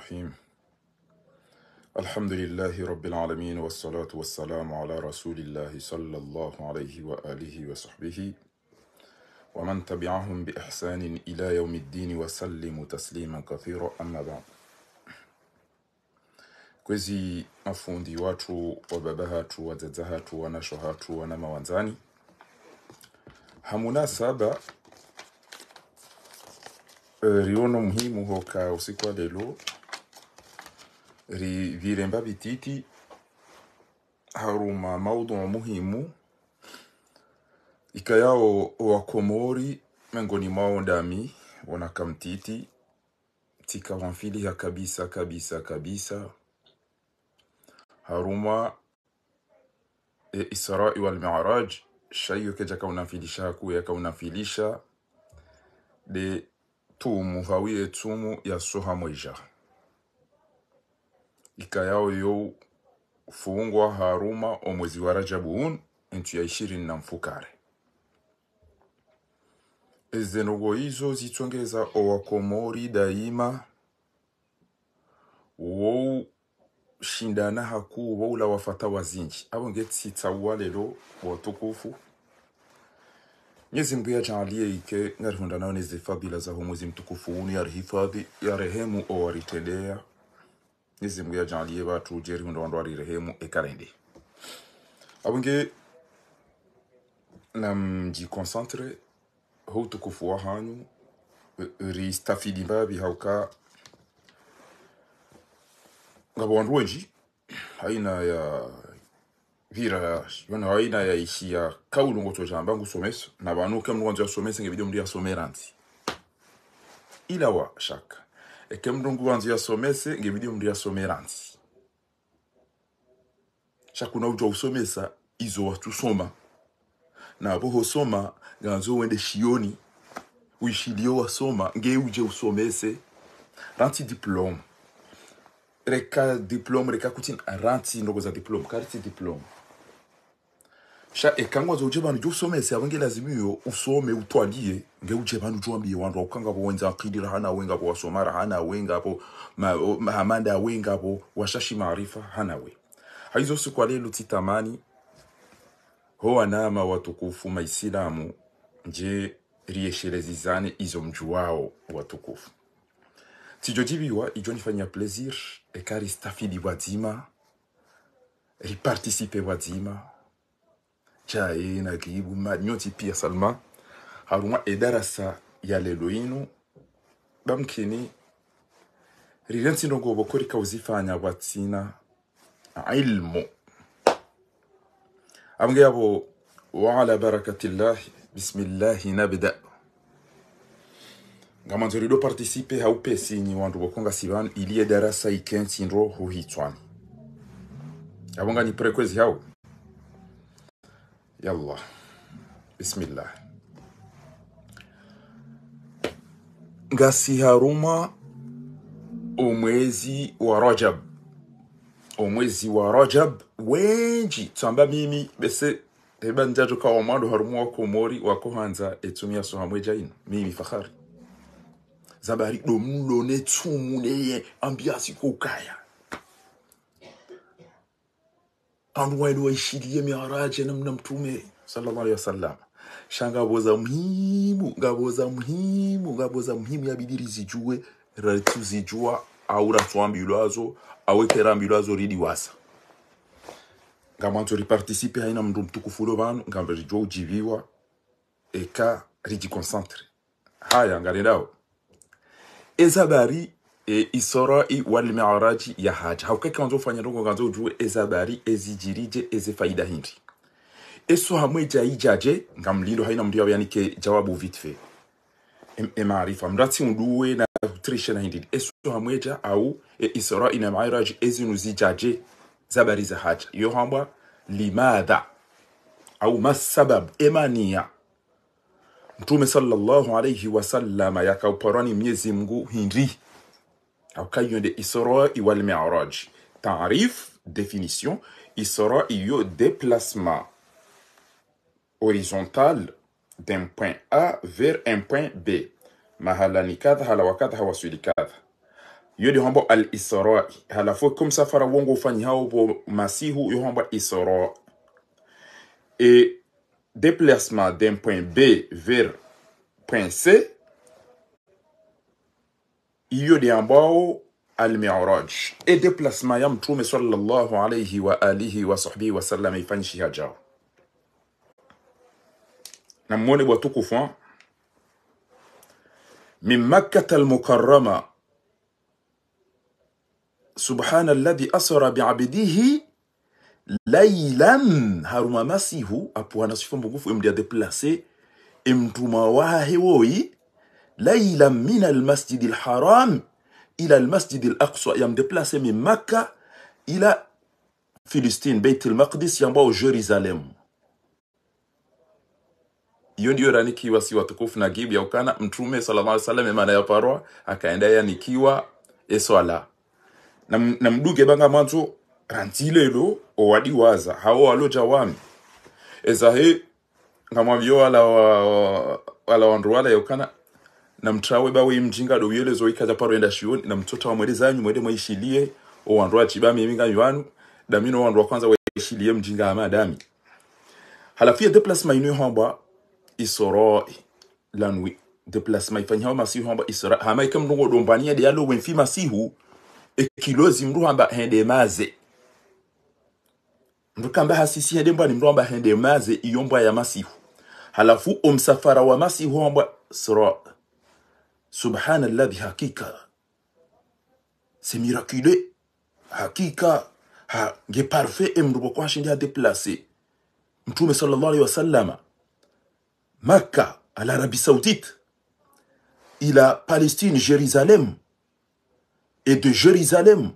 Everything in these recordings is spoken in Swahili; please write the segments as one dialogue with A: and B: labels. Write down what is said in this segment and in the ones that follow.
A: الرحيم. الحمد لله رب العالمين والصلاة والسلام على رسول الله صلى الله عليه وآله وصحبه ومن تبعهم بإحسان إلى يوم الدين وسلم تسليما كثيرا. أما بعد. Kwezi mafundi watu wababahatu wadzadzahatu wanashohatu wana mawanzani hamuna saba riono muhimu hoka usiku wa lelo viremba bititi haruma maudu muhimu ikayao wakomori mengoni mwao ndami wanakamtiti tika wanfili ya kabisa haruma Isra wal Mi'raj shayo keja kaunamfilisha kuya kaunamfilisha de tumu hawiye tumu ya soha moja ikayao yo fungwa haruma omwezi wa Rajabun entu ya 20 na mfukare ezenogo hizo zitongeza owakomori daima wou shindana haku wou la wafata wazinji abo ngeti tsawa lelo watukufu Mwenyezi Mungu ajalie ike ngarihunda nao neze fadhila za mwezi mtukufu uni yarihifadhi ya rehemu o waritendea Mwenyezi Mungu ajalie watu jerihunda wandu warirehemu ekarende abunge namji concentre ho tukufu wa hanyu ristafidi mbabi hauka ngabo wandu wenji haina ya vira yona haina ya ishia kaulu ngoto jamba ngusomeso na banu kemwe ngonzo somese ngebidio mdia someranti ila wa shaka kemwe ngonzo somese ngebidio mdia someranti shakuna ujo usomesa izo watu soma na abo soma nganzo wende shioni uishilio wasoma nge uje usomese ranti diplome reka diplome reka kutin ranti ndogo za diplome karti diplome sha ekangwa zoje banu jo somese abange lazimiyo usome utwalie nge uje banu jo ambiye wandu ukanga bo wenza akidira hana wenga bo wasomara hana wenga bo mahamanda wenga bo washashi maarifa hana we haizo siku lelo titamani ho anama watukufu maisilamu nje rieshelezizane izo mjuwao watukufu tijojibiwa ijo nifanya plaisir ekari stafidi wazima riparticipe wazima chae na kibu nyoti pia salma haruma edarasa ya lelo inu bamkini rirensi ndogo bokori kauzifanya watsina ilmu abnge yabo wa ala barakatillah bismillah nabda ngamanzo rido participe haupesi ni wandu bokonga siban ilie darasa ikensi nro huhitwani abonga ni prekwezi hao yalla bismillah ngasi haruma omwezi wa Rajab wenji tsamba mimi bese ebanjajo ka omando harumu wako mori wako hanza etumia so hamweja ino mimi fakhari zabari domulo ne tsumu ne ambiasi kokaya andu waido ishilie miaraje na mtume sallallahu alaihi wasallam shanga boza muhimu gaboza muhimu ya bidiri zijue ratu zijua aura twambilazo awekera mbilazo ridi wasa ngamanzo riparticipe haina mndu mtukufulo banu ngambe rijo ujiviwa eka riji concentre haya ngarendao ezabari Isra wal Mi'raj ya haja haukeka nzo fanya ndongo nganzo ujue ezabari ezijirije eze faida hindi eso hamweja ijaje ngamlindo haina mndu yanike jawabu vite fait maarifa mrati unduwe na trisha na hindi eso hamweja au Isra na Mi'raj ezinu zijaje zabari za haja yo hamba limadha au masabab emania Mtume sallallahu alayhi wasallam yakauparani Mwenyezi Mungu hindi au kayonde Isra wal Mi'raj tarif définition Isra yo déplacement horizontal d'un point A vers un point B mahalani kadha hala wakadha wasuli kadha Yodi hamba al-Isra. Halafu comme safara wongo ufanya hao bo masihu yo hamba Isra. Et déplacement d'un point B vers point C, yodi hamba al-Mi'raj. Et déplacement ya mtume sallallahu alayhi wa alihi wa sahbihi wa sallam ifanyishi hajao. Na mwone watukufu min Makkah al-Mukarrama subhana alladhi asra bi'abdihi laylan haruma masihu apo anasifu mbugufu imdia déplacer imtuma wahe woi laylan min al-masjid al-haram ila al-masjid al-aqsa yam déplacer min Makkah ila Philistine Beit al-Maqdis yamba au Jérusalem. Iyo ndio ranikiwa si watukufu na gibi ya ukana mtume sallallahu alaihi wasallam maana ya parwa akaenda ya nikiwa eswala na mduge banga manzo rantilelo owadi waza hao waloja wami ezahe ngamwambio wala wandu wala ya ukana na mtrawe bawe mjinga do yelezo ikaza paro enda shioni na mtota wa mweleza yanyu mwede mwishilie o wandu wa chibami minga yuanu damino wandu wa kwanza waishilie mjinga amadami halafia déplacement inu hamba Isra lanwi déplacement ifanya hao masihu hamba Isra hama ikam ndongo dombania de yalo wenfi masihu ekilozi mru hamba hende maze mru kamba hasisi hende mbani mru hamba hende maze iyomba ya masihu halafu msafara wa masihu hamba Isra subhana alladhi hakika c'est miraculeux hakika ha nge parfait mru kwa shindi ha déplacer mtume sallallahu alayhi wasallam Makkah à l'Arabie Saoudite, il a Palestine, Jérusalem, et de Jérusalem,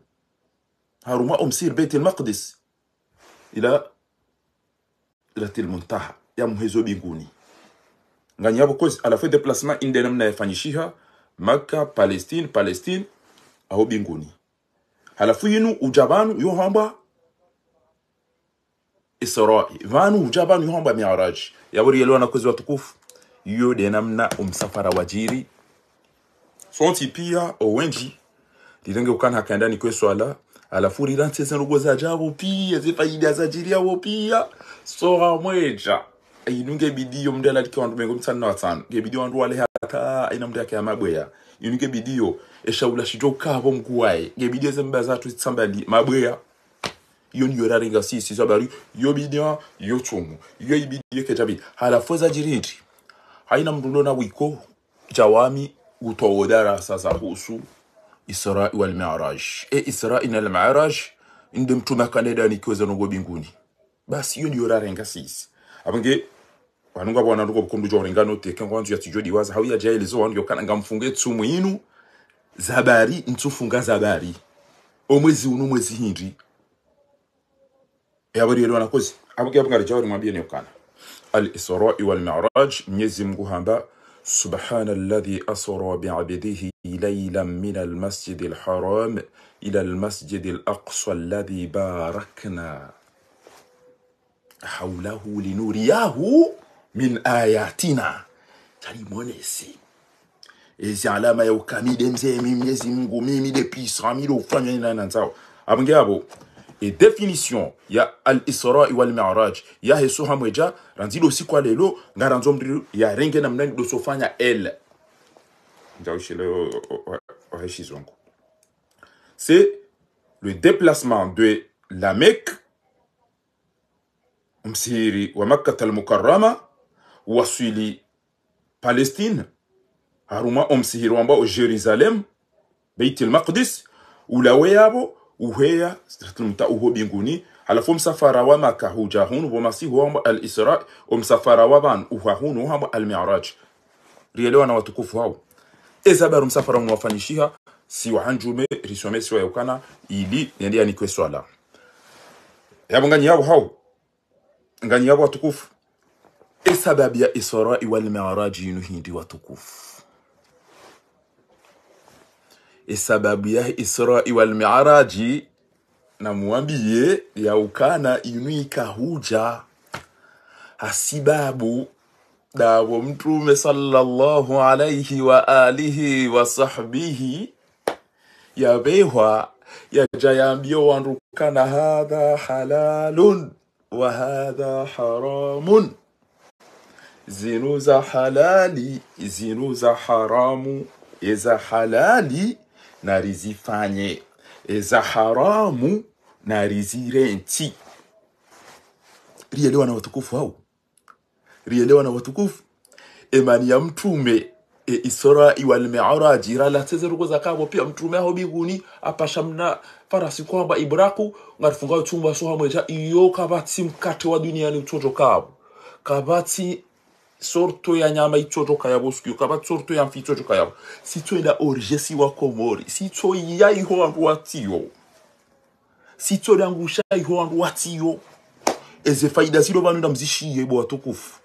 A: Haruma Omsir Beit al-Maqdis, il a Tel Muntaha, ya mhezo binguni. Nganyabo kozi, à la fin déplacement, indenam na yafanyishiha, Makkah, Palestine, aho binguni. Halafu yinu ujabanu yohamba Isra, vanu ujabanu yohamba Mi'raj. Yaburi yelo na kozi watukufu yo de namna msafara wajiri sonti pia owenji lidenge ukana hakaenda ni kweswala alafu rilante zenugo za jabo pia zifaida za jiria wo pia sora mweja inunge bidio mdela likiwa ndo mengo mtana watano gebidio wandu wale hata ina mdela ya mabweya inunge bidio eshaula shijoka abo mkuwae gebidio zemba za tu tsambali mabweya yoni yoraringa sisi sabari yobidia yotumu yoibidia kejabi hala foza jirindi haina mdulona wiko jawami utawodara sasa husu Isra wal Mi'raj Isra wal Mi'raj inde mtume kaneda nikiweza ngo binguni basi yoni yoraringa sisi abange wanunga bwana ndugo bukundu jorengano teke ngwanzu ya tijodi waza hawiya jailizo wangu yokana ngamfunge tsumu inu zabari ntufunga zabari omwezi unu mwezi hindi yabari yelo na kozi abuge abungari jawari mwambie ni ukana al-Isra wal Mi'raj Mwenyezi Mungu hamba subhana alladhi asra bi'abdihi laylan min al-masjid al-haram ila al-masjid al-aqsa alladhi barakna hawlahu linuriyahu min ayatina talimwonesi ezi alama ya ukamide mzee Mwenyezi Mungu mimi depuis 100 000 ufanya nina nanzao abunge abo et définition ya al-Isra wal Mi'raj ya heso hamweja ranzilo siku lelo ngaranzo mdiru ya renge na mnani do sofanya el ndawishile oheshizongo c'est le déplacement de la Mecque msiri wa Makkah al-Mukarrama wasili Palestine haruma msiri wamba o Jérusalem Beit al-Maqdis ulaweyabo uheya stratumta uho binguni halafu msafara wa Makkah hujahunu wa masihu wa al-Isra msafara wa ban uhahunu wa al-Mi'raj rielewa na watukufu hao ezabaru msafara mwafanyishiha si wahanjume risome si wayokana ili ndia ni kweswala yabo ngani yabo hao ngani yabo watukufu sababu ya Isra wal Mi'raj yinu hindi watukufu sababu ya Isra wal Mi'raj na muambie ya ukana inuika huja hasibabu dawo mtume sallallahu alayhi wa alihi wa sahbihi ya behwa ya jayambio wanrukana hadha halalun wa hadha haramun. Zinu za halali, zinu za haramu. Eza halali na rizifanye, eza haramu na rizirenti. Rielewa na watukufu hao, rielewa na watukufu. Imani ya mtume Isra wal Mi'raj rala tezeruko zakabo pia mtume aho biguni apashamna farasi kwamba ibraku ngarifunga chumba so hamweja iyo kabati mkate wa duniani utoto kabo kabati sorto ya nyama ichoto kayabo sikyo kabati sorto ya mfichoto kayabo sito enda orjesi wa komori sito ya iho andu watiyo sito dangusha iho andu watiyo eze faida zilo banu ndamzishiye bo watukufu.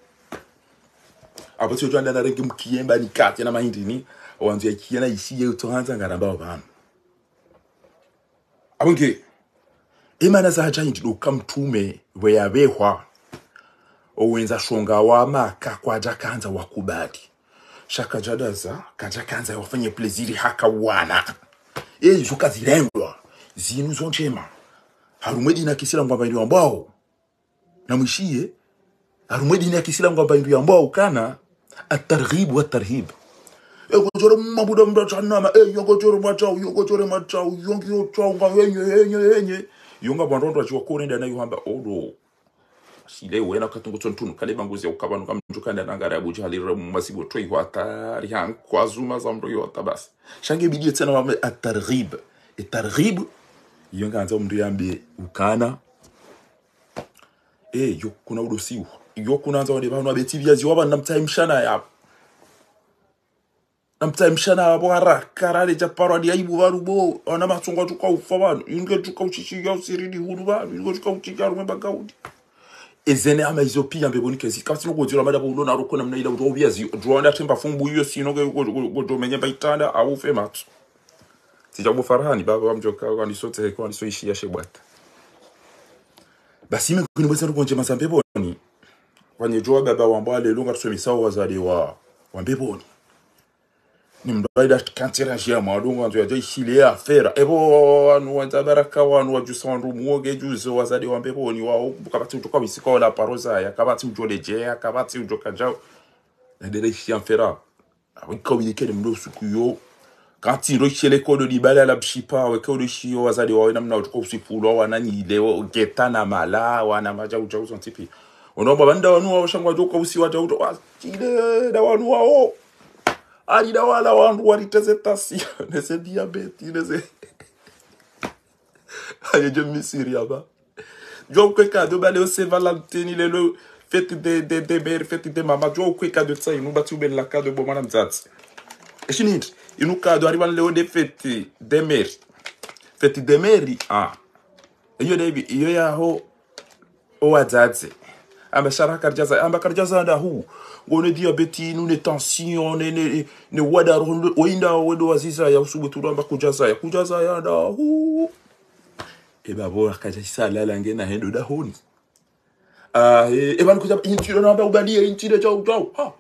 A: Apo sio twanda na rengi mkiemba ni kati na mahindi ni wanzu ya kiena isiye utohanza ngaramba bana. Abonge imana za hajaindi ukamtume we yabehwa owenza shonga wa maka kwa jakanza wakubali. Shaka jadaza kajakanza wafanye pleziri haka wana. Zuka zilendwa zinu zonchema. Harumwedi na kisila ngwamba ndio ambao na mwishie harumwedi na kisila ngwamba ndio ambao kana الترغيب والترهيب. يقولوا ما بده مدرسنا ما يقولوا ما تشاو يقولوا ما تشاو يونغيو تشاو غاينye yunga bandondo achikokore ndana yuhamba odo sile wena katungo tontunu kale banguzi ukabanu kamjukanda nangara abuja halira masibo toi hatari han kwazuma zamro yota bas shange bidie tena wa at-targhib at-targhib yunga anza mndu yambe ukana yo kuna udosiu yo kunaanza wale bana betibya ziwaba namtaimshana ya namtaimshana abo harakara ja parodi aibu barubo ona matsongo tuka ufa bana inge tuka uchishiga usiridi huru bana inge tuka uchiga rumwe bagaudi ezene ama izopia mbeboni kezi kasi no godira mada bo na roko namna ila udobia zi drone atemba fumbu iyo sino go domenye baitanda au femat sijabo farhani baba mjoka kwa nisote kwa nisoishia shebwata basi mimi kunibweza rukonje masambeboni kwanye joa baba wambale lunga tusemisawo wazali wa mbeboni ni mbaida kantira jia mwadungu wanzu ya jai shile ya fera ebo wanu wanzabaraka wanu wajusandu muoge juzo wazali wa mbeboni wao kabati utoka wisika wala paroza ya kabati ujolejea kabati ujoka jao na dele shia fera wika wikele mdo sukuyo kanti rochele kodo libala la bshipa weka ulishiyo wazali wa wena mna utoka usifulo wanani leo getana mala wana maja ujauzo ntipi onomba banda wanu wa shangwa joka usiwa jauto chile da wanu wao ali da wala wandu walitezetasi nese diabeti nese aye je misiri aba jo kweka do bale o se valentine le fête de mère fête de mama jo kweka de ça inu batu ben la ka de bomana mzat eshinit inu ka do arrivan le de fête de mère fête de mère iyo debi iyo ya ho o wazatse amba sharaka jaza amba karjaza nda hu ngone diabeti nu ne tension ne wada oinda wedo waziza ya usubutu amba kujaza ya nda hu e babo akaja lala ngena hendo da honi e bana kuja intiro namba ubalie intiro chao ha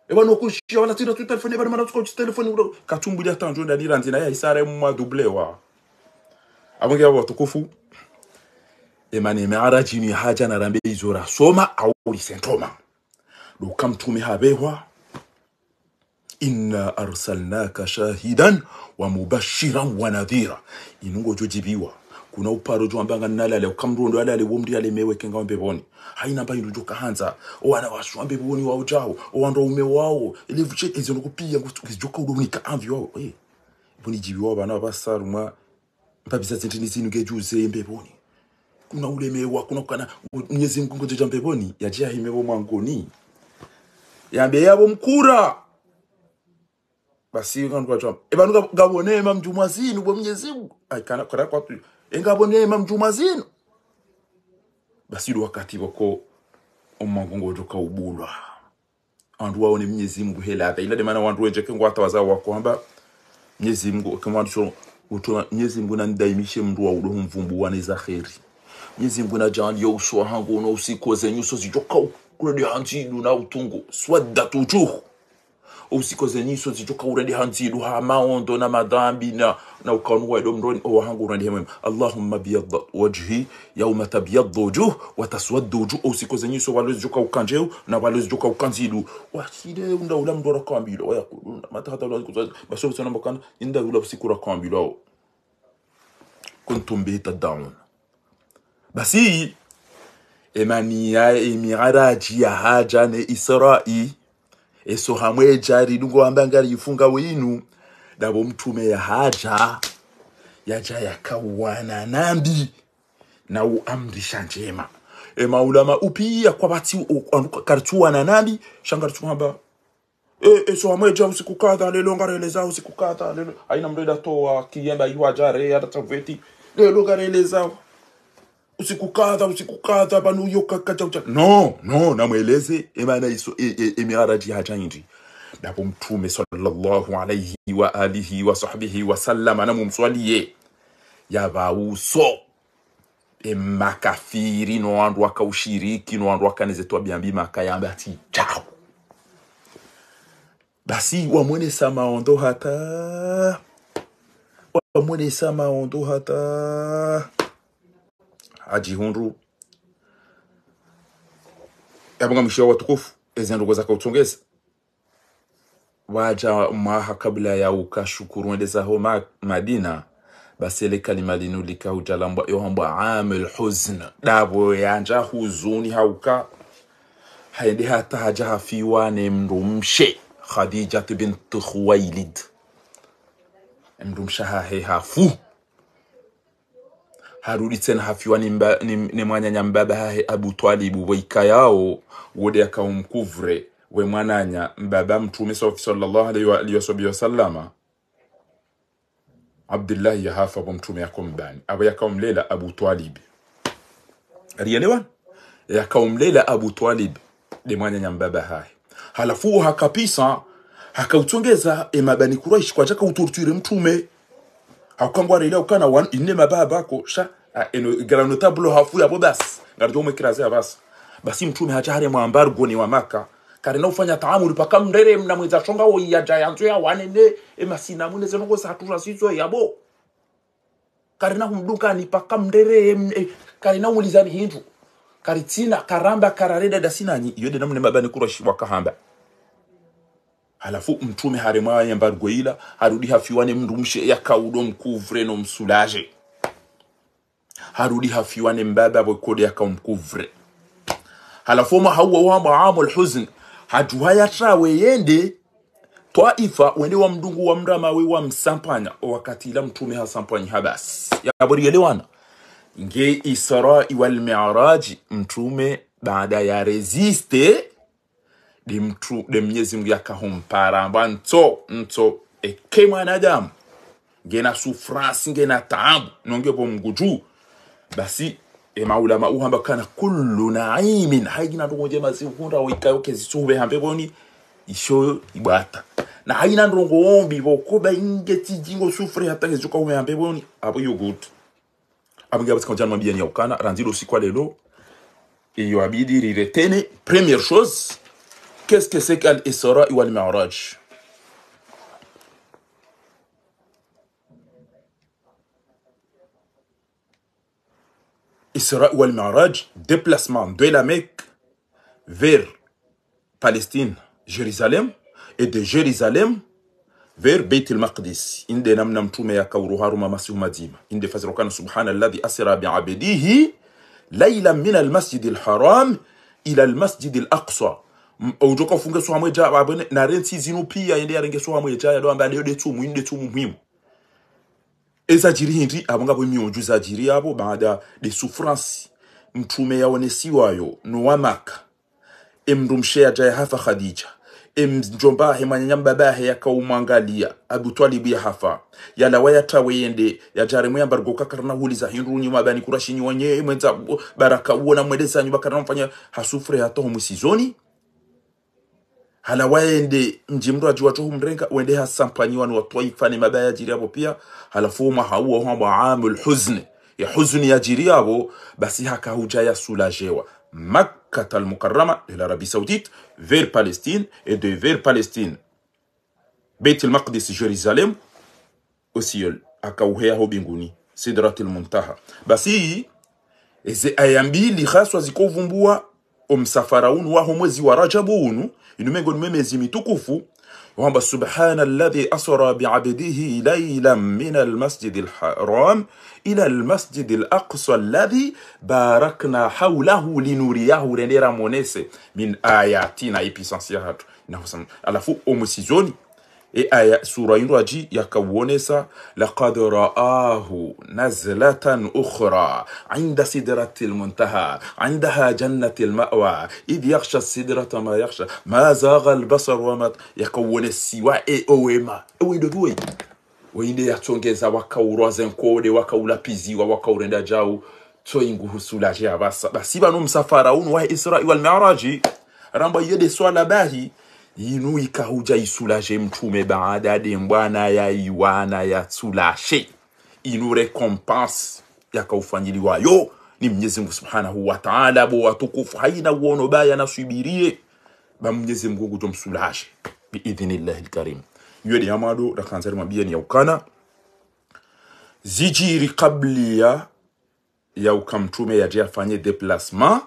A: e bana kushia wala tira tu telefone bana mara tu telefone katumbulia tanjo nda diranzi na ya isare mwa double wa abonge abo tukufu emane mearaji ni haja na rambe izora soma au lisentoma do mtume habehwa inna arsalnaka shahidan wa mubashiran wa nadhira inungo jojibiwa kuna uparo jo ambanga nalale ukamrundo alale womdi alemeweke ngambe boni haina mba indu hanza wana washwambe boni wao jao wando ume wao ilivuche ezo nokupia ngokujoka udonika anvi wao boni jibiwa bana basaruma mpabisa zintini zinu gejuze embe boni kuna ulemewa kuna kana Mwenyezi Mungu ngoje mbeboni yajia himebo mwangoni yambe yabo mkura basi kantu kwa ebanu gabone mamjumazini bo Mwenyezi Mungu aikana kwa tu engabone mamjumazini basi do wakati boko omangongo joka ubulwa andu waone Mwenyezi Mungu hela ata ila de mana wandu wenje kengo atawazao wako amba Mwenyezi Mungu kama ndicho utona Mwenyezi Mungu nandaimishe mndu wa udo mvumbu waneza khairi Mwenyezi Mungu na jani yo uswa hangu na usikoze nyuso zijoka kurudi hanjidu na utungo swadda tujuhu usiko zenyiso zijoka uredi hanzidu ha maondo na madhambi na ukanua domroni o hangu uredi mwema. Allahumma biyadda wajhi yawma tabyaddu wujuh wa taswaddu wujuh. Usiko zenyiso walozi joka ukanjeu na walozi joka ukanzidu waside unda ula mdora kambilo wa yakuluna mata hata ula kuzazi baso sana mbakana inda ula usikura kambilo kuntum bihi tad'un. Basi emania emiraraji ya haja ne Isra'i eso hamwe jari dungo ambangari ifunga winu dabo mtume ya haja yaja yakawana nambi na uamrisha njema maulama upia kwa bati kartua na nambi shangari tuhamba eso hamwe jari usikukata lelo ngareleza usikukata lelo aina mreda toa kiyemba iwa jare ya tataveti lelo ngareleza usikukata panu yoka kacha no namweleze emana iso emiraraji haja inji dapo mtume sallallahu alayhi wa alihi wa sahbihi wa sallama na mumswaliye yabauso makafiri no andu wakaushiriki no andu wakanezetwa biambi makayamba ati chao. Basi wamwene sama ondo hata Haji Hundu yabunga mwisho watukufu ezendugo zaka utongeza waja maha kabla ya ukashukuru endeza ho Madina basi ile kalima linu likahujalamba yohamba amil huzn dabo yanja huzuni hauka haende hata haja hafiwa ne mrumshe Khadija bint Khuwailid mrumsha hafu harudi tena hafiwa ni mwanyanya mbaba hahe Abu Talib waika yao wode akaumkuvre we mwananya mbaba mtume sallallahu alayhi wa sallama Abdullah ya hafa mtume yakombani aba yakaumlela Abu Talib rielewan yakaumlela Abu Talib de mwanyanya mbaba hahe halafu hakapisa hakautongeza mabani Quraish kwa jaka utorture mtume hakangwa ile ukana wan inne mababa ko sha eno gara notable hafu ya bobas ngarjo mekiraze basi mtume hajare mwambargo ni wa Maka kare na ufanya taamuli paka mndere mnamweza chonga wo ya jayanzo ya wanene masina mune zenongo satura sizo yabo kare na humduka ni paka mndere kare na ulizani hindu kare tina karamba karareda dasinani yode namne mabani Quraish wakahamba. Halafu mtume harema embargo ila harudi hafiwane mrumshe yakaudo mkuvre no msulaje harudi hafiwane mbaba bokode yakamkuvre halafu ma hawa wa amul huzn hajuhaya trawe yende Taifa wende wa mdungu wa mrama we wa msampanya wakati ila mtume hasampanya habas yaborielewana nge Isra wal Mi'raj mtume baada ya resiste de Mwenyezi Mungu yakahumpara mbanto kema na damu ngena sufrasi ngena taabu nonge po mguju basi maulama uhamba kana kullu naimin haina ndongoje mazikunda wikayoke zisube hambe boni isho ibata na haina ndongo ombi bokuba ingeti jingo sufre hata ngezuka hambe boni abo yogut abinga batika njana mabia ukana ranzilo sikwa lelo iyo abidi riretene première chose. Qu'est-ce que c'est qu'Al-Isra wal Mi'raj? Isra wal Mi'raj, déplacement de la Mecque vers Palestine, Jérusalem, et de Jérusalem vers Beit al-Maqdis. Inde namnam tume ya kawru haruma masihu madima. Inde fazrokana subhanalladhi asra bi'abdihi laylan min al-masjid al-haram ila al-masjid al-aqsa. Ojoka funge so hamwe ja abone na renti zinu pia yende yarenge so hamwe ja yalo ambale yode tumu inde tumu muhimu eza jiri hindi abanga bo mionju za jiri abo baada de souffrance mtume yaonesiwayo no wa Maka emrumshe ya hafa Khadija mjomba he manyamba bahe yakaumwangalia Abu Talib ya hafa yala wayata weyende ya jare muyambargo kakarna huliza hinruni mabani kurashinyi wanye mwenza baraka uona mwedeza nyuba karna mfanya hasufre hata humusizoni hala waende mjimru ajuwa chohu mrenga wende hasampanyiwa ni watu waifane mabaya jiri abo pia halafu mahauwa huwa amul huzn ya huzuni ya jiri abo basi haka huja ya sulajewa Makkah al-Mukarrama de l'Arabie Saoudite vers Palestine et de vers Palestine Beit al-Maqdis Jerusalem aussi akauhea ho binguni Sidratul Muntaha. Basi eze ayambili khaswa zikovumbua msafara unu wa mwezi wa Rajabu unu inumengo ni mwezi mitukufu wamba subhana alladhi asra bi'abdihi laylan min al-masjid al-haram ila al-masjid al-aqsa alladhi barakna hawlahu linuriyahu rendera monese min ayatina episansia hatu alafu omusizoni aya sura inwaji yakawonesa laqad ra'ahu nazlatan ukhra 'inda sidratil muntaha 'indaha jannatil ma'wa idh yakhsha sidrata ma yakhsha ma zagha al-basar wa ma yakawonesi wa owema ewindodwe winde yatongeza wakawuroza enkode wakawulapiziwa wakawurenda jawu toinguhusulaje abasa basiba no msafara unu wa Isra wal Mi'raj ramba yede swala bahi inu ikahuja isulaje mtume baada de mbwana ya iwana ya tsulashe inu recompense yakaufanyiliwa yo ni Mwenyezi Mungu Subhanahu wa Ta'ala bo watukufu haina uono baya nasubirie ba Mwenyezi Mungu kutomsulaje biidhnillahi alkarim yede yamado rakanzari mabia ni yaukana zijiri qablia ya ukamtume yaje afanye déplacement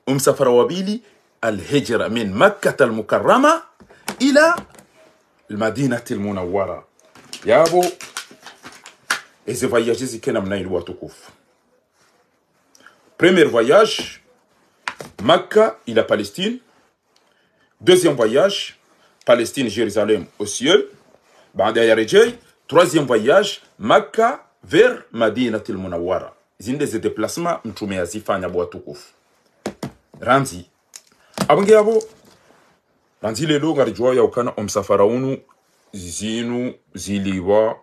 A: msafara wabili الهجرة من مكة المكرمة إلى المدينة المنورة يابو إذا voyages كنا منايل واتوكوف premier voyage Mecca إلى Palestine deuxième voyage Palestine Jérusalem au ciel بعدها يرجع troisième voyage Mecca vers مدينة المنورة zinde ze déplacement mtume azifanya watukufu ranzi abunge yabo ranzile lo ngarijwa ya ukana omsafara unu zinu ziliwa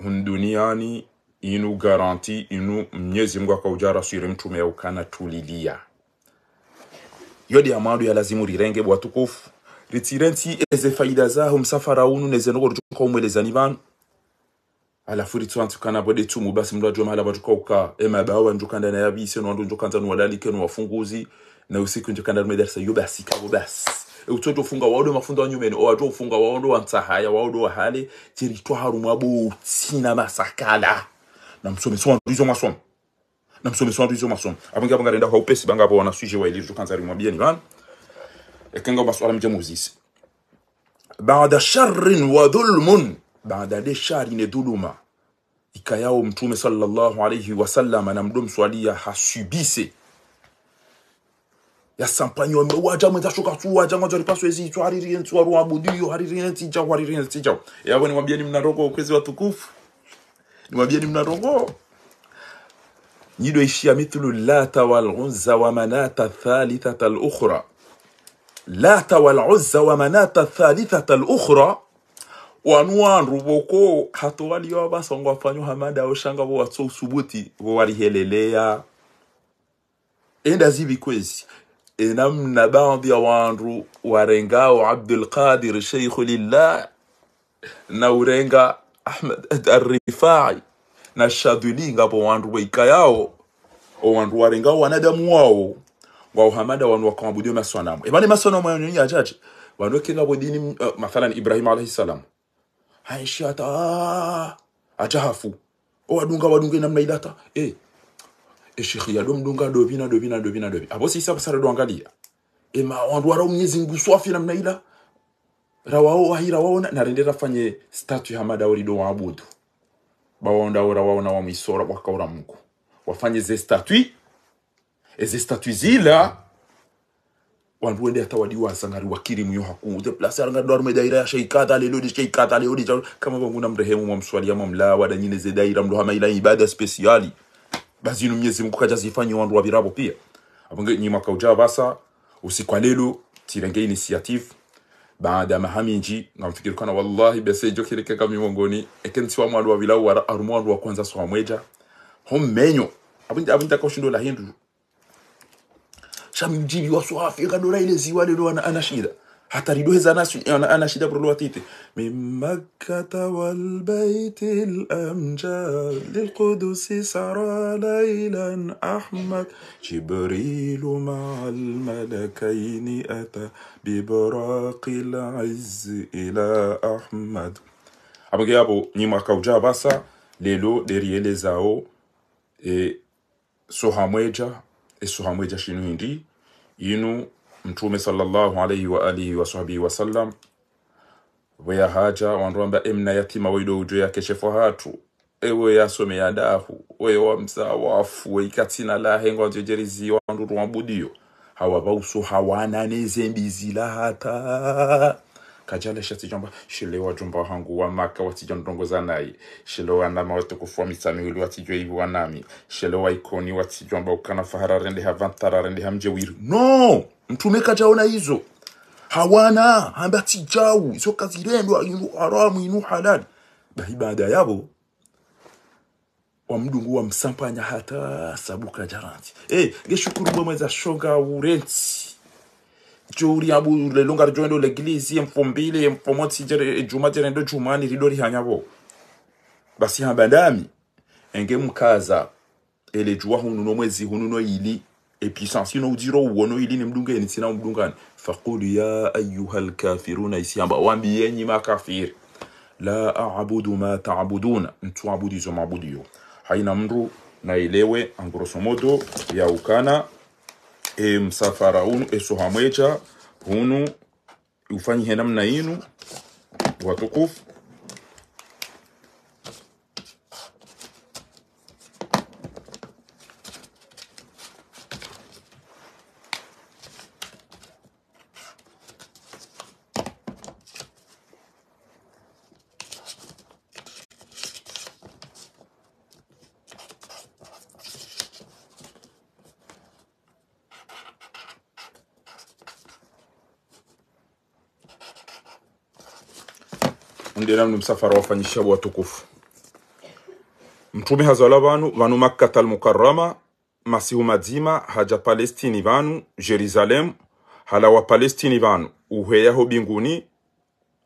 A: hunduniani inu garanti inu Mwenyezi Mungu akaujara sire mtume ya ukana tulilia yodi amadu ya lazimu rirenge bwatukufu ritirenti eze faida zaho msafara unu neze nogo rutuka umwelezani banu alafu ritwantu kana bode tumu basi mdu ajwa mahala batuka uka ema bawa njukanda na yabise no andu njukanda nuwadalike no wafunguzi na usiku njukanda numedarisa yobasi kabo basi utoto funga waodo mafundo wanyumeni o wato funga waodo wansahaya waodo wahale teritwaru mwabo tina masakala na msome swa ndizo masomo na msome swa ndizo masomo abanga renda kwa upesi banga abo wana suje wa ili tukanzari mwabia ni bana ekenga baswala mjemuzisi baada sharrin wa dhulmun baada de shari ne dhuluma ikayao mtume sallallahu alayhi wasallam na mdom swalia hasubise ya sampanyo mwaja mweza shuka tu waja ngoja ripaso ezi tu hariri ntu waru abudio hariri nti yabo ni mwambia ni mnarogo kwezi watukufu ni mwambia ni mnarogo nido ishia mithlu lata wal uzza wa manata thalithata al ukhra lata wal uzza wa manata thalithata al ukhra wanwan ruboko hatwali wabasongo afanyo hamada oshanga bo watso subuti bo warihelelea enda zibi kwezi enamna baadhi ya wandu warengao Abdul Qadir Sheikh Lillah na urenga Ahmed Ar-Rifai na Shaduli ngapo wandu weikayao o wandu warengao wanadamu wao wa Muhammad wanu wakamwabudia maswanamu ebane maswanamu yanyu ajaje wanu kinga bodini mathalan Ibrahim alayhi salam haishata ajahafu o wadunga namna ilata Sheikh yadom dunga dobina abo sisa basara doangalia ema wandu wara Mwenyezi Mungu swafi namna ila rawao wahira waona na rendera fanye statue hamada urido waabudu baonda ora waona wa misora wakaura Mungu wafanye ze statue zila wandu wende atawadiwa sangari wakiri myo haku de place aranga dorme daira ya sheikata lelo kama banguna mrehemu mwamswalia mwamla wada nyine ze daira mlo hama ila ibada speciali basi Mwenyezi Mungu kajazifanya wandu wa birabo pia abonge nyima kauja basa usiku lelo tirenge initiative baada mahaminji ngamfikiri kana wallahi besejo kireke kama miongoni ekensi wa mwandu wa bilau wa arumwandu wa kwanza so mweja hommenyo abinda kwa shindo la hindu shamjibi wa swafi kadora ile ziwa lelo ana shida حتى ريدو هزا أنا شيدا برلواتيتي من مكة والبيت الأمجاد للقدس سرى ليلا أحمد جبريل مع الملكين أتى ببراق العز إلى أحمد. Abage abo ni makauja basa lelo deriele zao sohamweja shinu hindi inu mtume sallallahu alayhi wa alihi wa sahbihi wa sallam weya haja wanruamba emna yatima wido ujo ya keshefo hatu ewe ya some ya dahu we wa msa wafu we ikatina la hengo njejerizi wanduru wambudio hawa bauso hawana nezembizi la hata kajale shati jamba shilewa jumba hangu wa maka watijwa ndongo zanai shilewa nama watu kufuwa mitami uli watijwa hivu wanami shilewa ikoni watijwa mba ukana fahara rende havantara rende hamje wiru no mtume kajaona hizo hawana hamba tijau iso kazirendo inu haramu inu halali bahibada yabo wa mdungu wa msampanya hata sabuka jaranti geshukuru mweza shoga urenti Juri abu le longar joindo l'eglise mfombile mfomoti juma jerendo jumani ridori hanyabo basi habandami enge mkaza ele jua hunu no mwezi hunu no ili puissance no udiro wono ili ni mdunga ni tina mdungani faqulu ya ayyuhal kafiruna isiyamba wambi yenyi makafir la a'budu ma ta'buduna ntuabudu zo mabudio haina mru na ilewe en grosso modo ya ukana msafara unu sohamweja hunu ufanyi henamna inu watukufu ndena msafara wafanyisha watukufu mtume hazala vanu Makkah al-Mukarrama masihu mazima haja Palestini vanu Jerusalem hala wa Palestini vanu uheyaho binguni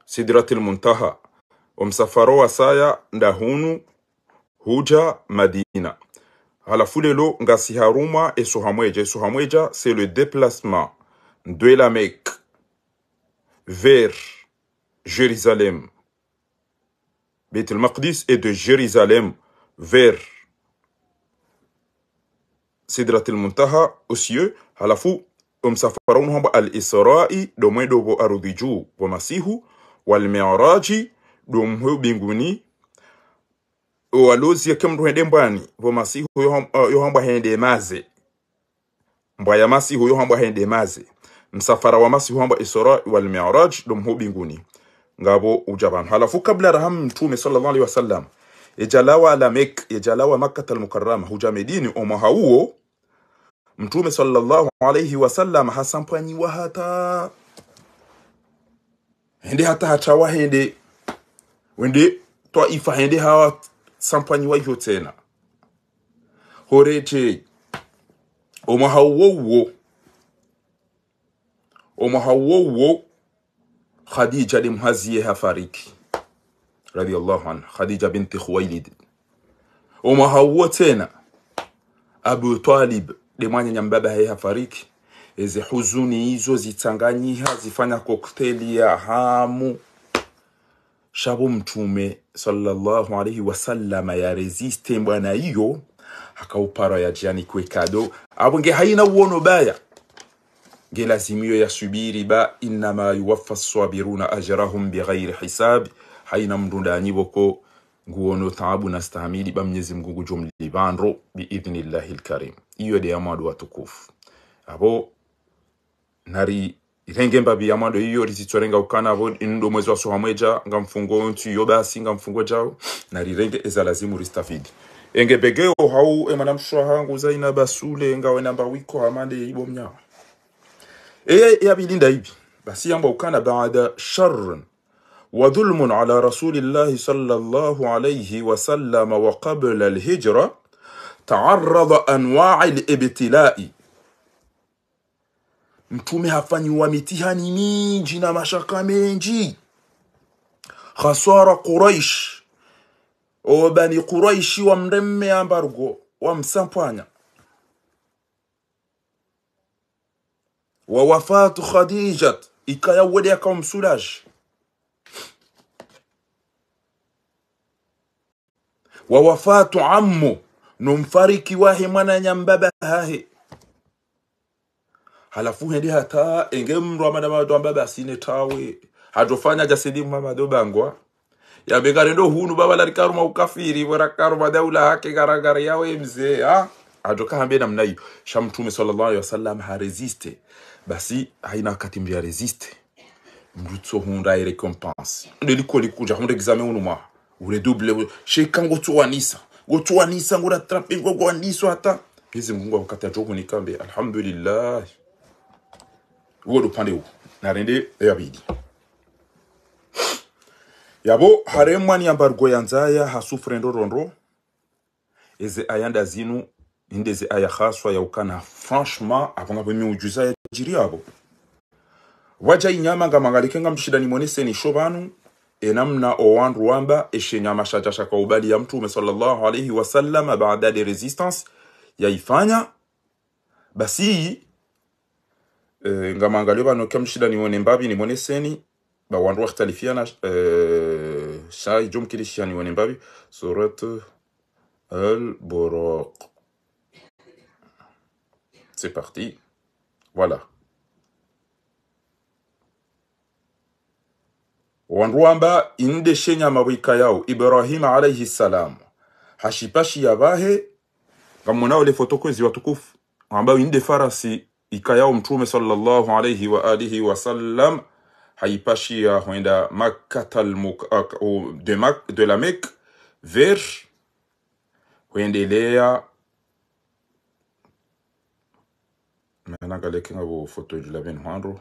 A: Sidratul Muntaha msafara wa saya ndahunu huja Madina hala fulelo ngasi haruma sohamweja c'est le déplacement de la Mecque vers Jérusalem Beit al-Maqdis et de Jérusalem vers Sidrat al-Muntaha aux cieux halafu msafarun hamba al-Isra'i do mwendo bo arudiju bo masihu wal mi'raji do mwe binguni walozi yakem do ndembani bo masihu yo hamba hende maze mbaya masihu yo hamba hende maze msafara wa masihu hamba Isra'i wal mi'raj do mwe binguni ngabo ujaban halafu kabla raham mtume sallallahu alaihi wasallam ejalawa la ejalawa Makkah al-Mukarrama huja Medini omahauo mtume sallallahu alaihi wasallam hasampanyi wa hata hata wahende wende Taifa hende hawa sampanyi wa hiyo tena horeje omahauo Khadija limhaziye hafariki radiyallahu anha Khadija binti Khuwailid omahauo tena Abu Talib limanya nyambaba hafariki eze huzuni hizo zitanganyiha zifanya kokteli ya hamu shabu mtume sallallahu alaihi wasallam ya resiste mbwana hiyo akaupara ya jiani kwe kado abunge haina uono baya gelazimio ya subiri ba inma yuwaffa as-sabiruna ajrahum bighayri hisab haina mndundani boko nguono taabu na stahamili ba Mwenyezi Mungu jumli bandro biidhnillahi alkarim iyo de amadu watukufu abo nari irengemba bi amadu iyo rizitorenga ukana abo ndo mwezi wa sohamweja ngamfungo ntu yo basi ngamfungo jao nari renge ezalazimu ristafidi enge begeo hau emanamshwa hangu zaina basule ngawe namba wiko hamande ibo mnyawa ya bilinda hivi basi yamba ukana baada sharr wa dhulmun ala rasulillahi sallallahu alayhi wa sallam wa qabla al-hijra تعرض أنواع الابتلاء mtume hafanyiwa mitihani mingi na mashaka mengi. Khasara Quraish, o bani Quraishi wa mremme ambargo wa msampanya. Wa wafatu Khadijat, ikaya wede ya kaumsulaj. Wa wafatu ammu, numfariki wahi mwana nyambaba hahe. Halafu hendi hata enge mru amadama doambaba sine tawe. Hadrofanya jasidi Muhammadu bangwa. Ya begarendo hunu baba larikaru maukafiri. Warakaru madaula hake garagara yawe mzee. Hadroka hambe na mnayu. Shamtume sallallahu alayhi wa sallam ha resiste. Basi haina wakati mbia resiste. Mrutso hunda recompense. Ndeliko likuja hunde examen unuma. Ule double. Shekango tuwanisa. Gotuwanisa ngura trape ngogwaniso hata. Hizi mgungu wakati ya jogu nikambe. Alhamdulillah. Ugo pande u. Narende yabidi. Yabo haremwani ambargo yanzaya hasufrendo rondo. Eze ayanda zinu indeze aya khaswa ya ukana franchement avanga bemi ujuza ya jiri yabo. Waja inyama nga mangalikenga mshidani monese ni shobanu enamna owandu wamba eshenyama shajasha kwa ubali ya mtume sallallahu alayhi wa sallam baada de resistance ya ifanya basi nga mangalio bano kamshidani mone mbabi ni moneseni ba wandu wakhtalifiana shay jom kilishani mone mbabi surat al-Buraq. C'est parti. Voilà. Wanruamba inde shenya mawika yao Ibrahim alayhi salam. Hashipashi yabahe kamona ole fotokozi watukufu ambao inde farasi ikayao mtume sallallahu alayhi wa alihi wa sallam haipashi ya huenda de la Mecque vers huendelea naangalia ngabo foto de la benhando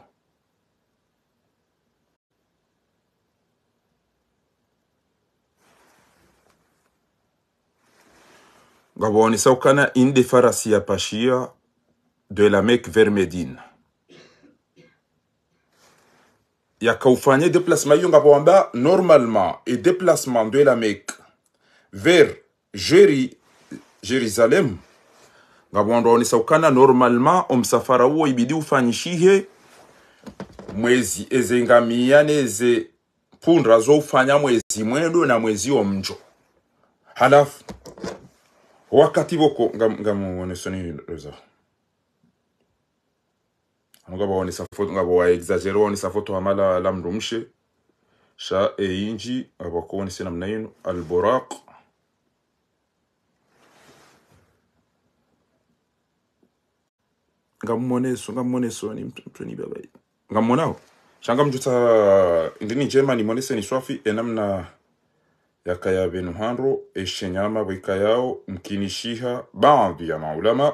A: ngabo ni saukana inde farasi ya pashia de la Mecque vers Médine. Ya kaufanye déplacement yo ngabo amba normalement et déplacement de la Mecque vers Jérusalem ngabo ni saukana normalement msafara huo ibidi ufanyishihe mwezi ezengamia neze pundra zo ufanya mwezi mwendo na mwezi omjo. Halafu wakati boko ngamu onesoni roza ngabo ni safoto ngabo wa exagero ni safoto amala lamrumshe sha inji abako ni sina mnayin al-Buraq ngamoneso ni mtu ni baba ngamonao shanga mjuta indini jema ni monese ni swafi enamna yakaya benuhandro eshenyama bikayao mkinishiha baadhi ya maulama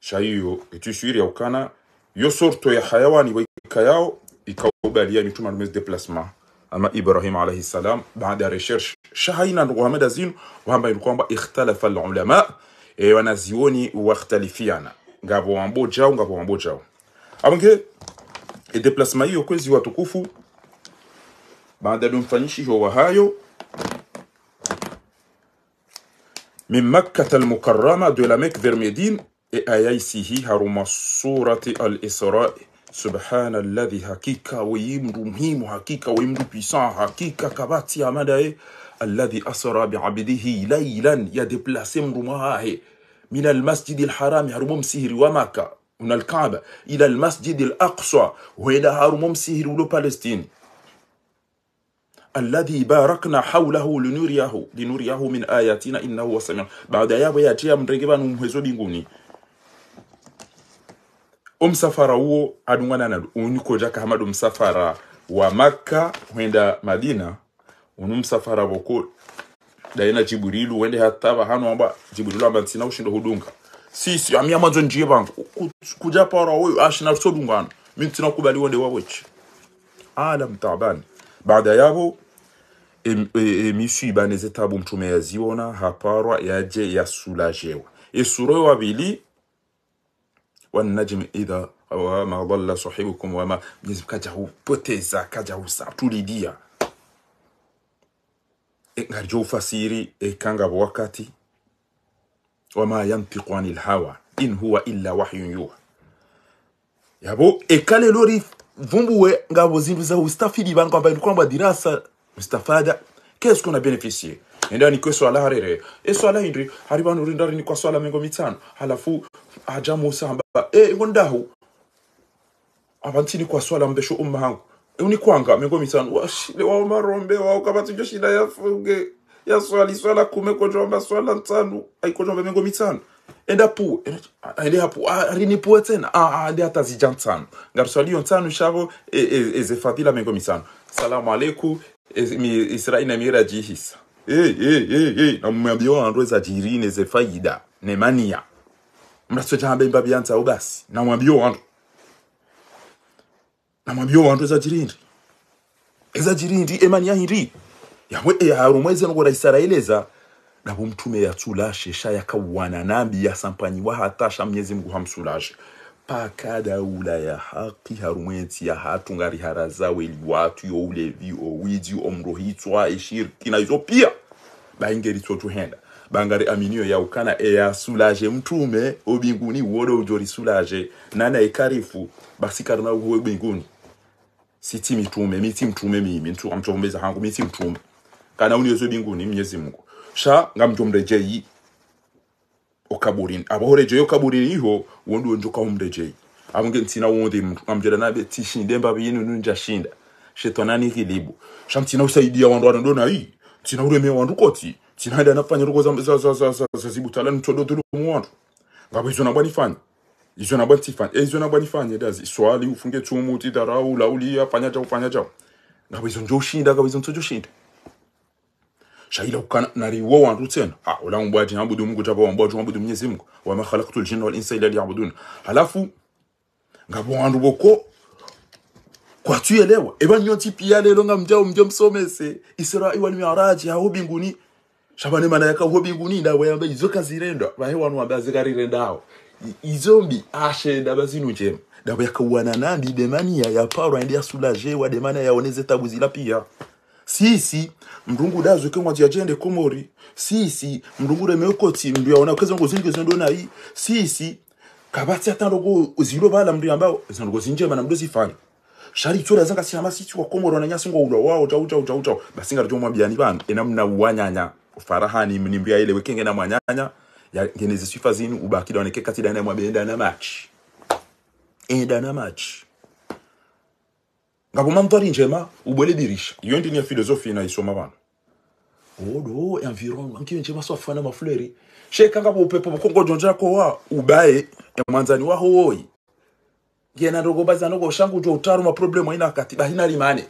A: shayo etushiri ya ukana yo sorto ya hayawani bikayao ikaubalia mituma numez déplacement ama Ibrahim alayhi salam baada recherche shahina Muhammad azin wamba ilikuwa ikhtalafa ulama wanazioni wakhtalifiana ngabo ambo jao abonge e déplacement hiyo kwezi watukufu baada dumfanyishi wa hayo من مكة المكرمة de la Mecque vers Médine et ayaisihi haruma surati al-Isra subhana alladhi hakika wimdu muhimu hakika wimdu puissant hakika kabati amadae alladhi asra bi'abdihi laylan ya déplacer mrumahe min al-masjid al-haram harumum sihri wa Makkah من الكعبة إلى المسجد الأقصى وإلى هرمم سهر لبالستين الذي باركنا حوله لنريه من آياتنا إنه هو السميع بعد يابا ياتي من رجبان ومهزو بيغوني سفر هو أدوانا نالو ونكو جاك همدو مسافر ومكة وعند مدينة سفر بكل daina Jibrilu wende hataba hano amba Jibrilu amba tina ushindo hudunga sisi amia mwanzo njie bangu kuja para wewe ashina sodungana mimi tina kubali wende wawechi alam taban baada yabo misi baneze tabu mtume yaziona haparwa yaje yasulajewa isuro wabili wan najm idha وما ضل صاحبكم وما Mwenyezi kaja hupoteza kaja usatulidia ngarjo ufasiri kanga wakati wama yantiqu anil hawa in huwa illa wahyun yuha yabo kale lori vumbuwe ngabo zindu za ustafidi bangu ambaye kwamba dirasa mustafada qu'est-ce qu'on a bénéficié ndani kwa swala harere swala hindri haribano rindari ni kwa swala mengo mitano halafu ajamu samba ngondahu abantini kwa swala mbesho hangu uni kwanga mengo mitano washile wa marombe wa ukabati joshida yafunge ya swala kumeko jomba swala ntano aiko jomba mengo mitano enda pu ende hapo arini pu tena ande atazijantano ngarswali yontano shabo ezefadila mengo mitano salamu alaykum Israeli na miraji hisa na mwambio ando za jirine ze faida ne mania mraso jambe mbabianza ubasi na mwambio ando za jirindi emania hiri yawe harumweze ngo Israeleza nabo mtume yatulashe shaya kawana nambi ya sampanyi wa hatasha Mwenyezi Mungu hamsulashe pakada ula ya haki harumwezi ya hatungari harazawe li watu yo ulevi o wiji omrohitwa ishirki na hizo pia baingeri sotu henda bangari aminio ya ukana ya sulaje mtume obinguni wodo ujori sulaje nana ikarifu basi karna uwe binguni siti mitume mimi amtombeza hangu miti mtume kana uniozo binguni Mwenyezi Mungu sha ngamtomrejei okaburini abohoreje yo kaburini iho wondo njoka umrejei abonge ntina wonde amjera nabe tishinde mbabe yinu nunja shinda shetonani kilibu shamtina usaidia wandu andona hii tina ureme wandu koti tina hada nafanya ruko za zibutala ntodo wandu ngabo izo nabani fanya dazi swali ufunge chumu tidarau lauli afanya cha ngabo izo njo shinda ngabo izo ntojo shinda shaila ukana nariwo wandu tena wala mbwaji abudu Mungu taba mbwaji abudu Mwenyezi Mungu wa ma khalaqtul jinna wal insa illa liya'budun halafu ngabo wandu boko kwa tuelewa nyoti pia lelo ngamjao msomese Israeli wal mi'raj ya binguni shabane malaika binguni ndawe yamba izo kazirenda bahe wanu ambazigari rendao izombi ashenda bazinu jema ndawe yakawana nandi demania ya paro ndia soulager wa demania yaoneze tabuzila pia sisi mrungu dazo kemwa jajende komori sisi mrungu remekoti mndu yaona kweza ngo zinge zondona hii sisi kabati atandogo zilo bala mndu ambao zongo zinje bana mndu zifanya shari tura zanga siyama sisi wa komoro na nyasi ngo ulo wao chau basinga rjo mwabiani bana enamna uwanyanya farahani mnimbia ile wekenge na mwanyanya ya ngenezi sifa zinu ubakida waneke kati dana mwabenda na match enda na match ngabo mandari njema ubole dirisha iyo ndi ni filosofi na isoma bana odo environ nkiyo njema so fana mafleri sheka ngabo upepo kongo jonja ko wa ubaye mwanzani wa hoi ngena ndogo bazana ngo shangu jo utaru ma problem ina katiba hina limane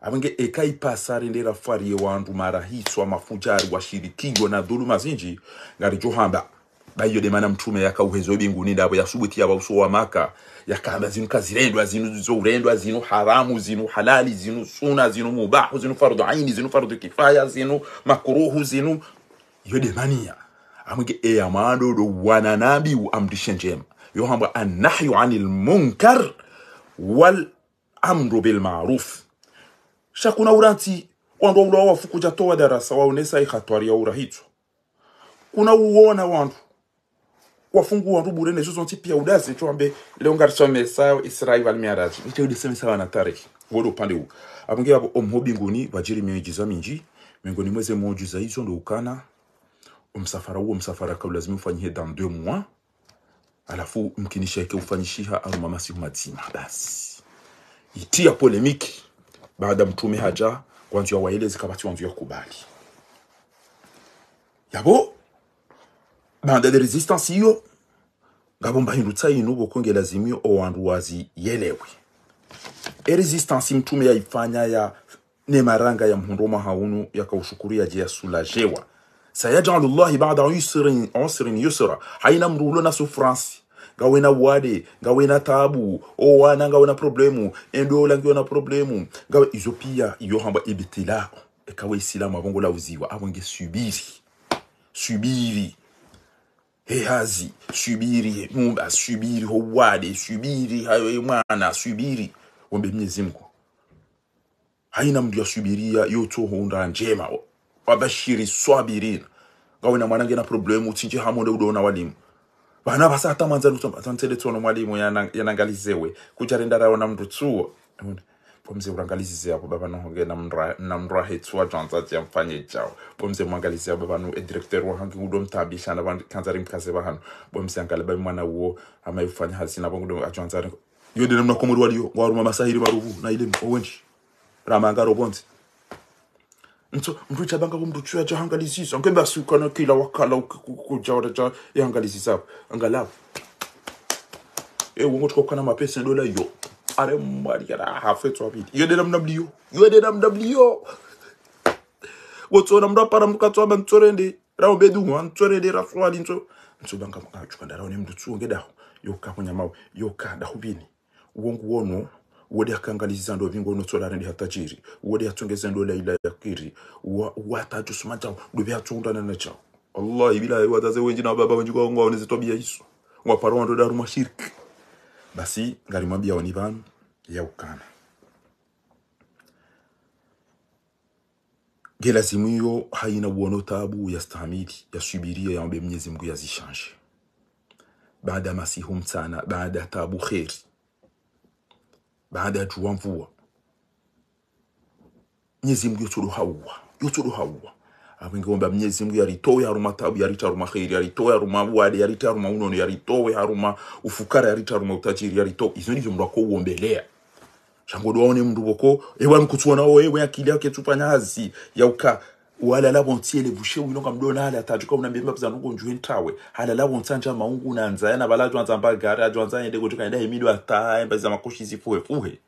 A: abenge ekai pasare ndera fariye wandu mara hitwa mafujari washirikigo na dhuluma zinji ngari johamba bayo de mana mtume yaka uhezo binguni ndabo yasubuti aba uso wa maka yakamba zinu kazirendwa zinu zourendwa zinu haramu zinu halali zinu suna zinu mubahu zinu fardu aini zinu fardu kifaya zinu makruhu zinu yode mania amge amado do wana nabi amdishe njema yo hamba annahyu anil munkar wal amru bil ma'ruf shakuna uranti wando ulo wafukuja towa darasa waonesa ikhatwari ya urahitwa kuna uona wandu wafungu wandu burene zo zonti pia udaze chombe leo ngarisome sawa Israeli wal mi'raj ite udiseme sawa na tariki wodo pande u abunge abo omhobinguni bajiri miujiza minji mingoni mweze muujiza hizo ndo ukana msafara kwa lazima ufanyie dans 2 mois alafu mkinisheke ufanyishiha au mama si mazima basi itia polemiki baada mtume haja kwanza waeleze kabati wanzu yakubali yabo banda de resistance hiyo ngabomba hinduta inubo konge lazimio o wandu wazi yelewe resistance mtume yaifanya ya nemaranga ya mhundoma haunu yakaushukuri ya sulajewa sayajalu Allah ba'da usrin yusra haina mrulo na souffrance ngawena wade ngawena tabu o wana ngawena problemu endo langiona problemu ngawe izopia iyo hamba ibitila ekawe islamu abongo la uziwa abonge subiri hazi subiri mumba subiri howade subiri hayo mwana subiri ombe Mwenyezi Mungu haina mndu yasubiria yoto honda njema wabashiri swabirin ngawena mwanange na problemu utinje hamonde udona walimu bana basa tamanza lutomba tantele tono mwalimu yanangalizewe kujarenda raona mndu tsuo pomze urangalize hapo baba nohonge na mra hetwa janza ya mfanye chao pomze mwangalize baba no director wa hangi udo mtabisha na kanzari mkaze bahano pomze angale baba mwana uo ama yufanya hasi na bongo ajanza yode namna komori waliyo waruma masahiri baruvu na ile owenji ramanga robonzi nto mtu chabanga kumndu chuya jahangalizisa ngemba sukana kila wakala kujawada ja yangalizisa angala wongo tukokana mapesa dola yo are maria hafetwa bidi yode namw wotona mrapara mukatwa bantorende rawo bedu antorende rafwali nto banga makachukanda rawo nemndu tsuongedaho yoka kunyamawo yoka dahubini wongo wono wodi akangaliza ndo vingo no tsola ndi hatajiri wodi atongeza ndo laila yakiri watatu sumaja ndo atungana na chao Allah ibila wataze wenji na baba wenji kwa ngwa onezitobia hizo ngwa paro ndo daru mashirki basi ngari mwambia wani vanu ya ukana gela simuyo haina buono tabu ya stahamili ya subiria ya mbe Mwenyezi Mungu yazishanje baada masihum sana baada tabu khairi baada ya jua mvua Mwenyezi Mungu yotodo hawa abingomba Mwenyezi Mungu yaritoe haruma tabu yarita haruma khairi yaritoe haruma wadi yarita haruma unono yaritoe haruma ufukara yarita haruma utajiri yaritoe izo ndizo mndu ko uombelea shango doone mndu boko ewa mkutuona wewe akili yake tupanya hazi yauka wala la bontiele bushe winonga mdona ala tajuka unambemba bza nuko njwe ntawe hala la bontanja maungu nanza yana balaju anzamba gara ajonza yende gotoka nda himido ata embaza makoshi zifuhe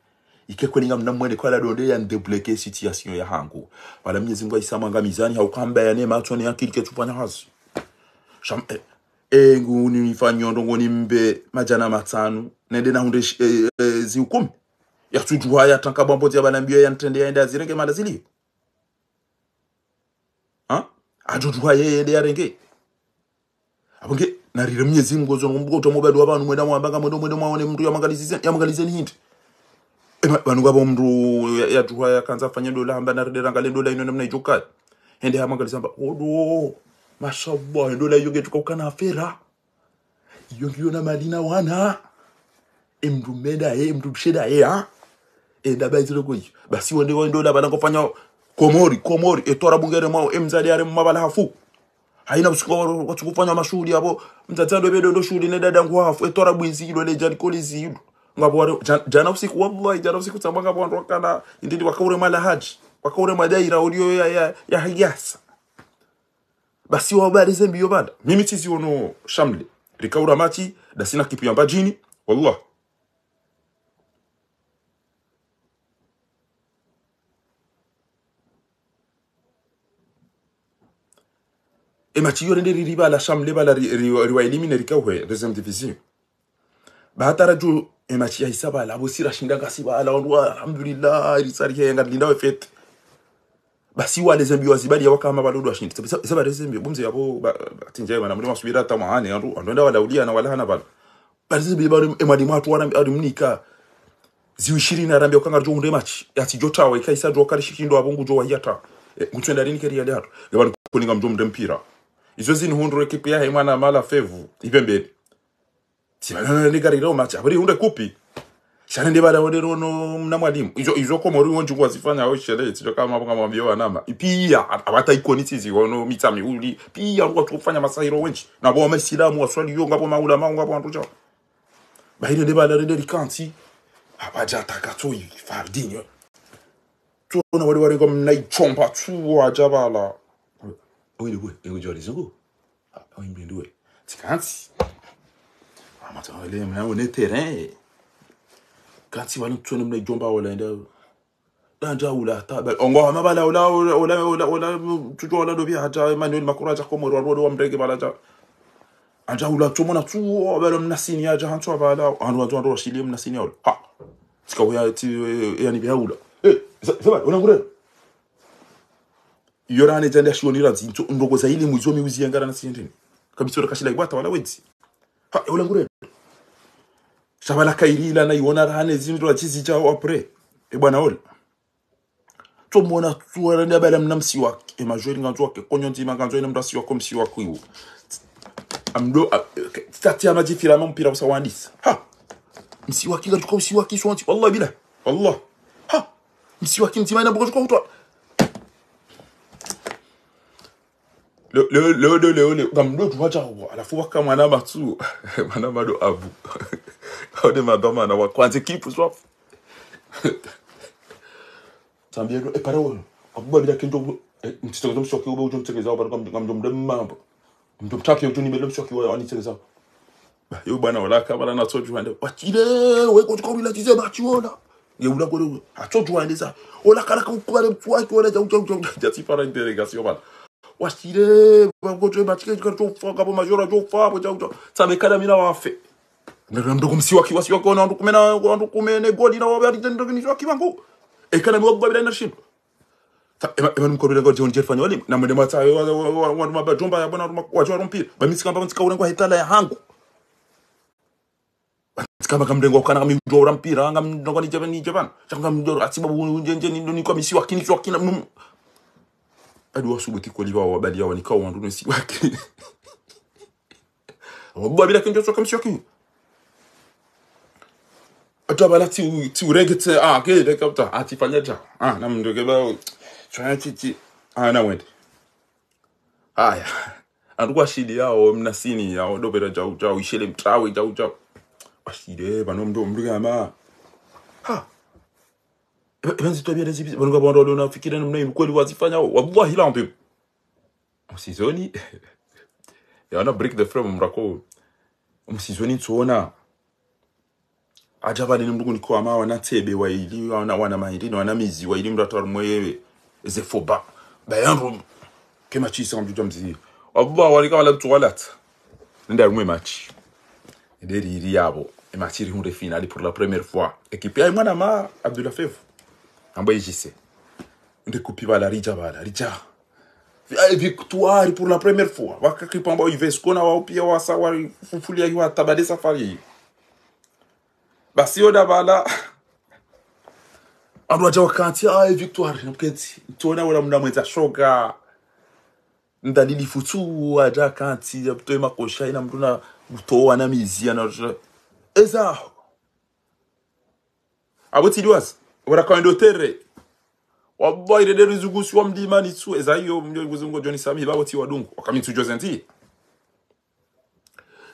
A: ikeko ninga mnamwende kwa la donde ya ndebloquer situation ya hangu wala Mwenyezi Mungu aisamanga mizani haukamba ya nema atone akili ke tupanya hazi sham engu ni nifanyo ndongo nimbe majana matanu nende na hunde ziukumi ya tujua ya tanka bombo ya banambio ya ntende ya enda zirenge malazili ajojuha yeye de arenge abonge narire Mwenyezi Mungu zo ngumbuko tomobadu abantu mwenda mwambanga mwendo mwaone mndu yamangalize hindi banu ngabo mndu yajuha yakanza fanya dola hamba naridera ngale dola ino namna ijoka hende yamangaliza hamba odo mashallah dola yoge tukokana afera yogiyo na madina wana mndu meda mndu sheda ha ndaba izilo kuyi basi wende dola bana kufanya komori etora bungere mao emzali are mabala hafu haina usikoro watukufanya mashuri hapo mtatando bedo ndo shuri ne dada ngo hafu etora bwinzi ilo le jani kolisi ngabo jana usiku wallahi jana usiku tambanga bondo kana ndindi wakaure mala haji wakaure madaira ulio ya hiyasa basi wabali zembi yobanda mimi tizi ono shamli rikaura machi da sina kipu yamba jini wallahi machi yore ndiri riba la shamle bala riwa elimine rikauhe deuxième division bahatara ju machi ya hisaba la bosira shinda kasiba ala ondwa alhamdulillah risari yenga linda we fete basi wale zembi wazibali wakama balodo ashindi saba zembi bumze yabo atinje bana muri masubira tamahane andonda wala ulia na wala hana bala bali zembi bali emadi matu wana adumnika ziu 20 arambia ukanga jo unde machi ati jotawe kaisa jo kali shikindo abungu jo wahiyata ngutwenda lini keri yale hato ngabani kuninga mjomde mpira izo zini hundu ekipi ya mwana mala fevu ibembe sibana nigariro match abari hunde kupi shane ndebala wodero no mna mwalimu izo komori wonju kwazifanya aho shele tijo kama mwambio wanama pia abata ikoniti ziwono mitami uli pia ruwa tukufanya masahiro wenji nabo wamesilamu waswali yo ngabo maula maunga ngabo antuja bahire ndebala rende likanti abaja takatoi fardinyo tuna wali ngom naichompa tu ajabala oui et joli zongo oui mbindwe tikanti amatawele mwana terrain kanti wali tuna mna jomba wala nda danja ula taba ongo amabala ula tujo wala dobi hata Emmanuel Makuraja komoro rodo wa mrege balaja anja ula tumona tu balo mnasini aja hantu abala ando shili mnasini ol ha sikawa yani biaula sema unangure yorane janda shonira zinto ndoko za ile muzomi uziyangara na sindini kabisora kashila ibata wala wenzi ha ula ngure shabala kairila na iona rane zindu achizi chao apre bwana ole to mona tuara nda bala mnamsi wake e majori nganzo wake konyonzi manganzo ina mrasi wako msi wako iwo amdo tati amajifira mpira usawandisa ha msi wake ngatuko msi wake shwanti wallahi bila wallah ha msi wake mtima ina bugo kwa le gamdo tuwacha alafu waka mwana matu mwana mado abu ode madama na wakwanze kipu swap tambia e parole abu bila kinto mtitoka mshoki ubo ujo mtegeza ba ngamdo mdemambo mdo mtaki ujo ni melo mshoki wa ani tegeza yo bana wala kama na soju hande wachile we ko ko bila tize ba chiona ngeula ko achoju hande za ola kala ko kubale mtwaki wala jau jati para interrogation bana washire bagoje batike ko foka bo majora jo fa bo jau sabe kada mina wafe ndo kumsiwa kiwasiwa ko ndo kumene goli na wabari ndo kinishwa kibango e kana mo babila na ship ema mko bila goli jonje fanya wali na mwende mata wa mabajomba ya bona wajwa rompira bamisika mba mtika urengo hitala ya hangu kama kamdengo kana kama mjora mpira ngam ndo ni japan changa mjora atiba unjenje ndo ni kwa misiwa kinishwa kina adu wasubuti ko liwa wabali ya wanika wandu nsi wake wababila kinjo soka misiwa kini atabala ti regete ke de kapta atifanya ja na mndoge ba chati na wende haya andukwa shidi yao mnasini yao dobera jau ishele mtrawe jau ashide bano mnduga ama ha benzi tobia dezi bonga bondo na fikira mna kweli wazifanya wallahi la mpe msizoni yana break the frame mrako msizoni tuona ajaba ni mndugu niko ama wanatebe waili wana mahirino wana mizi waili mrataro mwewe zefoba bayanru kema chisa mjuja mzi wabba walika wala tuwalat nda rumwe match nderi iri yabo e match iri hunde finale pour la première fois équipe ya mwana ma Abdullah Fefu ambaye jise nde kupiba la rija victoire pour la première fois wakakipamba ivesco na wao pia wasawa fufulia hiwa tabade safari basi oda bala andwaje wakati victoire noketi tuona wala mnamweza shoga ndalili futu aja kanti yaptoe makosha ina mtuna utoa na mizia na eza aboti diwas wala kwando terre waboy de rizugusi wa mdimani tu eza hiyo mjozungo Johnny Sami babo ti wadungu wakamitu Josenti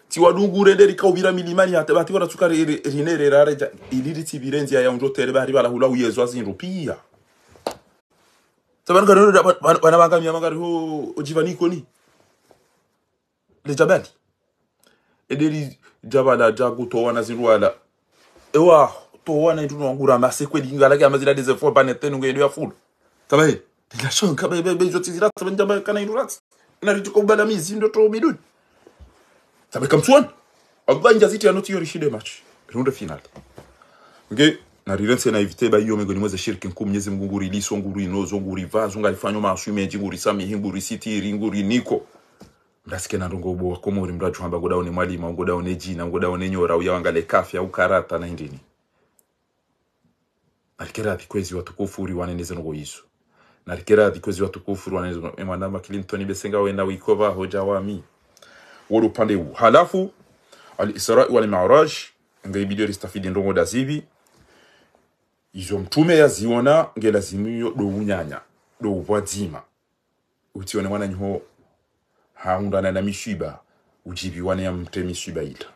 A: ti wadungu renderi ka ubira milimani hata bati wana tuka rinere rare iliri ti birenzi ya mjo terre bari bala hula uyezo azinrupia tabana kano bana banga myamagari ho ojivani koni le jabali ederi jabala jago to wana zinruala ewa to wana ndu ngura masekweli ngala ke amazira des efforts banete ngede ya full tabaye la shonka be joti zira tabanja kana irurat na ritiko bala mizi ndo to miduni tabaye kamtuan abanja ziti anoti yori shide match runde final okay na rirense na evite ba hiyo mengoni mweze shirki nku Mwenyezi Mungu nguri liso nguri nozo nguri vazo ngalifanyo mashume nguri sami nguri city nguri niko ndasike na ndongo bo komori mraju hamba godaone mwalimu ngodaone jina ngodaone nyora uyawangale kafi au karata na ndini Narikera kwezi watukufu uri waneneze ngo yiso narikera kwezi watukufu waneneze mwana Clinton besenga wenda wikova hoja wami woro pande hu halafu al-Isra wal Mi'raj ngaibidio ristafidi ndongo dazibi izo mtume yaziona ngelazimu do unyanya do ubwadzima utione mwana nyo haundana na mishiba ujibi wane ya mte mishiba ila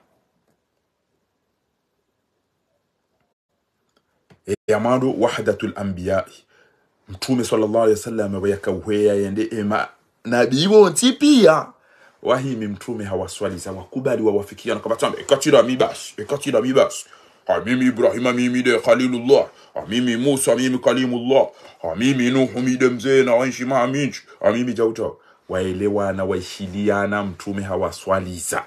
A: yamado wahdatul anbiya mtume sallallahu alayhi wasallam wayakawhea yende ema nabii wonti pia wahimi mtume hawaswali za wakubali wawafikiana kama tamba ekatira mibas mimi Ibrahim mimi de Khalilullah mimi Musa mimi Kalimullah mimi Nuh mimi mzena wanshi maaminch mimi jaujo waelewana waishiliana mtume hawaswaliza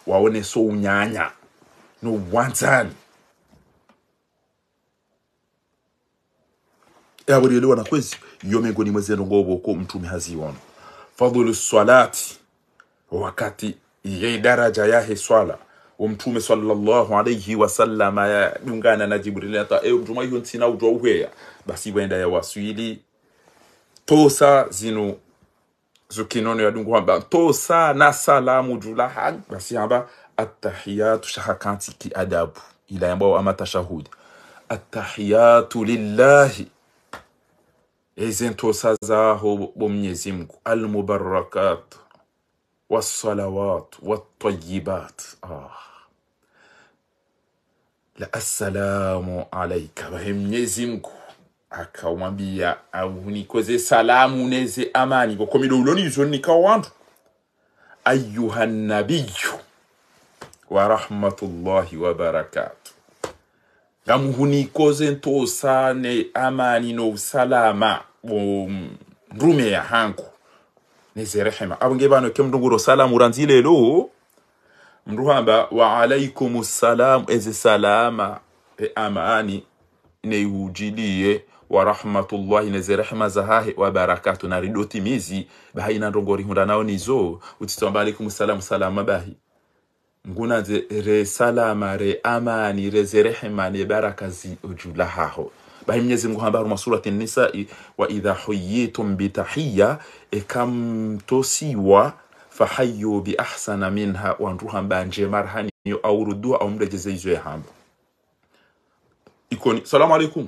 A: waone so unyanya no wanzani ya walielewa na kwezi iyo mengoni mwezeno ngobo ko mtume haziona fadhulu salati wakati ye daraja yahe swala umtume sallallahu alayhi wasallam ya dungana na Jibril ata mtume hiyo ntina ujwa uhweya basi wenda ya waswili tosa zino zukinono ya dungu hamba tosa na salamu julaha basi hamba attahiyatu shahakanti ki adabu ila yambao ama tashahudi attahiyatu lillahi ezen tosa zaho bo Mwenyezi Mungu almubarakat والصلوات والطيبات la assalamu alayka Mwenyezi Mungu akamwambia unikoze salamu neze amani bokomilo ulonizo nikawandu ayuhan nabiyyu wa rahmatullahi wa barakatuh gamuhunikoze ntosane amani no salama nrume ya hangu neze rehema abungebano kemdunguro salamu ranzile lo mruhamba wa alaikumus salam eze salama amani neihujilie wa rahmatullahi neze rehema zahahe wa barakatu na ridoti mizi bahi na ndongori hunda nao nizo utitomba alaikumus salam salama bahi nguna ze re salama re amani re rehema ne barakazi ujulahaho bahi Mwenyezi Mungu hamba surati an-nisa wa idha huyitum bitahiyya ekam tosiwa fahayu bi ahsana minha wa nruha mbanje marhani au rudua au mrejeze izo ya hamba ikoni salamu alaikum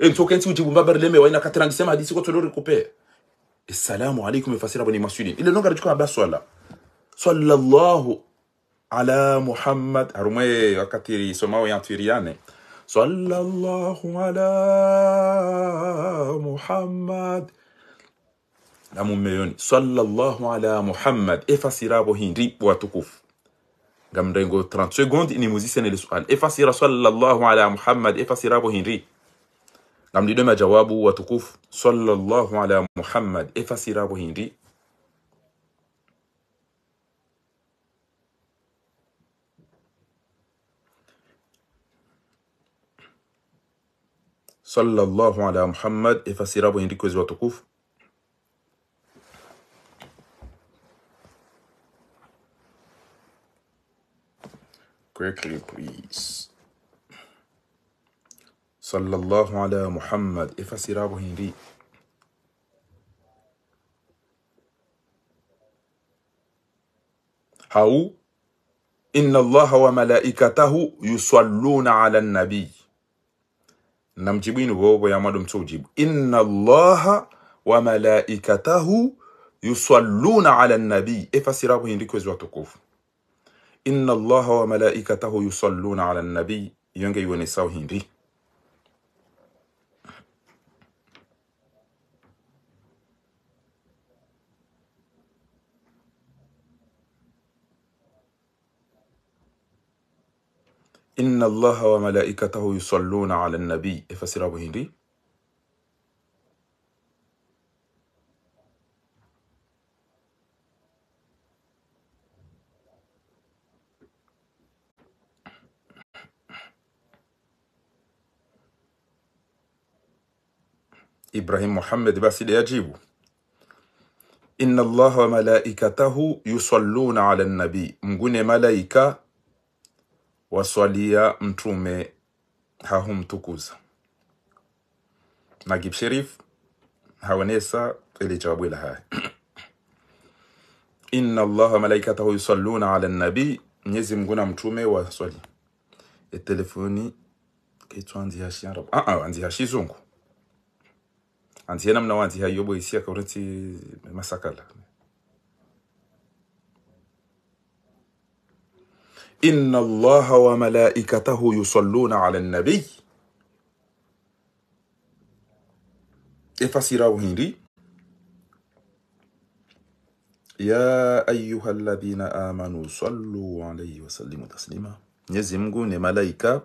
A: ntokensi ujibu mbabar leme wa ina katerangisema hadisi kwa tolori kupe assalamu alaikum fasira bani masudin ile nonga rachukua baswala sallallahu ala Muhammad harume wakati somao ya twiriane sallallahu ala Muhammad namu meyoni sallallahu ala Muhammad efasirabo hindi watukufu gamrengo 30 secondes ni muzisene le sual efasira sallallahu ala Muhammad efasirabo hindi gamdi dema jawabu watukufu sallallahu ala Muhammad efasirabo hindi sallallahu ala Muhammad efasirabo hindi kwezi watukufu quickly please sallallahu ala Muhammad efasirabo hindi hau inna allaha wa malaikatahu yusalluna ala nabi namjibinu bobo ya madu mtujibu inna allaha wa malaikatahu yusalluna ala nabi efasirabo hindi kwezi watukufu inna allaha wa malaikatahu yusalluna ala nabi yonge yone saw hindi inna allaha wa malaikatahu yusalluna ala nabi efasirabo hindi Ibrahim Muhammad basi yajibu inna allaha wa malaikatahu yusalluna ala nabi mgune malaika waswalia mtume hahumtukuza Nagib Sharif hawanesa ili jawabu ila hai inna allaha wa malaikatahu yusalluna ala nabi Mwenyezi Mungu na mtume waswali telefoni kitu anzihashi arab anzihashi zungu anziena mna wanzi hayobo isia kaurati masakala inna allaha wa malaikatahu yusalluna ala nabi efasirahu hindi ya ayyuha alladhina amanu sallu alayhi wa sallimu taslima Mwenyezi Mungu ni malaika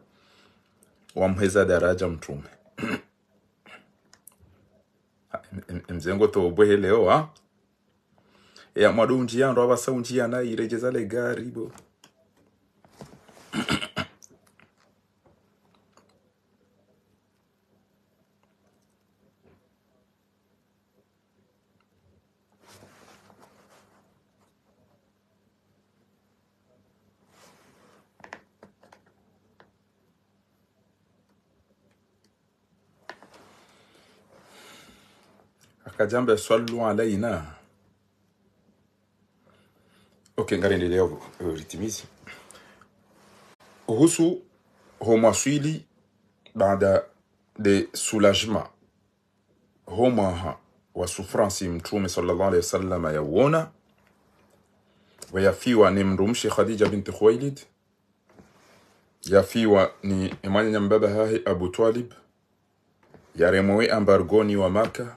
A: wamheza daraja mtume mzengo to bwe leo ya mwadunji ndo abasa unjia na irejeza le gari bo kajamba sallu alaina. Okay, ngarendelea ritimizi. Husu homwaswili baada de soulagement homaha wa souffrance mtume sallallahu alayhi wasallam yauona wayafiwa ni mrumshi Khadija binti Khuwailid, yafiwa ni emanya mbaba hahi Abu Talib, yaremowe embargoni wa Maka,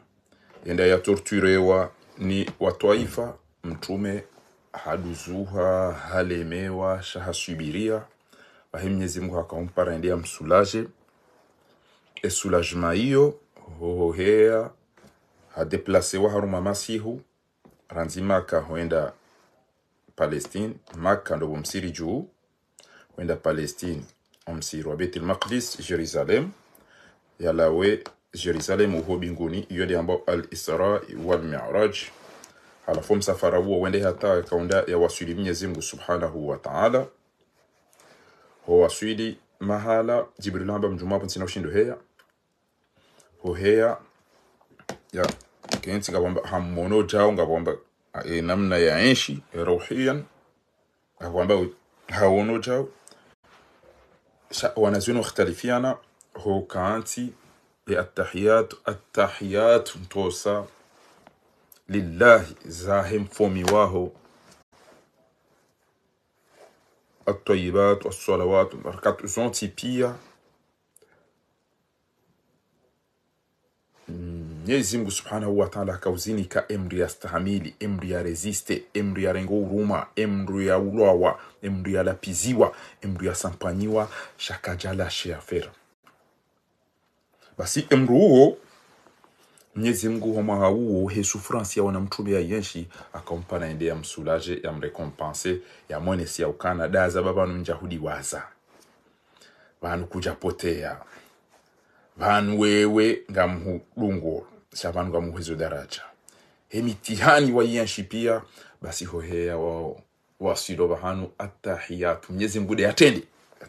A: yenda ya torturewa ni wa Taifa, mtume haduzuha halemewa shahasubiria bahi Mwenyezi Mungu akampa rendia msulaje. E soulagement hiyo hohea hadeplacewa haruma masihu ranzi Maka huenda Palestine. Maka ndo msiri juu huenda Palestine msiri wa Beit al-Maqdis Jerusalem yalawe Jerusalem uho binguni. Iyo ndi ambao al-Isra wal Mi'raj. Halafu msafara huo wende hata kaunda ya wasuli Mwenyezi Mungu subhanahu wa ta'ala. Ho wasuli mahala Jibril amba mjumapo nsina ushindo heya ho heya ya kensi ngabamba hamono jao ngabamba namna ya enshi ruhiyan ngabamba haono jao wanazuoni mختلفيانا هو كانتي التحيات نتوسا لله زاهم فومي واهو الطيبات والصلوات والبركات زونتي بيا Mwenyezi Mungu Subhanahu wa Ta'ala kauzini ka emri ya stahamili, emri ya resiste, emri ya rengo uruma, emri ya ulwawa, emri ya lapiziwa, emri ya sampanyiwa, shakajala sheafera. Basi emri huo Mwenyezi Mungu homa huo he souffrance ya wanamtume ya yenshi akampa na endea msulaje ya mrecompense ya mwenesi ya ukana daza baba njahudi waza vanu kuja potea vanu wewe ngamhudungo shabanu ngamuhezo daraja hemitihani wa yenshi pia. Basi hohea wao wasilo bahanu atahiyatu Mwenyezi Mungu de atende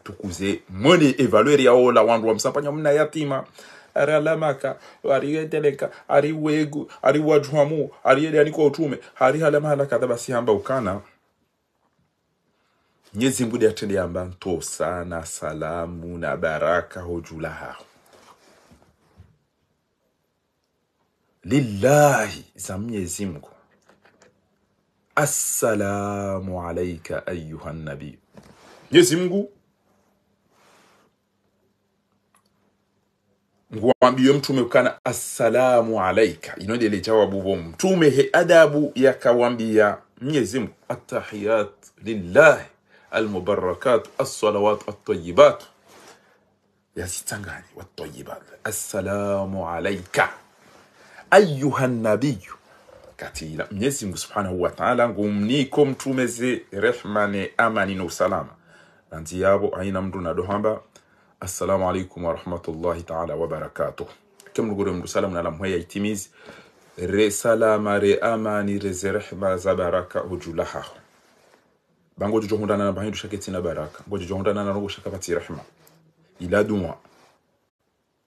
A: tukuze mwene evalueri ya ola wandu wa msapanya mna yatima ari alamaka ari yeteleka ari wegu ari wajwamu ari yede aniko utume ari halamahala kadha. Basi hamba ukana Mwenyezi Mungu de atende amba nto sana salamu na baraka hojulaha lillahi za Mwenyezi Mungu. Assalamu alayka ayuha nabi. Mwenyezi Mungu ngwambie mtume ukana assalamu alayka. Inode ile jawabu bo mtume he adabu yakawambia Mwenyezi Mungu attahiyat lillahi almubarakat as-salawat at-tayyibat yazitangani wat-tayyibat. Assalamu alayka ayuha nabi. Katila Mwenyezi Mungu Subhanahu wa Ta'ala ngumniko mtumeze rehmane amani na usalama nanti yabo aina mdu na dohamba assalamu alaykum wa rahmatullahi ta'ala wa barakatuh. Kemnu gore mdu salamu na lamhaya itimiz re salama re amani re rehma za baraka ujulaha bango johundana na bahindu shaketina baraka ngojo johundana na rogo shakapati rehma ila dua.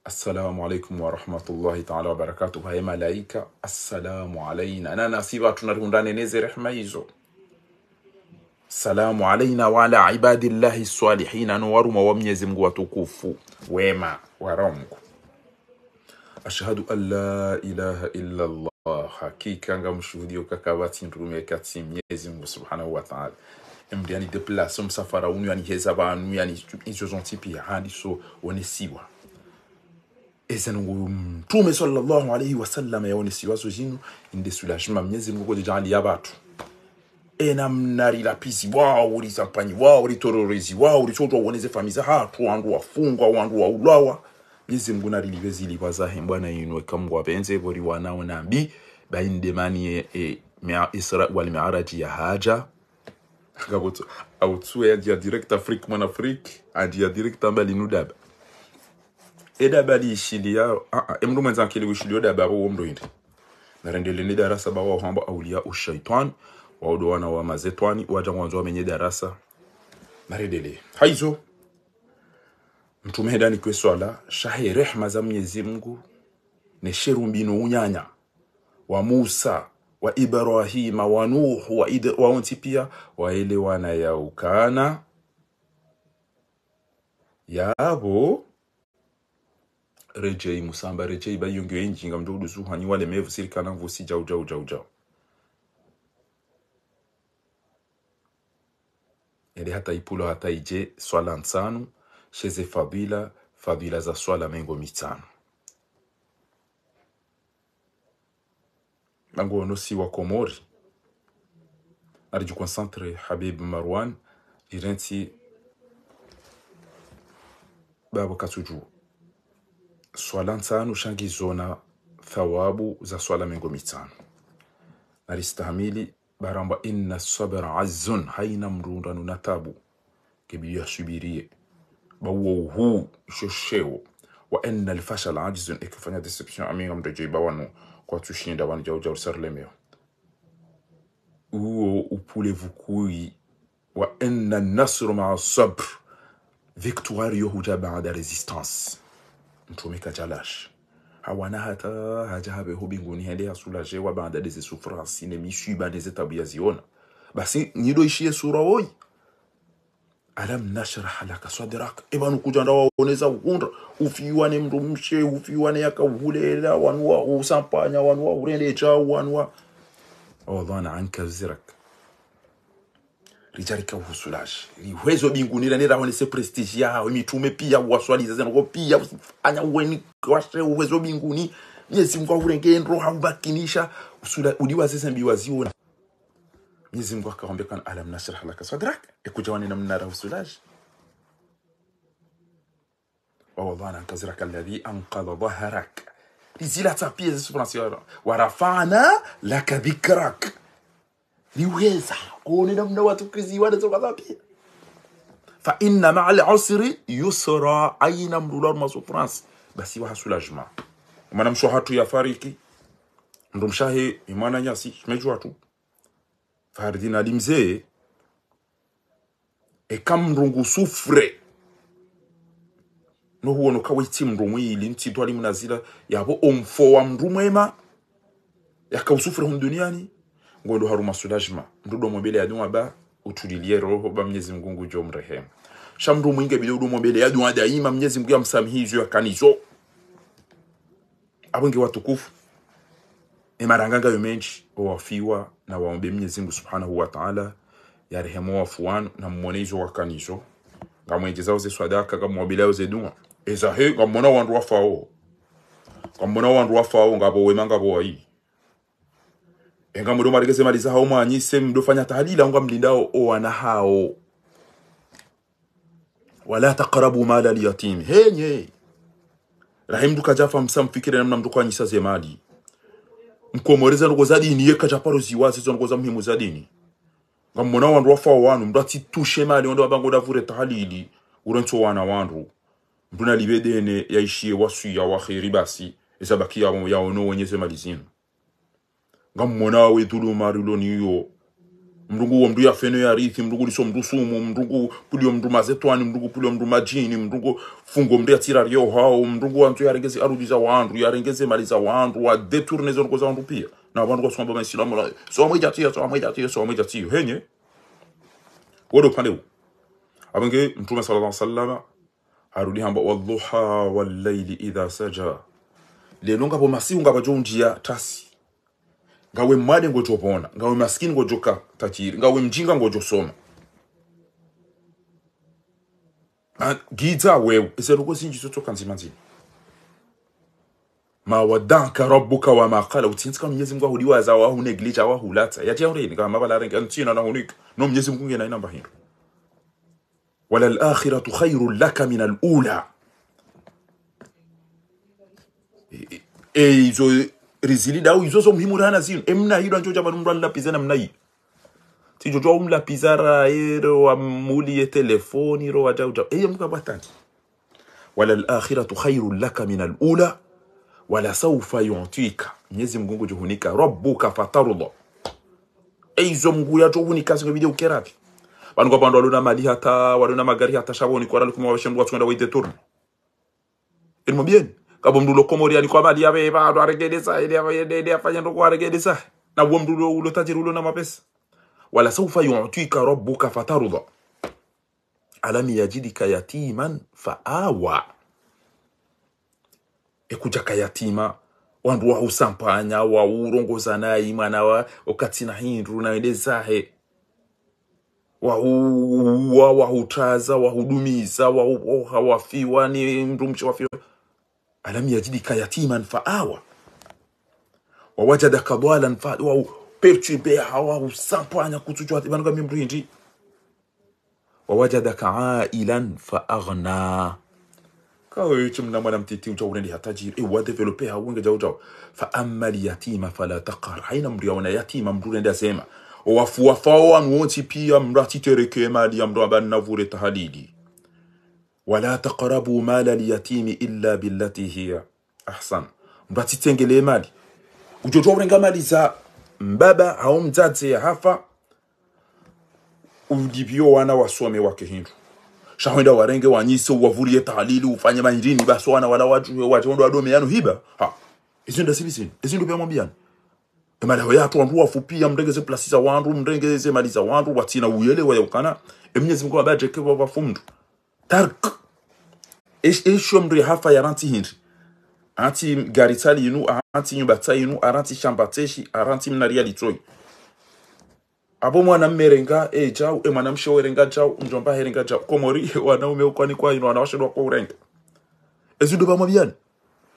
A: Assalamu alaykum wa rahmatullahi ta'ala wa barakatuh. Hay malaika assalamu alayna na nasiba tunarundane neze rehma hizo. Salamu alayna wa ala ibadillahi salihin anwaruma wa Mwenyezi Mungu watukufu wema wa Mungu. Ashhadu an la ilaha illa Allah. Hakika ngamshuhudia kakabati nturume kati Mwenyezi Mungu Subhanahu wa Ta'ala. Mdiani deplace msafara unu yani hezaba anu yani izo zontipi hadi so onesiwa. Ezenungu mtume sallallahu alayhi wasallam yaonesi wazo jinu inde soulagement Mwenyezi Mungu de jali yabatu enamnari la pisi wao uri sampanyi wao uri terrorizi wao uri soto woneze famiza hatu wandu wafungwa wandu wa ulawa. Mwenyezi Mungu narilivezi libaza hembwana yinwe kamwa benze bori wanao nambi bainde mani Isra wal Mi'raj ya haja gaboto outsuya ya direct Afrique mon Afrique adia direct ambali nudaba edabali shilia emdu mwenza kile wishilio dabaro wo mdoinde narendele ni darasa bawa hamba aulia ushaitan wa udwana wa mazetwani waja mwanzo wamenye darasa narendele haizo mtume hedani kwe swala shahi rehma za Mwenyezi Mungu ne sherumbino unyanya wa Musa wa Ibrahima wa Nuh wa ontipia wa ile wana ya ukana yabo rejei musamba rejei bayongiwe injinga mdodo zuhani wale mevu sirikana vusi jau ele hata ipulo hata ije swala nsanu sheze fadila za swala mengo mitano nango nosi wa Komori arju concentre Habib Marwan irenti babo katuju swala nsanu shangi zona thawabu za swala mengo mitano naristahamili baramba inna sabra azzun haina mrundanu natabu kebiya subirie bawo hu shoshewo wa inna alfashal ajzun ikifanya deception aminga mdoje bawanu kwa tushinda wan jaw sarlemeo uo upule vukui wa inna nasru ma'a sabr victoire yohuja ba'da resistance mtumika jalash hawana hata hajabe hobinguni hende hasulaje wa ba'da des souffrances ne mishuba des établia ziona basi nido ishie sura oi alam nashrah laka sadrak ibanu kujanda waoneza ukunda ufiwane mrumshe ufiwane yakavulela wanwa usampanya wanwa urende chao wanwa wadhana anka zirak rijarika usulaje riwezo binguni la nera wanese prestige yao mitume pia waswaliza zeno pia anya weni kwashe uwezo binguni Mwenyezi Mungu urengendo haubakinisha usula udiwa sasa mbiwaziona Mwenyezi Mungu akaambia kana alam nashrah laka sadrak ekujawana namna rasulaj wa wadana kazraka alladhi anqadha dhahrak lizila tapia subhanallah wa rafa'na laka dhikrak liweza kuona namna watu kiziwana zokadhapi fa inna ma'al usri yusra aina mdular masufrans basi wa hasulajma maana mshohatu ya fariki ndo mshahe imana nyasi mejua tu fardina limzee e kam mrungu sufre no huono kawiti mrumwili ntito ali mnazila yabo omfo wa mrumwema yakausufre hum duniani ngondo haruma sulajma ndudo mobele ya dunwa ba utulilie roho ba Mwenyezi Mungu jo mrehem shamru mwinge bidodo mobele ya dunwa daima Mwenyezi Mungu amsamihizo yakanizo abonge watukufu emaranganga yomenchi owafiwa na waombe Mwenyezi Mungu Subhanahu wa Ta'ala ya rehemu wafuan na mmonezo wakanizo ngamwejeza ze swadaka ngamwobeleo ze dunwa eza he ngamona wandu wafao ngabo wemanga bo yi engamudo marigeze maliza hao mwanyise mdofanya tahlila ngamlindao o wana hao wala taqrabu mala al-yatim henye rahim dukajafa msamfikire namna mdu kwanyisa ze mali mkomoreza ngo zadini yeka chaparo ziwazi zo ngo za muhimu zadini ngamona wandu wafao wanu mdati tushe mali ndo abango davure tahlili uronto wana wandu mbuna libedene yaishie wasu ya wakhiri basi esabakia ya ono wenyeze malizino ngamona we tulu marilo niyo mrungu wa mdu ya feno ya rithi mrungu liso mdu sumu mrungu pulio mdu mazetwani mrungu pulio mdu majini mrungu fungo mdu ya tirario hao mrungu wantu ya rengeze arudiza wandu ya rengeze maliza wandu wa detourne zo ngo za wandu pia na wandu kwa swamba maislamu la so mweja tiyo henye wodo pandeu abange mtume sallallahu alaihi wasallam harudi hamba wadhuha wal layli idha saja lelonga bo masiunga bajonjia tasi ngawe mwade ngojo pona ngawe maskini ngojo ka tachiri ngawe mjinga ngojo soma giza wewe eseruko sinji sotoka nzimanzi ma wadanka rabbuka wa ma qala utinska Mwenyezi Mungu hudiwa za wa neglija wa hulata yatia ureni kama mabala renga ntina na hunika no Mwenyezi Mungu ngena ina bahindo wala al-akhiratu khairul laka min al-ula izo rizili dawo izo so muhimu rana zino emna hilo njoja banumra la pizana mnai tijo jo umla pizara ero wa muli ya telefoni ro wajauja muka batangi wala al-akhiratu khairul laka min al-ula wala sawfa yu'tika Mwenyezi Mungu juhunika rabbuka fatarda izo Mungu ya juhunika singo video kerapi banu kwa bandu waluna mali hata waluna magari hata shaboni kwa alikumwa washambu watu kwenda waite turn ilmo bien kabo mdulo komori ali kwa mali yabe bado aregedesa ile afanya ndo kwa aregedesa na uo mdulo ulo tajiri ulo na mapesa wala sawfa yu'tika rabbuka fatarda alam yajidika yatiman faawa ekuja yatima wandu wa usampanya wa urongoza nayi mwana wa okatina hindu na endezahe wa utaza wa hudumiza wa hawafiwa ni mrumchi wafiwa alam yajidika yatiman faawa wa wajadaka dhalan fa wa perturbe hawa usampanya kutujwa tibanuka mimbrindi wa wajadaka ailan fa aghna kawe chimna mwana mtiti uja urendi hatajiri wa developer hawenge jao fa amma yatima fala taqhar haina mriona yatima mrende asema wafuafao wanwonti pia mrati tereke mali ya mraba navure tahalili wala taqrabu mala liyatimi illa billati hiya ahsan mrati tengele mali ujojo urenga mali za mbaba au mzazi hafa udibio wana wasome wake hindu shahwenda warenge wanyise wavurie tahalili ufanye manjini basi wana wala watu watu wadome yanu hiba ha izinda sibisi izindu pia mwambiani emala yatu wandu wafupia mrengeze plasiza wandu mrengeze maliza wandu watina uyele wayukana emnyezi mko abaje ke wafumdu tark esho mri hafa yaranti hindi anti garitali inu anti nyubata inu aranti shambateshi aranti mnaria litoi abo mwana mmerenga jao mwana mshowerenga jao njomba herenga jao komori wanaume ukwani kwa ino wanawashedwa kwa urenga ezindo bamwabiani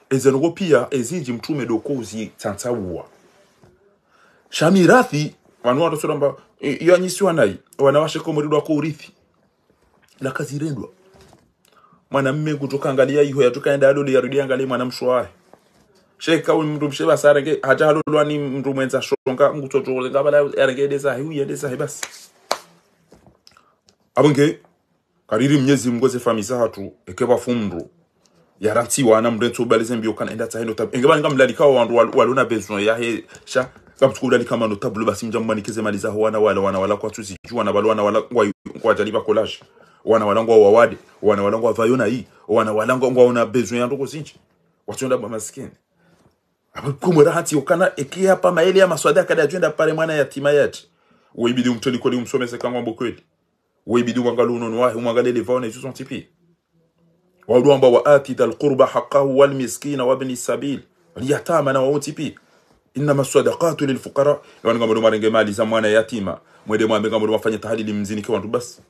A: ezenugo pia ezinji mtume dokozi tantawuwa shamirathi wanu watosoramba yanyisiwa nayi wanawashe komori kwa urithi la kazirendwa mwana mme kutoka angalia iho ya tukaenda adoli ya rudia angalia mwana mshwae sheka mndu msheba sarenge hajalo lwani mndu mwenza shonga ngutoto ngabala yarengedeza huyendeza basi abonge kariri mnyezi mgoze famisa hatu ekeba fumru yaranti wana mrenzo balize mbio kana enda tahino tab engeba ngamlalika wandu walona besoin ya he sha kamtukudali kama no tablo basi mjammanikeze maliza wana wala kwa tusi juana balwana wala kwa jaliba collage wana walangwa wawadi wana walangwa vayona hii wana walangwa una besoin ndoko zinji watonda ba maskini abakumura hati ukana ekia pa maeli ya maswada kada jenda pale mwana yatima yati weibidi umtoli koli umsomese kangwa mbokweli weibidi wangalu unono wahi umwangalie levone yuson tipi wadu amba wa atida alqurba haqqahu wal miskina wa ibn sabil liyatama na wa tipi inma sadaqatu lil fuqara yani ngamo marenge mali za mwana yatima mwede mwambe ngamo mafanya tahalili mzini kwa watu basi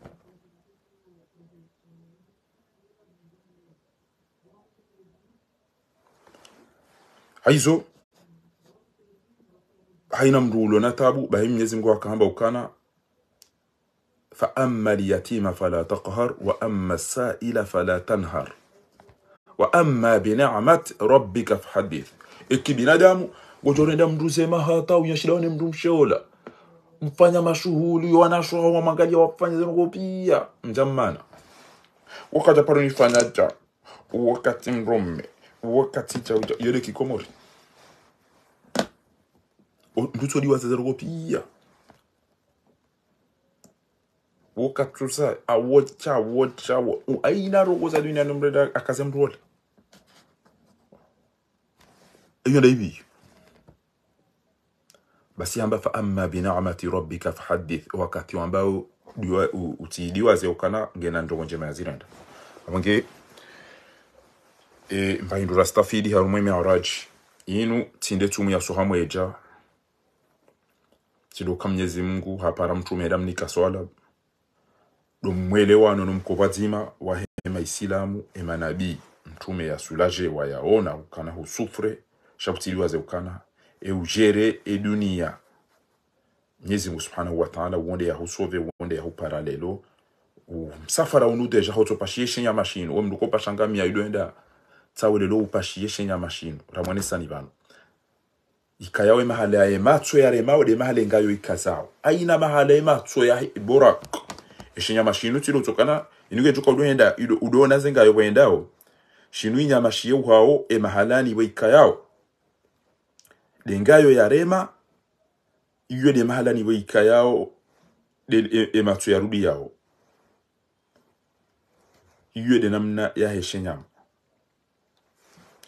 A: haizo haina mrulo na tabu bahim Mwenyezi Mungu akahamba ukana fa amma al-yatima fala taqhar wa amma as-sa'ila fala tanhar wa amma bi ni'mat rabbika fahaddith ikibinadamu gotorenda mndu sema hata unyashidane mndu mshola mfanya mashuhuli wanashwa wa mangalia wafanya zeno pia mjamana wakati paro nifanya ja wakati mrome wakati cha yele kikomori nduto liwa zero pia wakatusa awocha aina rogo za dunia nombreda akazemrole hiyo ndio hivi basi amba fa amma bi ni'mati rabbika fahaddith wakati ambao utidiwa zeokana ngena ndongo njema ya ziranda abange mbaindu rastafidi harumwe mi'raj inu tinde tumu ya sohamu eja tidoka Mwenyezi Mungu hapara mtume edamnika swala dumwelewano nomkovazima wa hema Islamu emanabi mtume ya sulaje wa yaona ukana husufre shabtiliwa zeukana eujere edunia Mwenyezi Mungu Subhanahu wa Ta'ala wonde ya husove wonde ya huparalelo msafara unudeja hotopashie ya machine omnduko pashangami ya idoenda tawelelo upashie ya machine ramwane sanibano ikayawe mahale ya matso ya remao de mahale ngayo ikazao aina mahale matso ya borak eshenya machine tilo tokana inuke tuka udoenda udona zengayo wendao shinu inyama shiye hao mahalani we ikayao dengayo ya rema iyo de mahalani we ikayao de matso ya rudi yao iyo de namna ya heshenya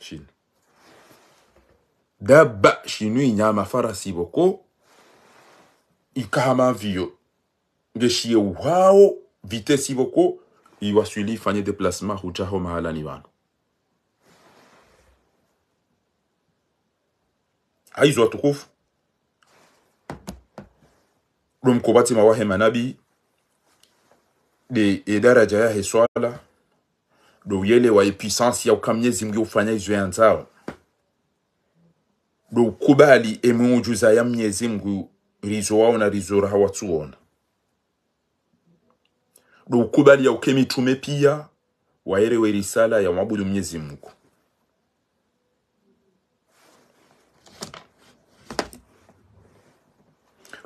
A: Chine. Daba chinu inyama farasi boko ikahama vio ngeshiye wao vitesi boko iwaswili fanye déplacement hujaho mahala ni wanu. Aizo watukufu lumkubati mawahe manabi de daraja ya heswala do yele wa puissance ya ukamnyezi mgi ufanya izo ya nzao do kubali emujuza ya mnyezi mgu rizo wao na rizo raha watuona do kubali ya ukemi tume pia waerewe risala ya mabudu mnyezi mgu.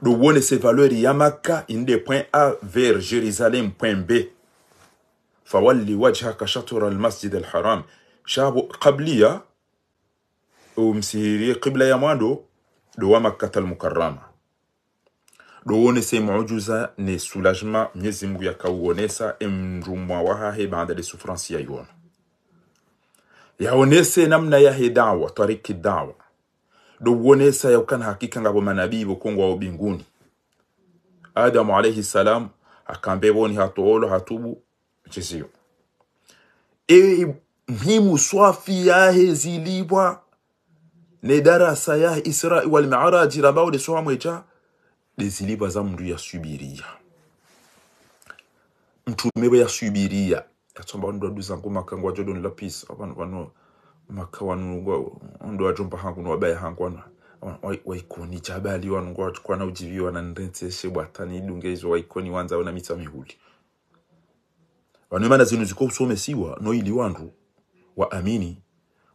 A: Do wone se valeurs ya Makka inde point A vers Jérusalem point B. فولي وجهك شطر المسجد الحرام شاب قبلية ومسيري قبلة يمادو دو مكة المكرمة دو ونسي معجزة ني سولاجما نيزمو يكاونيسا امرموا وها بعد دي سفرانسيا يون يا ونسي نمنا يهي دعوة طريق الدعوة دو ونسي يوكان حقيقا غابو منابي بكونغوا وبنغوني آدم عليه السلام أكان بيبوني هاتوولو هاتوبو Jésus. Et mimu swafi yahe zilibwa ne darasa yahe Isra wal Mi'raj rabao de soha mwecha de zilibwa za mndu ya subiria. Mtume ya subiria. Yatomba ndo aduza ngoma kangwa jodon lapis abantu bano makawanu ndo ajomba hangu no abaya hangu waikoni jabali wanu ngwa tukwana ujiviwa na ndente shebwatani idungezo waikoni wanza wana mita mihuli. Wanema na zinu ziko usome siwa no ili wandu wa amini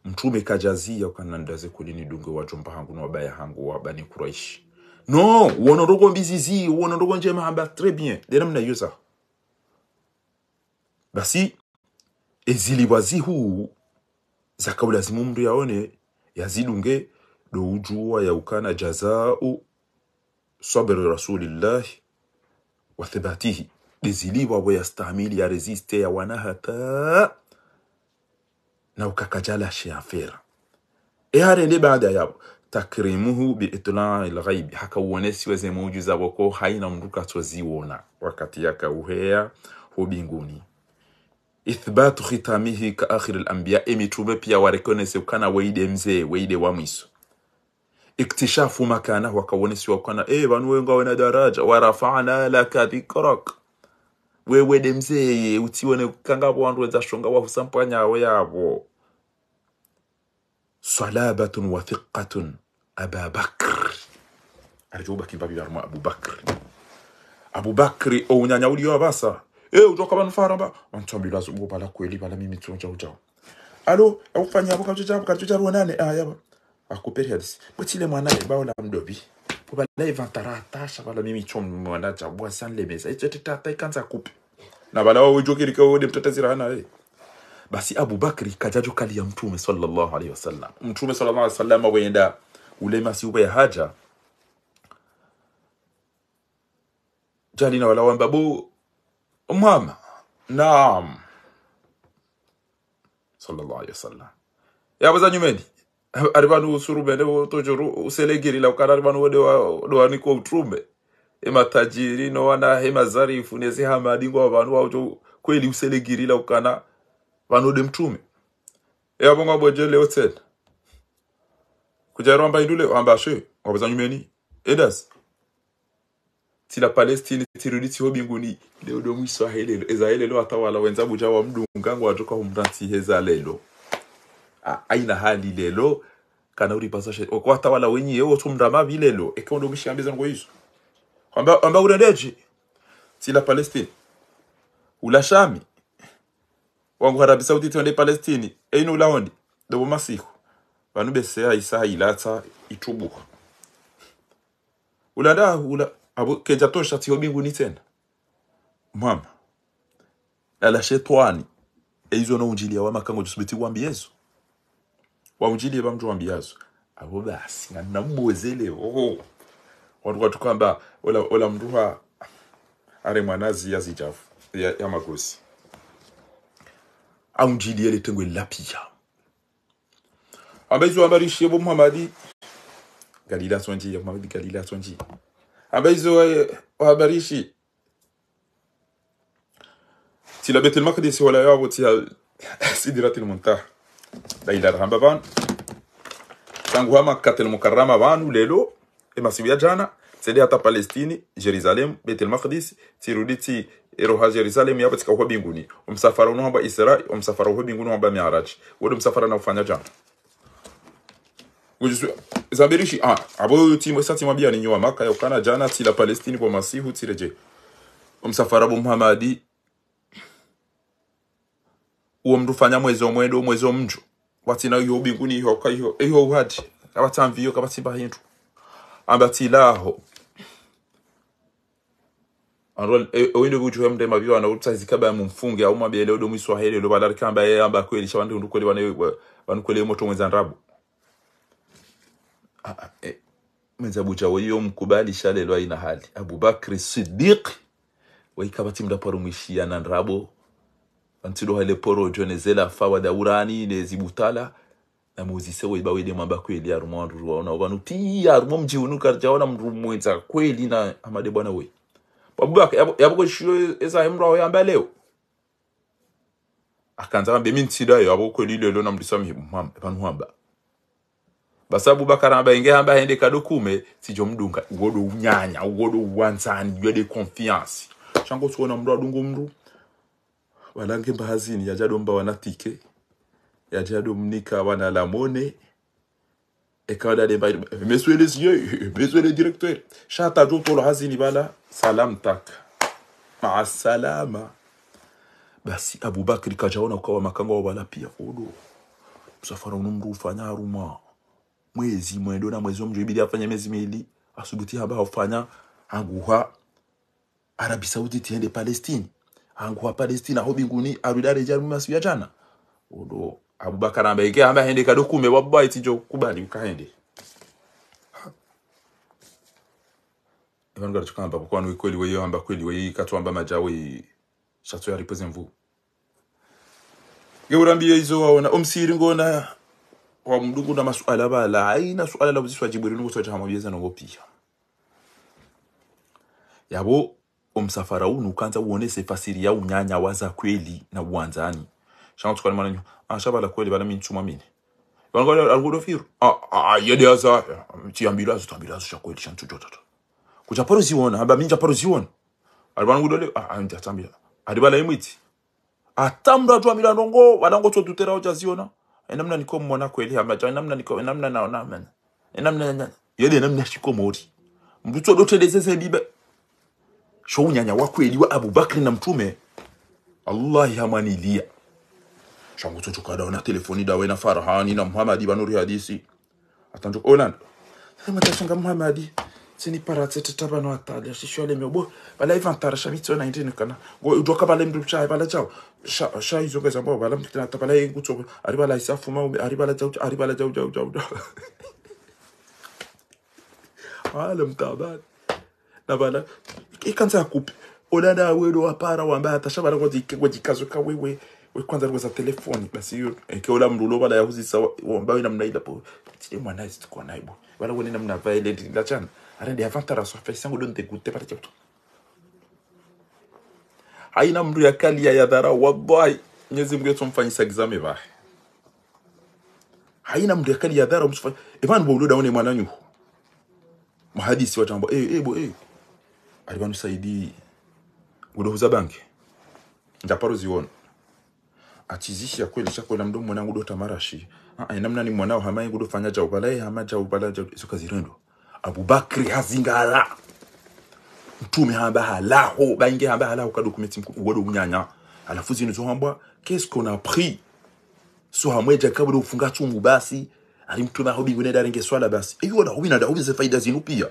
A: mtume kajazia ukanandaze kulini dunge wajomba hangu no wabaya hangu wa bani Quraish. No, wanorogo mbizizi, wanorogo njema hamba très bien. Dena mna yuza. Basi, ezili wazihu zakawula zimumdu yaone yazidunge do ujua ya ukana jazao sabri rasulillahi wa thibatihi. Deziliwa wa yastamili ya resiste ya wanahata na ukakajala shiafira. Ehare baada ya takrimuhu bi itla al-ghaib haka uonesi weze muujiza wako haina mruka toziona wakati yaka uhea ho binguni. Ithbatu khitamihi ka akhir al-anbiya emitume pia warekonese ukana weide mzee weide wa mwiso. Iktishafu makana wakaonesi wakana banu wenga wana daraja wa rafa'na laka dhikrak. Wewe demze utione kangabo wandu weza shonga wa husampanya yabo. Salabatun wa thiqatun Aba Bakr. Arjuba kimbabi yarma Abu Bakr. Abu Bakr o unyanya uli wabasa. Utoka banu faramba. Antambila zubo bala kweli bala mimi tonja ujao. Alo, ufanya hapo kachuja ruonane yaba. Akuperi hadisi. Butile mwanae baola mdobi. Pour aller vantara tasha bala mimi chom mwana jabwa san le mesa ete tata ikanza kupe na bala wa ujokiri ka wode mtoto zirana basi Abu Bakri kajajo kali ya mtume sallallahu alaihi wasallam. Mtume sallallahu alaihi wasallam wenda ulema si ube haja jali na wala wamba bu mama naam sallallahu alaihi wasallam ya baza nyumeni aribanu usurubende tojoro uselegiri la ukana aribanu wode wa niko utrumbe matajiri no wana mazarifu nezi hamadingo abantu wajo kweli uselegiri la ukana vanode mtume bonga bojele hotel kujaromba indule ambashe wabaza nyumeni edas tila Palestine tiruditi ho binguni leo do mwiso hele Israeli lo atawala wenza buja wa mdungango watoka humranti heza lelo aina hali lelo kana uri pasashe kwa atawala wenyi yeo tumndama bilelo ekondo mishambeza ngo hizo amba urendeje tila Palestine ula Shami wangu Arabi Saudite wende Palestine eno laondi do masiku banu besea isa ilata itubuka ulanda ula abo kejatosha ti obinguni tena mama ala shetwani hizo no unjili wa makango tusubiti wambiezo wa unjili ba mtu wambiazo abo basi na mbozele watu kwamba ola mruha are mwanazi yazijafu ya magosi unjili ile tengwe lapia Ambazo habarishi Abu Muhammadi Galila Sonji ya Muhammadi Galila Sonji. Ambazo habarishi tila Baitul Maqdis wala yabu tia Sidratul Muntaha. Laila Rambaban. Tangu hama Katel Mukarrama banu lelo emasibu ya jana sedi hata Palestini, Jerusalem, Baitul Maqdis, tiruditi eroha Jerusalem yaba tika kwa binguni. Msafara unuhamba Israel, msafara kwa binguni hamba Mi'raj. Wodo msafara na ufanya jana. Zabirishi abo timu sati mabia ni nywa maka ya ukana jana tila Palestini kwa masihu tireje. Msafara Abu Muhammadi uo mdufanya mwezo mju. Watina hiyo binguni hiyo kwa hiyo uhadi. Kabatamviyo kabatimba hindu. Ambatilaho. Anrol owinde buju hemde mabiwa na utazi kaba mumfunge au mabele odo mwiswahili lo badar kamba ye amba kweli shabandi ndukole banukole moto mwenzanrabu. Mwenza buja weyo mkubali shale lo ina hali. Abubakar Siddiq waikabati mdaparo mwishia na nrabo. Antido hale poro jonezela fawa da urani ne zibutala na muzise weibawe de mamba kweli arumwandu waona wanuti arumomji unuka jaona mrumwenza kweli na amade bwana we. Abubakar yabo shiro eza hemro yamba leo. Akanza mbe mintida yo abo kweli lelo na mdisami Muhammad. Basa Abubakar amba inge amba hende kadokume sijo mdunga ugodo unyanya ugodo uwanzani yode confiance. Chango tuona mro adungu mru walange mbahazini ya jado wanatike ya jado mnika wana lamone ekawada de mbaye monsieur le directeur chata joto lo hazini bala salam tak ma salama basi Abubakar kajaona kwa makanga wa bala pia odo msafara unumru ufanya haruma mwezi mwendo na mwezi mjo ibidi afanya miezi miwili asubuti haba ufanya anguha Arabi Saudi tiende Palestine anguha Palestina ho binguni arudare jaru masibu ya jana odo Abubakar ambaye amba hende kadokume wabba itijo kubali ukahende Evan garuka amba kwa nwe kweli weyo amba kweli weyi katwamba majawe chato ya represent vous Geurambie izo waona omsiri ngona wa mdugu na masuala bala aina suala la buziswa jiburi nuko soja hamabiyeza nongopia yabo omsafara unu kanza uone sefasiri ya unyanya waza kweli na uanzani shanga tukana mananyo ashaba la kweli bala minchuma mini bangola algodo firu yede aza tiambilazo shakweli shantu jotata kuja paro ziwona aba minja paro ziwona albana ngudole anja tambila adibala imwiti atamra tu amila ndongo wadango to tutera oja ziona namna niko mwana kweli hamaja namna niko namna naona namna yede namna shiko mori mbuto dote dezeze bibe sho unyanya wa kweli wa Abubakar na mtume Allah yamanilia shangu tuchuka daona telefoni dawe na Farhani na Muhammadi banuri hadisi atanjo Holland sema tashanga Muhammadi sini parate tetabano atali shishole mebo bala ivantara shamitso na indini kana go udoka bala mdu chai bala chao sha izo ngeza bo bala mtikina tabala ngutso ari bala isafu ma ari bala jau wala mtabat na bala ikanza kupi odada wedo apara wamba atashabala kwa jikazo ka wewe kwanza kwa telefoni basi hiyo ekeola mrulo bala ya huzisa wamba ina mnaida po tile mwana hizi tuko naibo wala woni namna violent la chana arende avantara so fa sango donte gute pata chapto haina mru ya kali ya dhara wallahi nyezi mgeto mfanyisa examen ba haina mru ya kali ya dhara msfa evan bo uloda one mwananyu mahadisi watambo alibanu saidi ulo huza banki ndaparo ziona atizisha kweli chako na mdomo mwanangu dota marashi namna ni mwanao hamaye gudo fanya jao balai hamaja ubalaja isuka zirendo Abubakar hazingala mtume hamba halaho bainge hamba halaho ka dokumenti ugodo unyanya alafu zino zo hamba qu'est-ce qu'on a pris so hamweja kabla ufunga chungu basi ali mtume hobi ngone darenge swala basi hiyo da hubina da hubi ze faida zinu pia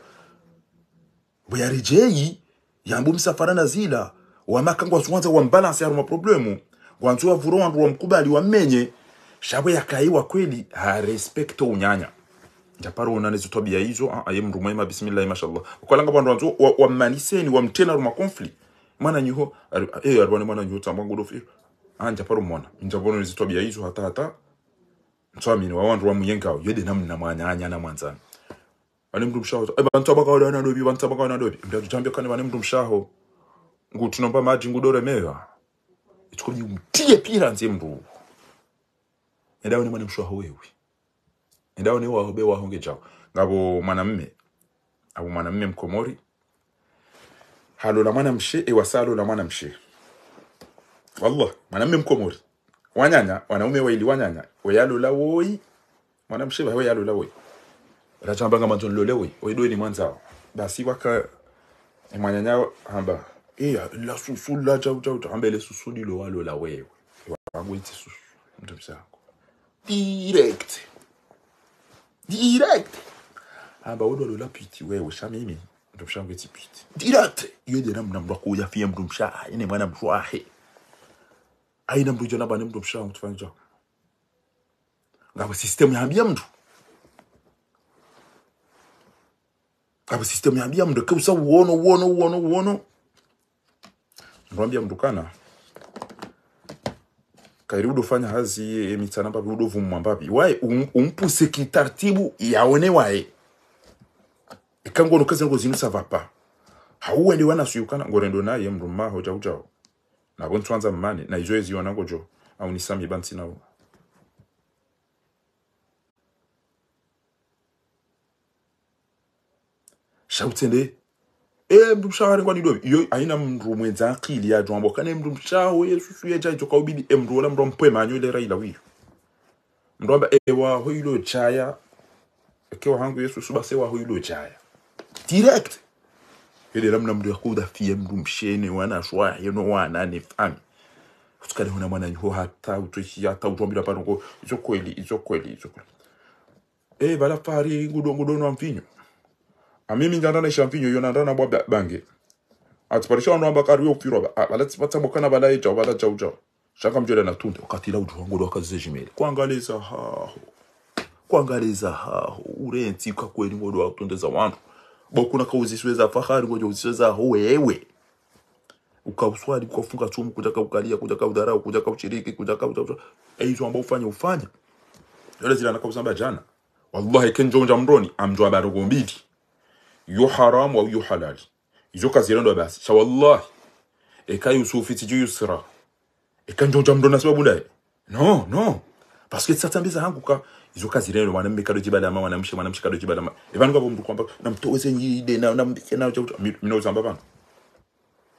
A: buyarejei yambu msafara na zila wa makangwa zwanza wa balance ya problemu wanzo vurondu wa mkubali wa menye shabwe yakaiwa kweli ha respecto unyanya japaro unane zitobia hizo aye mrumema bismillah mashallah ukolanga bandu wanzo wa maniseni wa mtena ruma conflict mana nyuho arwane mana nyuho tambangu dofi japaro mwana njabono zitobia hizo hata Ntwamini wawandu wa muyenga yede namna mwanyanya na mwanzana. Bane mndu mshaho bantu abakawa na dobi bantu abakawa na dobi. Mndu tutambia kane bane mndu mshaho ngutu nomba maji ngudore mewa. Itukobi mtie pira nze mndu. Ndawo ni mwana mshaho wewe. Ndawo ni wahobe wahonge jao. Ngabo mwanamme abo mwanamme mkomori halo la mwana mshe wasalo la mwana mshe. Wallah mwanamme mkomori wanyanya wanaume waili wanyanya wayalo la woi mwana mshe wa yalo la woi rachamba ngama njon lole woi oido ni mwanzao basi waka mwanyanya hamba la susu la chau ambele susu dilo walo la wewe wagwiti susu mtumsako direct hamba wodo la piti wewe shamimi mtumshangu eti piti direct yede namna mrako ya fia mtumsha ine mwana mshwahe aina mtu jana bane mtu mshangu tufanya ngabo system yambia mtu ngabo system yambia mtu kusa uono mwambia mtu kana kairudo fanya hazi emitana mbabi udo vumwambabi wae umpuse kitartibu yaone wae ikango no kazi ngo zinu savapa hauende wana suyukana ngorendo naye mtu maho chao na bontu anza mmane na izo eziona ngojo au ni sami banti nawo shautende mndu mshahari ngwani dobi yo aina mndu mwenza akili ya jombo kane mndu mshaho yesu yeja itoka ubidi mndu wala mndu mpwe manyo ile raila wiyo mndu amba ewa hoilo chaya ekewa hangu yesu subase wa hoilo chaya direct yede namna mndu yakuda fie mndu mshene wana shwa yeno wana ni fami utukale huna mwana nyo hata utoshi hata utombira pano ko izo kweli bala fari ngudo no amfinyo amimi njanda na shamfinyo yo nanda na bwa bange atiparisha ndo amba kari yo firoba bala tsipata bokana bala eja bala chauja shaka mjole na tunde wakati la udu wangu wakaze jimele kuangaliza haho urenti kwa kweli ngodo watondeza wantu bokuna kauzisweza fahari ngojo uzisweza ho wewe ukauswali kufunga chumu kutaka ukalia kutaka udharau kutaka uchiriki kutaka hizo ambao ufanya yale zile anakusamba jana wallahi kenjonja mroni amjwa barugo mbili yo haram au yo halali hizo kazi ndo basi sha wallahi ekayu sufiti juu yusra ekanjonja mrona sababu ndai no parce que tsatambiza hangu ka hizo kazi ndo mwanamume kado jibala mama mwanamshe kado jibala mama evanu kwa mtu kwamba namtoweze nyide na mbike na mino zamba bana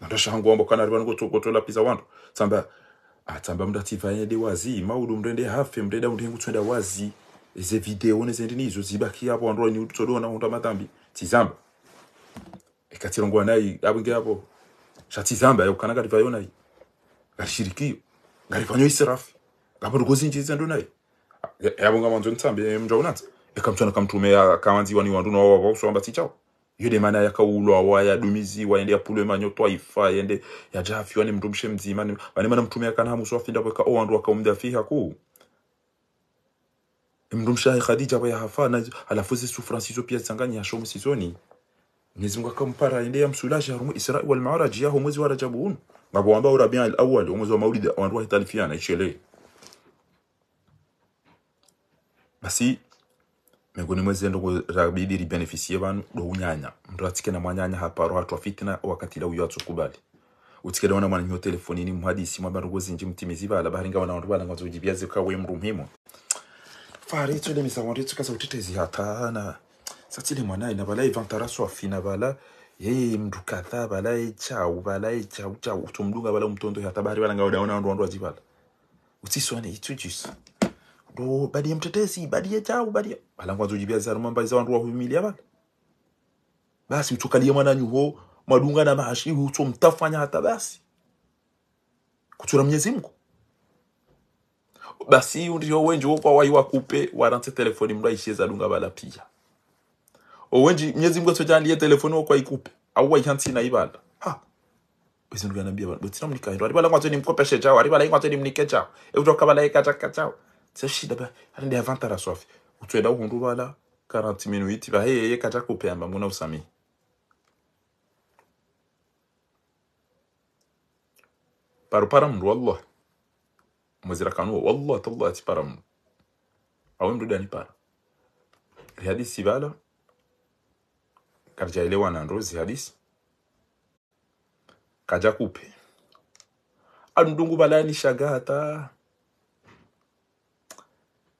A: ndasha hangu ambo kana ribana gotola pizza wantu samba atamba mdativa yende wazi maudu mrende hafe mrenda mrengu twenda wazi eze video nezende nizo zibaki hapo andro ni utodona unda matambi tizamba ekatirongwa nayi abunge hapo shatizamba yo kana kadiva yona gashirikio ngarifanyo israfi ngabo ngozinje zendo nayi yabunga manzo ntambe mjawunata ekamtwana kamtumea kamanzi wani wandu no wabo so amba tichao yode mana yakaulo wa ya dumizi waende apulwe manyo twaifa yende ya jafi wani mtumshe mzima wani mana mtumia kana hamu swafinda kwa wandu wakamda fiha ku mtumsha Khadija wa hafa na alafuzi su Francisco pia tsanganya ya shomu sizoni Mwenyezi Mungu akampara yende ya msulashi harumu Isra wal Mi'raj ya mwezi wa Rajabun ngabo ambao Rabiul al-awwal mwezi wa Maulid wandu wa talifiana ichele basi mengoni mwezi ndo rabidi ribeneficie banu do unyanya ndo atike na mwanyanya hapa roho watu fitna wakati la uyo atukubali utikede wana mwana nyo telefoni ni muhadisi mwabarugozi nji mtimizi bala baringa wana wandu bala ngazo jibiaze ka we mruhimo fari tole misawari tukasa utetezi hata na satile mwana ina bala inventara so afina bala mndu kadha bala chau utumdunga bala mtondo hata bari bala ngaoda wana wandu ajibala utiswane itujis do badi mtetezi badi chau badi balangwa zojibia za mamba za wandu wa humilia bana basi utukalia mwana nyuho madunga na mahashi huto mtafanya hata basi kutura Mwenyezi Mungu basi ndio wenje kwa wai wakupe warante telefoni mraishie za dunga bala pia owenji Mwenyezi Mungu sojalie telefoni kwa ikupe au wai hansi na ibada wezi nduga nambia bana botina mnika ndo alibala ngwazo ni mkopeshe chao alibala ngwazo ni mnike chao utoka bala ikata chao shida ba ande avantara sofi utweda hundu bala 40 minutes ba kata kupemba muna usami para mndu wallah mwezira kanu wallah tallah ati para mndu awe mduda ni para hadisi bala karjaelewa na ndozi hadisi kaja kupe andungu balani shagata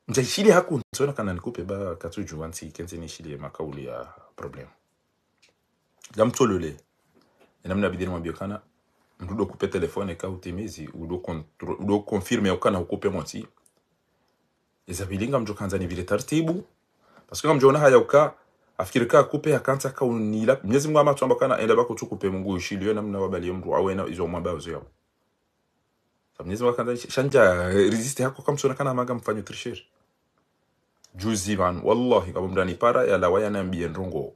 A: njashili haku nsona kana nikupe ba katuju wansi kenze nishili makauli ya problem jamtolole namna bidini mwambio kana mdudo kupe telefone ka utimizi udo confirme ukana ukupe moti izabilinga mjokanza ni vile taratibu parce que mjona haya uka afikirika kupe akanza ka unila mnyezi Mungu ama tuamba kana enda bako tukupe Mungu ishiliyo namna wabali mtu awena izo mwamba uzo yao mnyezi Mungu akanza shanja resiste hako kama sona kana maga mfanyo tricher juzi van wallahi kama mdani para ya lawaya na mbie ndrongo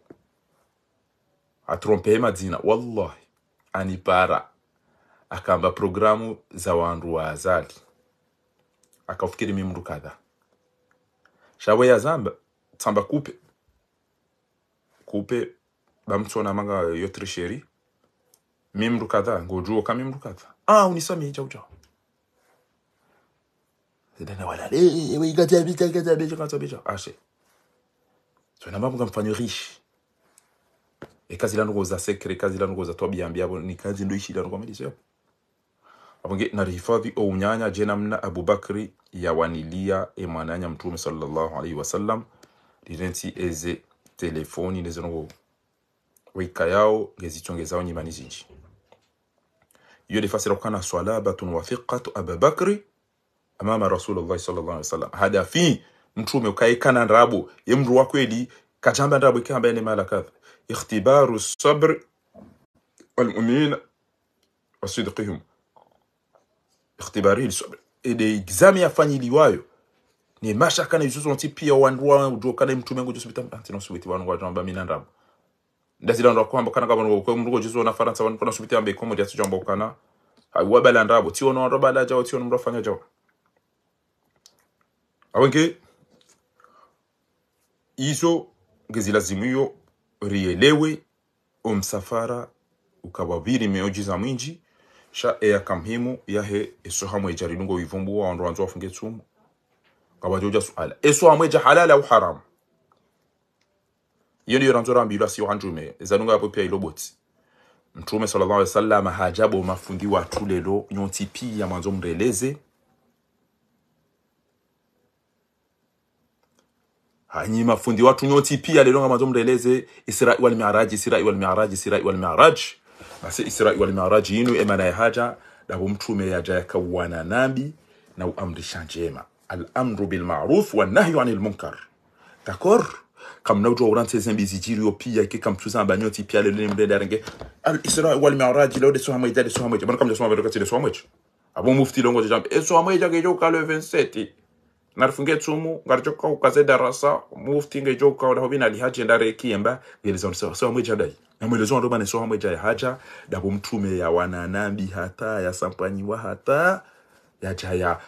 A: atrompe madina wallahi ani para akamba programu za wandu wa azali akafikiri mimru kadha shawe ya zamba tsamba kupe bamtsona manga yo tricheri mimru kadha ngojuo kama mimru kadha unisami jauja zidana wala we gatia bija ashe so na mambo mfanyo riche e kazi la ngoza secret kazi la ngoza to biambia ni kazi ndo ishi la ngomelizio abonge na rihifadhi o unyanya jena mna Abubakri ya wanilia mwananya mtume sallallahu alaihi wasallam direnti eze telefoni nezongo wika yao ngezichongezao nyimani zinji iyo defasira kana swalabatun wafiqatu Abubakri amama Rasulullah sallallahu alaihi wasallam hada fi mtume ukaikana ndabu yemru wa kweli kajamba ndabu ikamba ene malakadha ikhtibaru sabr wal mu'min wasidqihum ikhtibari sabr ede exam ya fanyiliwayo ni mashaka na yuzo pia wandwa udokana mtume ngo josubita antino subiti wanu wa jamba minandabu ndazira ndo kwamba kana kama ngo mrugo jizo na Faransa wanu kuna subiti ambe komo dia tujamba kana wabala ndabo ti ono ndo bala jawo ti ono ndo fanya jawo awenge izo ngezilazimu rielewe msafara ukababiri meojiza mwinji sha ya kamhimu yahe esohamwe jarinungo ivumbu wa ndo anzo afunge tsumu kabajoja suala esohamwe ja halal au haram yoni yoranzo rambira si wanjume ezanunga hapo pia iloboti mtume sallallahu alaihi wasallam hajabo mafundi wa tulelo nyonti pia mwanzo mreleze hanyi mafundi watu nyoti pia lelo ngamazo mreleze Isra wal Mi'raj basi Isra wal Mi'raj yinu emana haja dabo mtume yaja yakawana nabi na uamrisha njema al-amru bil ma'ruf wan nahyu 'anil munkar d'accord comme na ujo urante zembizi jiri pia ke kam tuza banyoti pia lelo mrede renge al-Isra wal Mi'raj lo de so hamoja bana kam de so hamoja de so hamoja abo mufti longo de jambe so hamoja ke jo ka le 27 narfunge tsumu ngarjoka ukaze darasa mufti ngejoka wala hobina lihaje ndare kiemba ngelizo so mweja dai na mwelezo ndo bana so mweja ya haja dabo mtume ya wananabi hata ya sampanyiwa hata ya jaya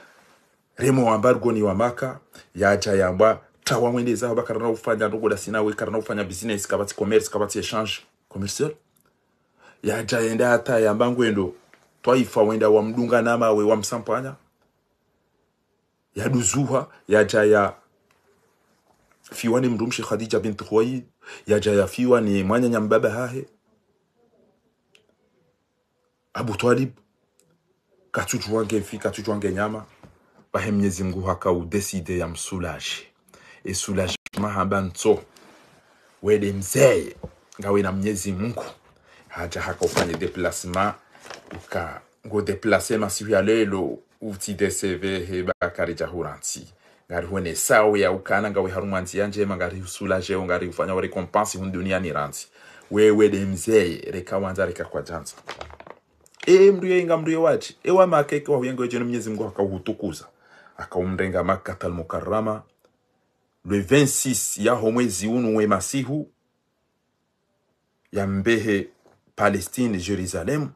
A: remo ambargo ni wa Maka ya jaya mba tawa mwendeza bakara na ufanya ndogo da sinawe karana ufanya business kabati commerce kabati exchange commercial ya jaya enda hata ya mbangwendo twaifa wenda wa mdunga nama we wa msampanya ya duzuha ya jaya fiwa ni mrumshi Khadija bint Khuwaylid ya jaya fiwa ni mwanya nyambaba hahe Abu Talib katujuange nyama bahe Mwenyezi Mungu haka udeside ya msulaje esulaje mahabanto wede mzee ngawe na Mwenyezi Mungu haja haka ufanye déplacement uka ngo déplacer masiku ya lelo uti DCV heba karija huranti ngari wene sawa ya ukana ngawe harumanti yanje ngari usulaje ngari ufanya wa recompense hu dunia ni ranti wewe de mzee reka wanza reka kwa janza mduye inga mduye wachi ewa makeke wa huyengo jeno Mwenyezi Mungu akahutukuza akaumrenga Makkah al-Mukarrama le 26 ya mwezi unu we masihu ya mbehe Palestine Jerusalem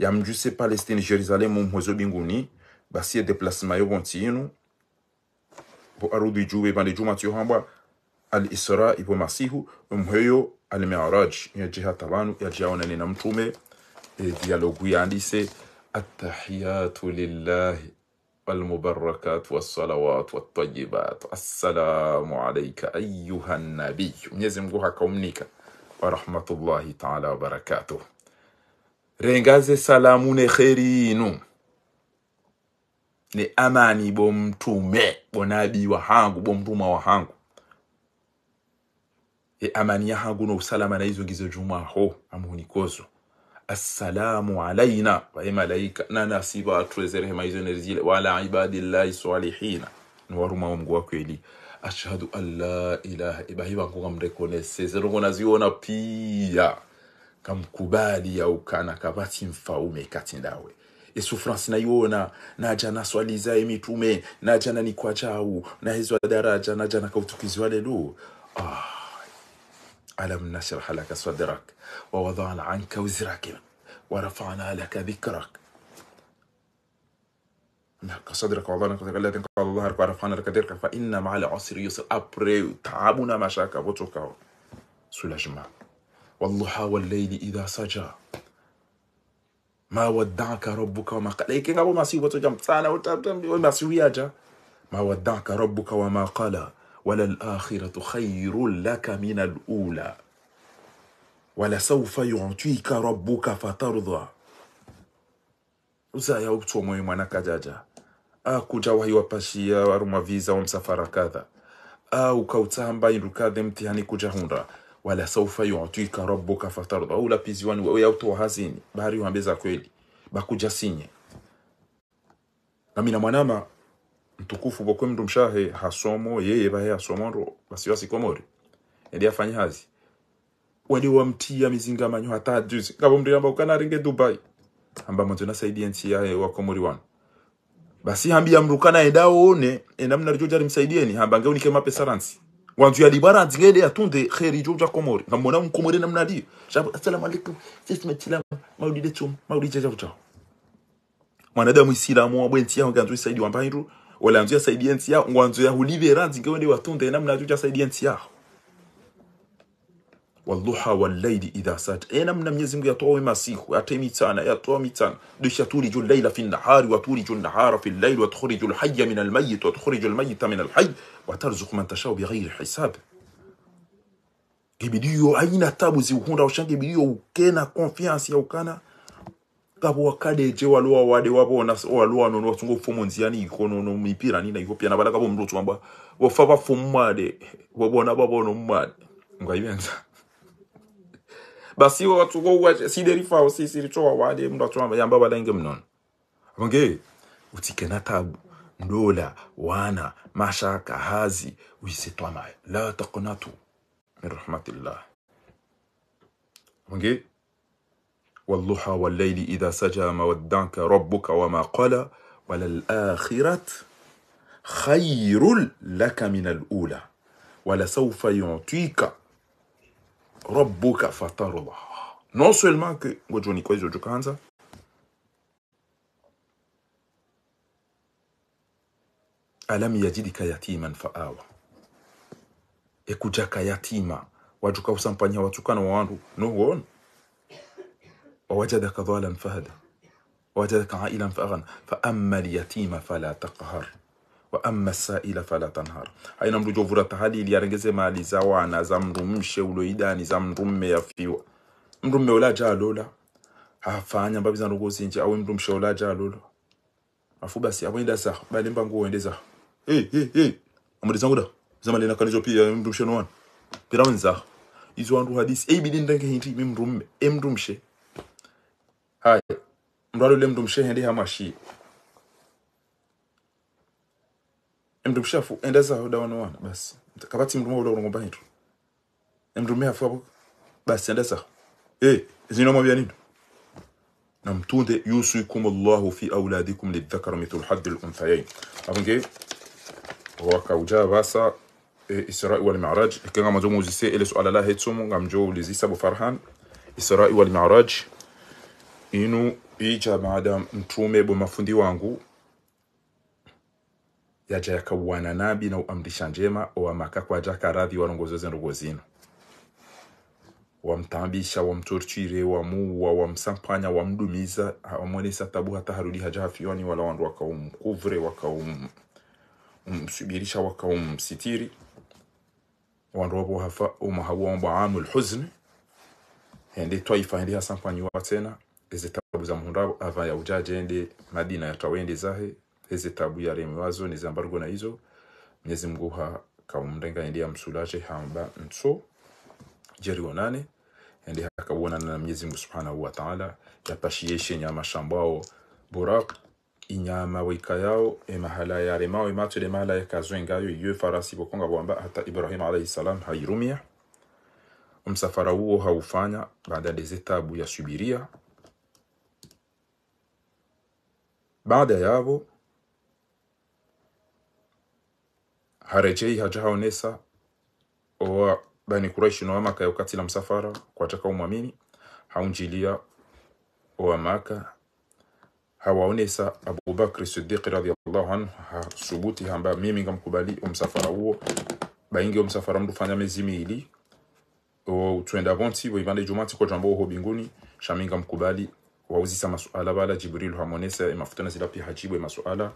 A: ya mjuse Palestine Jerusalem mhozo binguni basi déplacement yo bontinu bo arudi juwe bande juma tiyo hamba al-Isra ibo masihu mhoyo al-Mi'raj ya jiha tabanu ya jiaona ni na mtume dialogu yandise attahiyatu lillahi والمبركات والصلوات والطيبات. السلام عليك أيها النبي. Mwenyezi Mungu hakumnika wa rahmatullahi ta'ala wa barakatuh. Rengaze salamu ne khairinu ni amani bomtume bonabi wa hangu bomtuma wa hangu amani ya hangu no usalama na hizo gizo juma ho amunikozo. Assalamu alaina wa malaika na nasiba atweze rehema hizo nezile wala ibadillahi salihina nwaruma wa Mungu wa kweli. Ashhadu an la ilaha ibahiba ngo ngamrekonese zero naziona pia kamkubali ya ukana kabati mfaume katindawe souffrance na yona na jana swaliza emitume na jana ni kwa chau na hizo daraja na jana kautukizwa lelu. ألم نشرح لك صدرك ووضعنا عنك وزرك ورفعنا لك ذكرك. صدرك ووضعنا عنك الذي قال ظهرك ورفعنا لك ذكرك فإن مع العسر يسر. أبري تعبنا مشاكا بطوكا سلجما. والضحى والليل إذا سجى ما ودعك ربك وما قال. لكن أبو مسيح وتجمع سانا ومسيح ما ودعك ربك وما قال وللآخرة خير لك من الأولى ولسوف يعطيك ربك فترضى. Uzaya utomoe mwana kajaja kuja wahi wapashia waruma visa wa msafara kadha ukautamba indukadhe mtihani kuja hunda wala saufa yu'tika rabbuka fatarda. Ula piziwani wewe auto hazini bahari uambeza kweli bakuja sinye na mina mwanama mtukufu bokwe mndu mshahe hasomo yeye bahe hasomoro basiwasi komori ndi afanye hazi wali wamtia mizinga manyo hata juzi ngabo mndu yamba ukana ringe Dubai amba mwanzo na saidi nchi yae wa komori wan basi hambi amrukana edaone namna rijoja rimsaidieni hamba ngeu nike mapesa ransi wanzu ya libara nzigede atunde khairi joja komori ngamona mkomori namna di. Assalamu alaikum sisi mtila maudide tum maudide javuta mwanadamu Islamu wabwenti yao nganzu saidi wambahiru wala nzu ya saidiensi ya ngwanzu ya hulive ranzi ngewende watunde namna tuja saidiensi ya walduha wallayli idha sat. Namna Mwenyezi Mungu yatoa masiku atemitana yatoa mitana dusha tulijul layla fi an-nahari wa tulijul nahara fi al-layl wa tukhrijul hayya min al-mayyit wa tukhrijul mayyita min al-hayy wa tarzuqu man tashau bighayri hisab. Gibidio aina tabu ziukunda ushange bidio ukena confiance ya ukana kabo wakade je walwa wade wabona walwa no watungo fomo nziani ikono no mipira nina iko pia na balaka bo mrutu amba wafaba fomade wabona babono mmade ngayibenza basi watu go wa siderifa sisi richowa wade mndu atwamba yamba balenge mnono abange utikena tabu ndola wana mashaka hazi uisetwama la taqnatu min rahmatillah. abange والضحى والليل إذا سجى ما ودعك ربك وما قال وللآخرة خير لك من الأولى ولسوف يعطيك ربك فترضى. Non seulement que Gojoni Kwezo Jokanza ألم يجدك يتيما فآوى ekujaka yatima wajuka usampanya watukana wandu no won ووجدك ضالا فهدى ووجدك عائلا فأغنى فأما اليتيم فلا تقهر وأما السائل فلا تنهر. أين مرو جوفرة هذه اللي يرجع مالي زوانا زمرم شولو إداني زمرم يفيو مرم ولا جالولا هفاني بابي زنرو زينجي أو مرم شولا جالولا أفوباسي أبوين داسا بالين بانغو وين داسا أمري زنغودا زمان لنا كنجو بيا مرم شنوان بيراون زاخ إزوان رو حديث بدين دنك هنتي مرم شي هاي mrado le mdumshe hendi hamashi mdumshafu endeza hoda wana basi kabati mdumwa ule ngomba hitu mdumia afu basi endeza zino mabia nini na mtunde yusukum Allahu fi auladikum lidhakar mithlu hadd al-unthayayn. abange waka uja basa Isra wal Mi'raj kanga mazo muzise ile swala la hetsumu ngamjo lizisa bu Farhan Isra wal Mi'raj inu ija baada mtume bo mafundi wangu yaja yakawana nabi na uamrisha njema wa makakwa jaka radhi warongozoze ndogozino wamtambisha, wamtorture, wamuua, wamsampanya, wamdumiza, wamwonesa tabu hata harudi hajafiwani, wala wandu wakaumkuvre, wakaumsubirisha, wakaumsitiri. Wandu wapo hafa umahawa amul huzn. Hende taifa hende hasampanyiwa tena. Eze tabu za mhundabu ava ya ujaje hende Madina ya tawende zahe. Eze tabu ya remiwazo ni zambargo na hizo. Mwenyezi Mungu hakamrenga hende ya msulaje hamba nso jeri wanane. Hende hakabuona na Mwenyezi Mungu Subhanahu wa Ta'ala yapashieshe nyama shambao Buraq inyama wika yao mahala ya remao imatule mahala ya kazwengayo yu farasi bokonga wamba hata Ibrahim alayhi salam hairumia. Msafara huo haufanya baada ya etabu ya subiria. Baada yabo harejei hajaonesa wa Bani Quraish no Maka wakati la msafara kwa taka umwamini haunjilia wa Maka hawaonesa Abu Bakr Siddiq radhiyallahu anhu subuti hamba mimi ngamkubali msafara huo baingi msafara mdu fanya miezi miwili o tuenda bonti wivande jumati kwa jambo ho binguni shaminga mkubali wauzisa masuala bala Jibril hamonesa mafuta zila pia hajibu masuala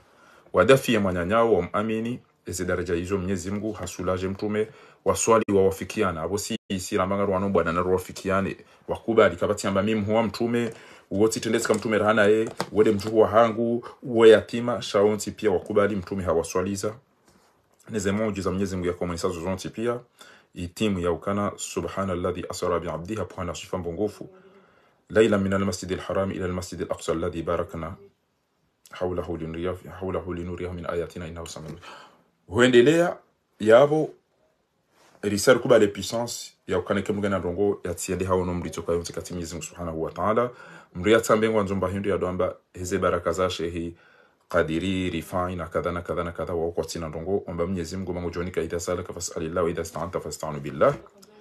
A: wadafi ya mwanyanyao wa muamini eze daraja hizo Mwenyezi Mungu hasulaje mtume waswali wawafikiana abo si siramanga rwano bwana na rwafikiane wakubali kabati amba mimi huwa mtume wote tendeka mtume rahana wode mjukuu hangu uwe yatima shaonti pia wakubali mtume hawaswaliza neze muujiza Mwenyezi Mungu yako mwensazo zonti pia itimu ya ukana subhanalladhi asra bi abdihi apana sifa mbongofu laila min almasjid alharam ila almasjid alaqsa alladhi barakna hawlahu linuriyahu min ayatina innahu samiun. Huendelea yabo risal kuba le puissance ya ukaneke mugana ndongo ya tiende hawo no mrito kwa yote kati Mwenyezi Mungu Subhanahu wa Ta'ala mriya tambengo nzomba hindu ya doamba heze baraka za shehi qadiri rifai na kadha na kadha na kadha wa kwa tina ndongo omba Mwenyezi Mungu mamujonika idha salaka fas'alillah wa idha ista'anta fasta'inu billah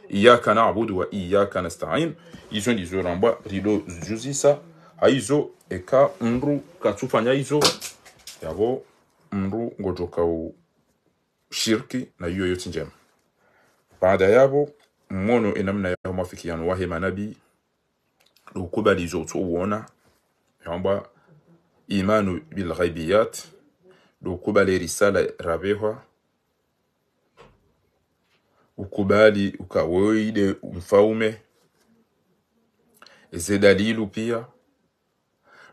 A: iyyaka na'budu wa iyyaka nasta'in. Izo ndizo ramba rido juzisa haizo eka mru katufanya hizo yabo mru ngojoka shirki na hiyo yote njema. Baada yabo mmono inamna ya mafikiano wahe manabi ukubali zote uona yamba imanu bil ghaibiyat ukubali risala rabewa ukubali ukawoide mfaume eze dalilu pia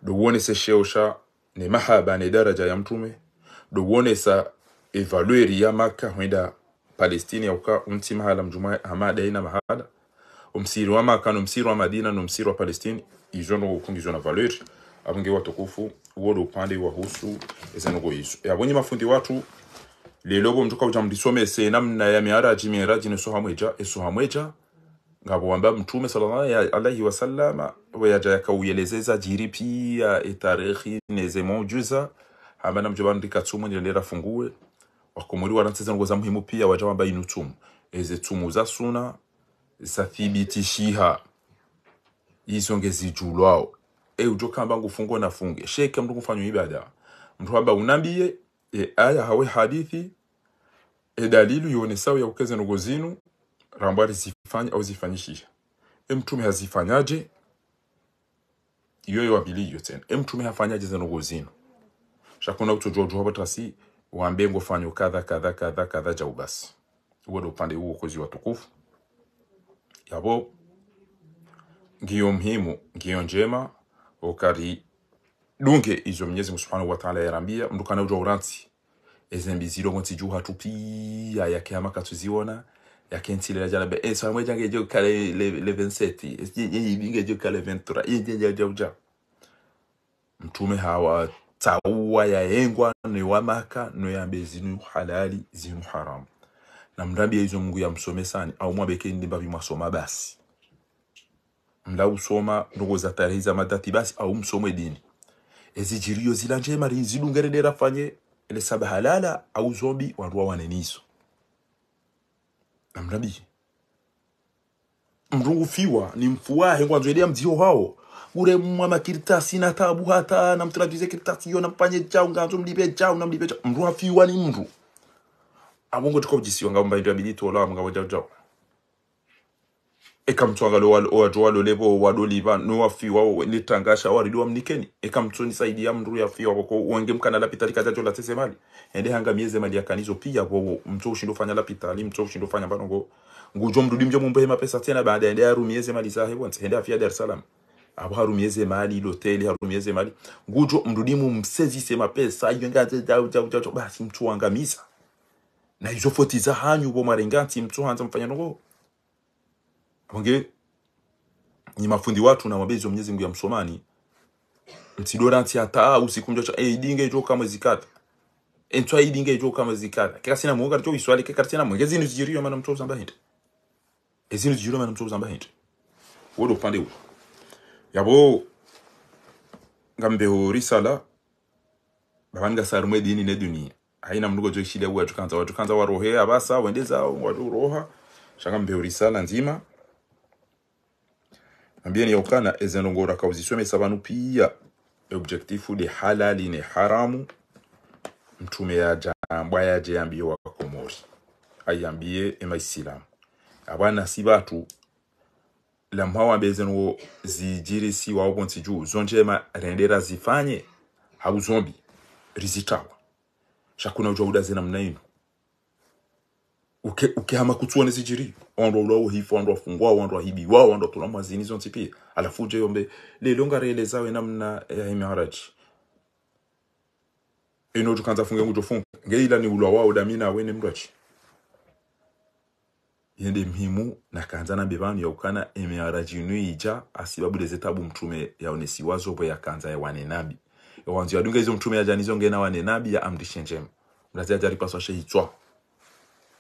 A: uone se sheosha ne mahaba ne daraja ya mtume uone sa evalueri ya Maka huenda Palestina ya uka unti mahala mjuma hamada ina mahala umsiri wa Maka no msiri wa Madina no msiri wa Palestina izono kungizo na valeur abunge watukufu uwodo upande wa husu ezenogo hizo yabonye mafundi watu lelogo mtuka ujamdisome se namna ya miaraji ne sohamweja esohamweja ngabo wamba mtume sallallahu alayhi wasallam wayaja yakawelezeza jiripi ya etarikhi neze muujiza hamba namjobandika tsumu nilera fungue wakumuri waranteza ngo za muhimu pia wajawamba inutumu eze tumu za suna sathibitishiha isongezi julwao ujokamba ngufungo na funge sheke mtu kufanya ibada mtu haba unambie aya hawe hadithi dalilu yone sawa ya ukeze nogozinu rambari zifanya au zifanyishisha mtume hazifanyaje yoyo wabili yote mtume hafanyaje za nogozinu shakuna utojojo habatasi waambie ngofanya kadha jaubasi uwe upande huo kozi watukufu yabo ngiyo muhimu ngiyo njema okari dunge izo Mwenyezi Mungu Subhanahu wa Ta'ala yarambia mdukana ujo uranti ezembiziro ngonti juha tupi ya kiyama katuziona yakentile la jana be so mweja ngejo kale le 27 ngejo kale 23 ngejo mtume hawa tawa ya engwa ni wa Maka no yambe zinu halali zinu haram na mrambia hizo Mungu ya msomesani au mwabeke ndimba bimasoma basi mla usoma ndogo za tarehe za madati basi au msomwe dini ezijirio zilanje mari zidungerera fanye ile saba halala au zombi wanduwa waneniso na mrabi mrungu fiwa ni mfuahe ngwanzo ile mzio hao ure mwa kirtasi na tabu hata na mtraduze kirtasi yo na mpanye chao nganzo mlipe chao na mlipe chao mrungu fiwa ni mru abongo tukojisiwa ngamba ndio ability wala mngabo jao ekamtwanga lo wajwa lo lebo wadoliva no wafiwa litangasha waridiwa mnikeni ekamtoni saidi ya mndu ya fiwa ko wenge mkana la pitali kajajo la tese mali ende hanga mieze mali ya kanizo pia bo mtu ushindo fanya la pitali mtu ushindo fanya banongo ngujo mrudi mjo mumbe mapesa tena baada ende ya rumieze mali za hewa ende afia Dar es Salaam abo harumieze mali hoteli harumieze mali ngujo mrudi mumsezi sema pesa yenga jao basi mtu angamiza na hizo foti za hanyu bo marenganti mtu hanza mfanya nongo onge ni mafundi watu na mabezo Mwenyezi Mungu ya msomani mtidoranti hata usiku mjocha dinge jo kama zikata entwa dinge jo kama zikata kika sina munga jo iswali kika sina munga zinu zijiriyo mana mtu zamba hinde ezinu zijiriyo mana mtu zamba hinde wodo pande wo yabo ngambe ho risala babanga sarumwe dini ne dunia haina mnugo jo shida wa tukanza warohe abasa wendeza watu roha shakambe ho risala nzima ambieni yokana ezenongora kauzisome sabanu pia objectifu de halali ne haramu mtume ya jambwa ya jambie wa Komori ayambie ema Islam abana sibatu la mhawa bezenwo zijiri si wa obonti juu zonjema rendera zifanye au zombi rizitawa shakuna ujauda zena mnainu uke hama kutuone zijiri ondo ulo hifu ondo fungwa ondo hibi wao ondo tulamazini zonti pia alafu je yombe le longarele zawe namna ya imaraji eno tukanza funge ngujo funga ngeila ni ulwa wao damina wene mrachi yende mhimu na kanza na bebani ya ukana imaraji nuija asibabu dezetabu mtume ya onesi wazo ya kanza ya wanenabi ya wanzi ya dunga hizo mtume ya janizo ngena wanenabi ya amdishenjem mrazia jari paswa shehitwa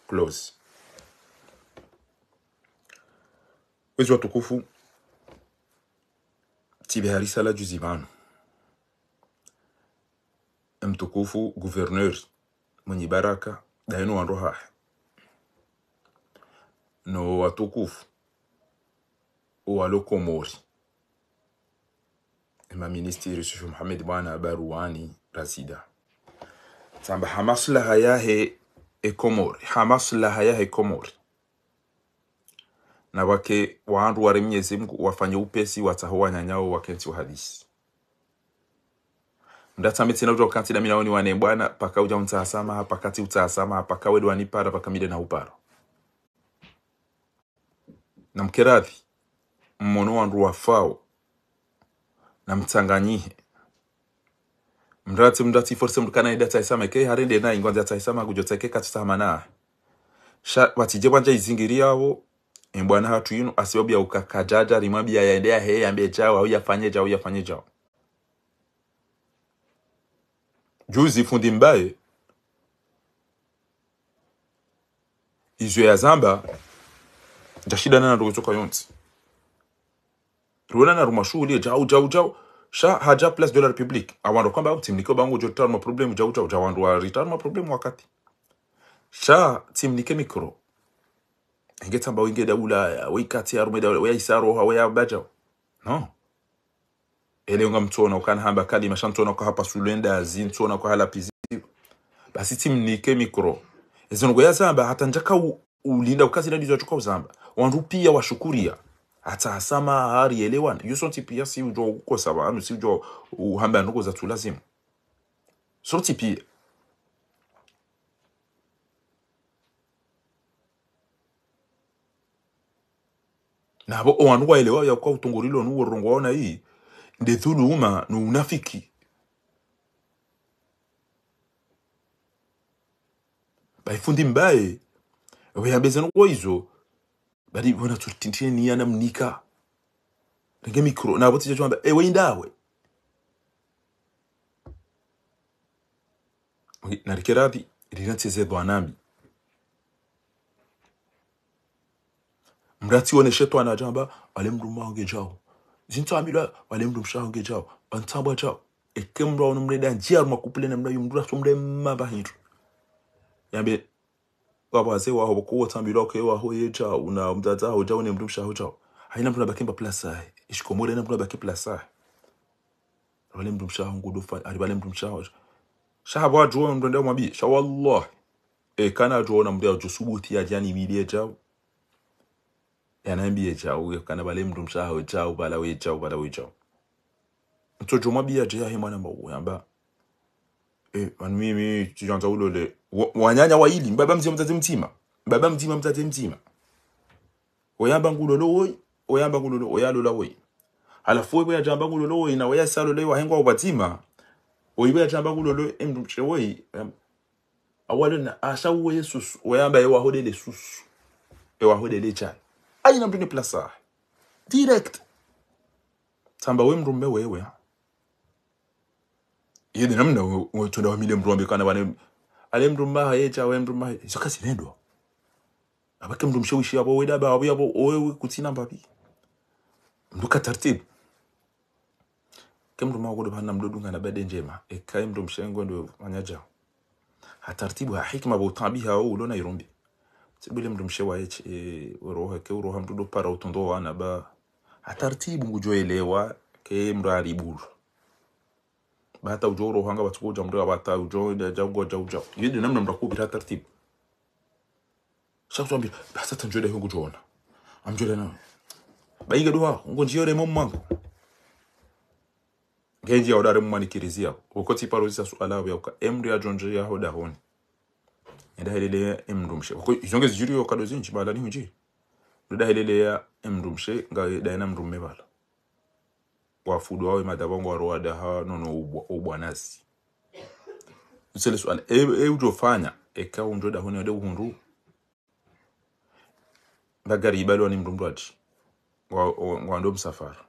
A: close. Wezi watukufu tibehari sala juzibanu mtukufu gouverneur mwenye baraka daeno wanroha no watukufu walo Komori ema ministeri Yusuf Mohamed bwana Baruani Rasida samba hamaslaha yahe Komori hamaslaha yahe Komori na wake waandu ware Mwenyezi Mungu wafanye upesi watahoa nyanyao wakenti wa hadisi ndata metina ujo kanti na minaoni wane bwana paka uja mtaasama hapa kati utaasama hapa kawedu wanipara paka mide na upara na mkeradhi mmono wandu wafao na mtanganyihe mdati forse mdukana idata isama kei harende na ingonza taisama kujoteke katutamana sha watije wanja izingiri yao mbwana hatu yinu asibabu ya ukakajaja rimwabi ya yaendea hei ambe jao au yafanye jao juzi fundi mbaye izo ya zamba jashida nana ndogotoka yonti ruwana na rumashuhuli jao sha haja place de la République awando kwamba timnike bango jotar ma problem jao jawando wa retar ma problem wakati sha timnike mikro ngeta mba winge daula wikati ya rumeda wa isaro wa ya baja no ele unga mtona ukana hamba kali mashantona kwa hapa sulenda zintona kwa hala pizi basi timnike mikro ezonogo ya zamba hata njaka ulinda ukazi na dizo chukua zamba wandu pia washukuria hata asama hari elewana yusonti pia si ujo ukosa wa anu si ujo uhamba nuko za tulazimu sorti pia na abo owanuwa elewa ya kwa utungurilo nuwo rongo wana hii ndethulu uma nu unafiki baifundi mbaye weyambeze nuko hizo badi wana tutintie ni yana mnika renge mikro na aboti chamba ewe indawe na rikerabi rinateze bwanambi mrati wone sheto anajamba alemruma onge jao zinto amila alemrumsha onge jao antamba jao ekemra onomreda njia makupule na mra yumdura somre mabahiru yambe wabaze wa hobo ko tambilo ke wa hoye jao una mdada hoja one mrumsha hoja haina mtu bakimba plasa ishikomore na mtu baki plasa alemrumsha ngudo fa alemrumsha hoja shahaba jo ndende mabi sha wallah kana jo na mdia jo subuti ya jani milie jao yanambia chao kana bale mndu mshaho chao bala we chao mtoto mwabia je yahe mwana mbawo yamba mimi tujanza ulole wanyanya wa ili baba mtima mtate mtima oyamba ngulolo woy oyamba ngulolo oyalola woy alafu we jamba ngulolo woy na we salo le wahengwa ubatima oyibe jamba ngulolo emndu mshe woy awalona ashawo yesus oyamba ewahodele susu ewahodele cha ayina mndu ne plaça direct tamba we mndu wewe yede namna wotunda wa mile mndu ambekana bane ale mndu mbaha yecha we mndu mbaha sokasi nendo abake mndu mshawishi abo weda ba abo owe kutina mbapi mndu katartib kemndu magodo bana mdodunga na bade njema ekai mndu mshengo ndo manyaja hatartibu ha hikma bo tabiha au lona irombi tibule mndu mshewa yeche roho ke roho mndu do para utondo wana ba hatartibu ngujoelewa ke mndu aliburu bata ujoro hanga batukuja mndu abata ujo jago yede namna mndu kubira tartibu shakso ambi basa tanjode hungu jona amjode na bayiga duha ngo njiyore mommango genji odare mumanikirizia ukoti parozisa suala yauka emri ya jonje ya hoda honi enda helele emndumshe ko izonge zijiri yo kado zinchi bala ni hunji nda helele ya emndumshe nga daina mndumme bala wafudu wawe madabongo warwada ha nono ubwanasi usele suala ujofanya eka unjoda honi ode hundu bagari ibalo ni mndumdwaji wa ndo msafara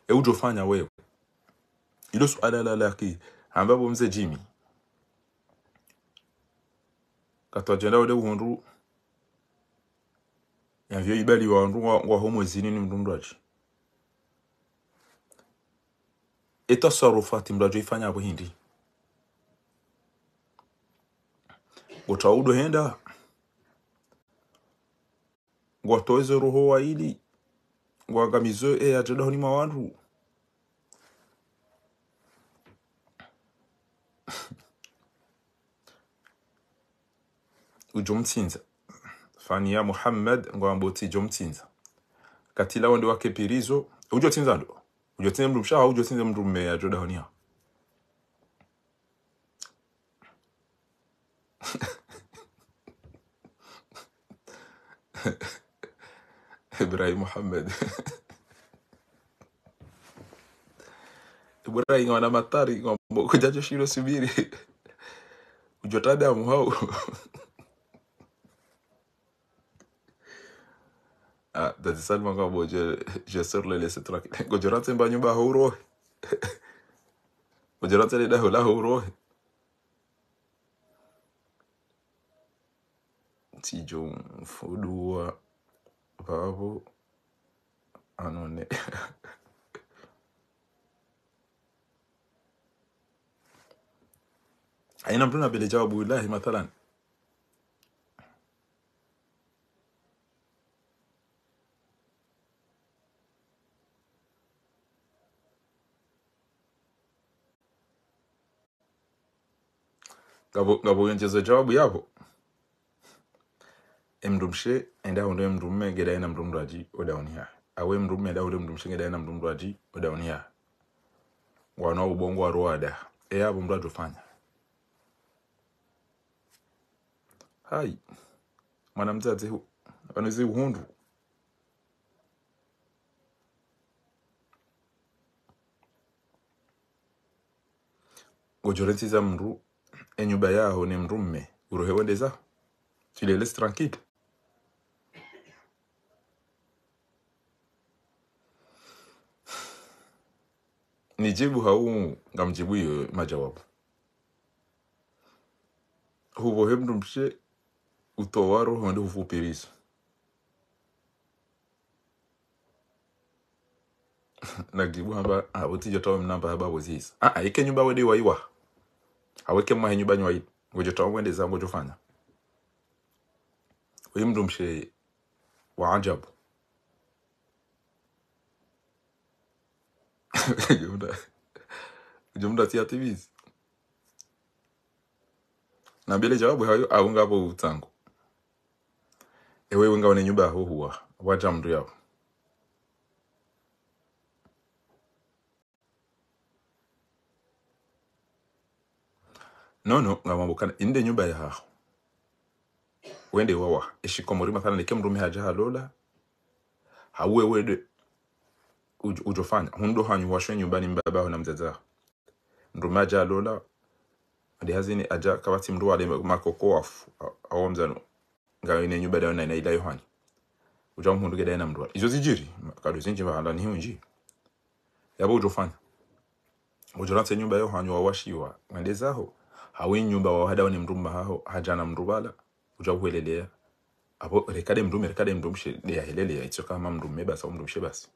A: ujofanya wewe ilo suala la laki ambapo mze Jimmy katwajenda ode hundu yavyo ibali wa ndu wa homo zinini mndumdwaji etasarufati mdajo ifanya hapo hindi utaudo henda ngwatoeze roho wa ili ngwagamizo ajada honi mawandu ujomtsinza fani ya Muhammad ngwamboti jomtsinza katila wande wake pirizo ujotsinza ndo ujotsinza mndu mshaha ujotsinza mndu mme ajada honi ha Ibrahim Muhammad Ibrahim wana matari ngombo kujajo shiro subiri ujotada muhau dadi salma ngombo je sur le laisser tranquille gojorate mba nyumba huro gojorate le daho la huro tijo fudua babo anone aina mtu na bele jawabu ilahi mathalan gabo yenjeza jawabu yabo emndumshe enda ndo emndumme geda ina mndumraji odawnia awe mndumme enda ndo emndumshe geda ina mndumraji odawnia wana ubongo wa Rwanda yabo mrajo fanya hai mwana mzazi hu wanazi uhundu gojorenti za mndu enyuba yaho ni mndumme urohe wendeza tu les laisses tranquille nijibu hau ngamjibu hiyo majawabu hubo hebndu mshe utowaro honde hufupirizo nagibu hamba utija tawa mnamba haba wazisa ike nyumba wede waiwa aweke mwa nyumba nywa ngojo tawa wende za ngojo fanya wimndu mshe wa ajabu jumda tia TVs na bile jawabu hayo aunga hapo utangu ewe wenga wane nyumba ho huwa wacha mndu yao no ngamambukana inde nyumba ya haho wende wawa eshikomori mathala nike mndu mehaja halola hawe wede ujofanya hundo hanyu washwe nyumbani mbaba na mzaza mndu mehaja halola adi hazini aja kabati mndu wale makoko afu awo mzano ngawe ne nyumba dayo na ila yohani ujamu hundu geda na mndu izo zijiri kado zinji bahala ni hunji yabo ujofanya ujoranse nyumba yo hanyu wawashiwa wende zaho hawe nyumba wa hada wani mndu mbaho hajana mndu bala ujabuhelelea abo rekade mndu mshe ya helele ya itsoka ma mndu mebasa mndu mshe basi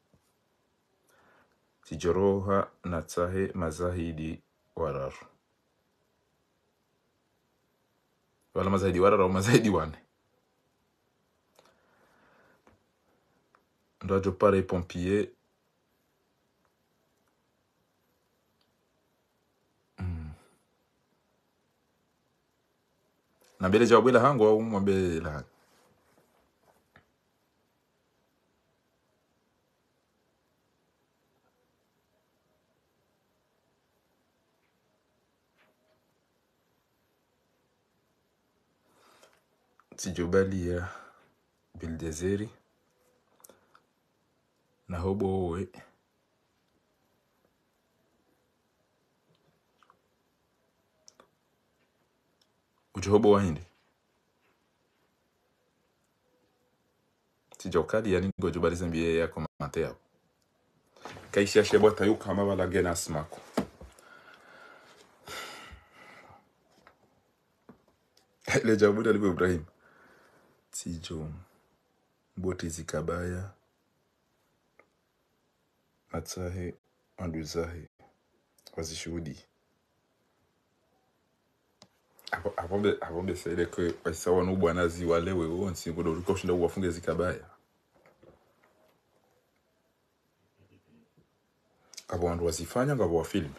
A: tijoroha na tsahe mazahidi wararu wala mazahidi wararu au mazahidi wane ndo ajo pare pompier na bele jawabu la hangu au mwambele la hangu tijobali ya Bildezeri na hobo owe ujohobo wa hindi tijokali ya ningo jobali zambie ya komante yao kaisi ya shebo tayuka hama wala gena asmako le jawabu da libo Ibrahim tijo mbote zikabaya atsahe anduzahe wazishuhudi abombe saile kwe wasawa nubu anazi walewe wonsi ngodo uliko shinda uwafunge zikabaya abo wandu wazifanya ngabo wa filme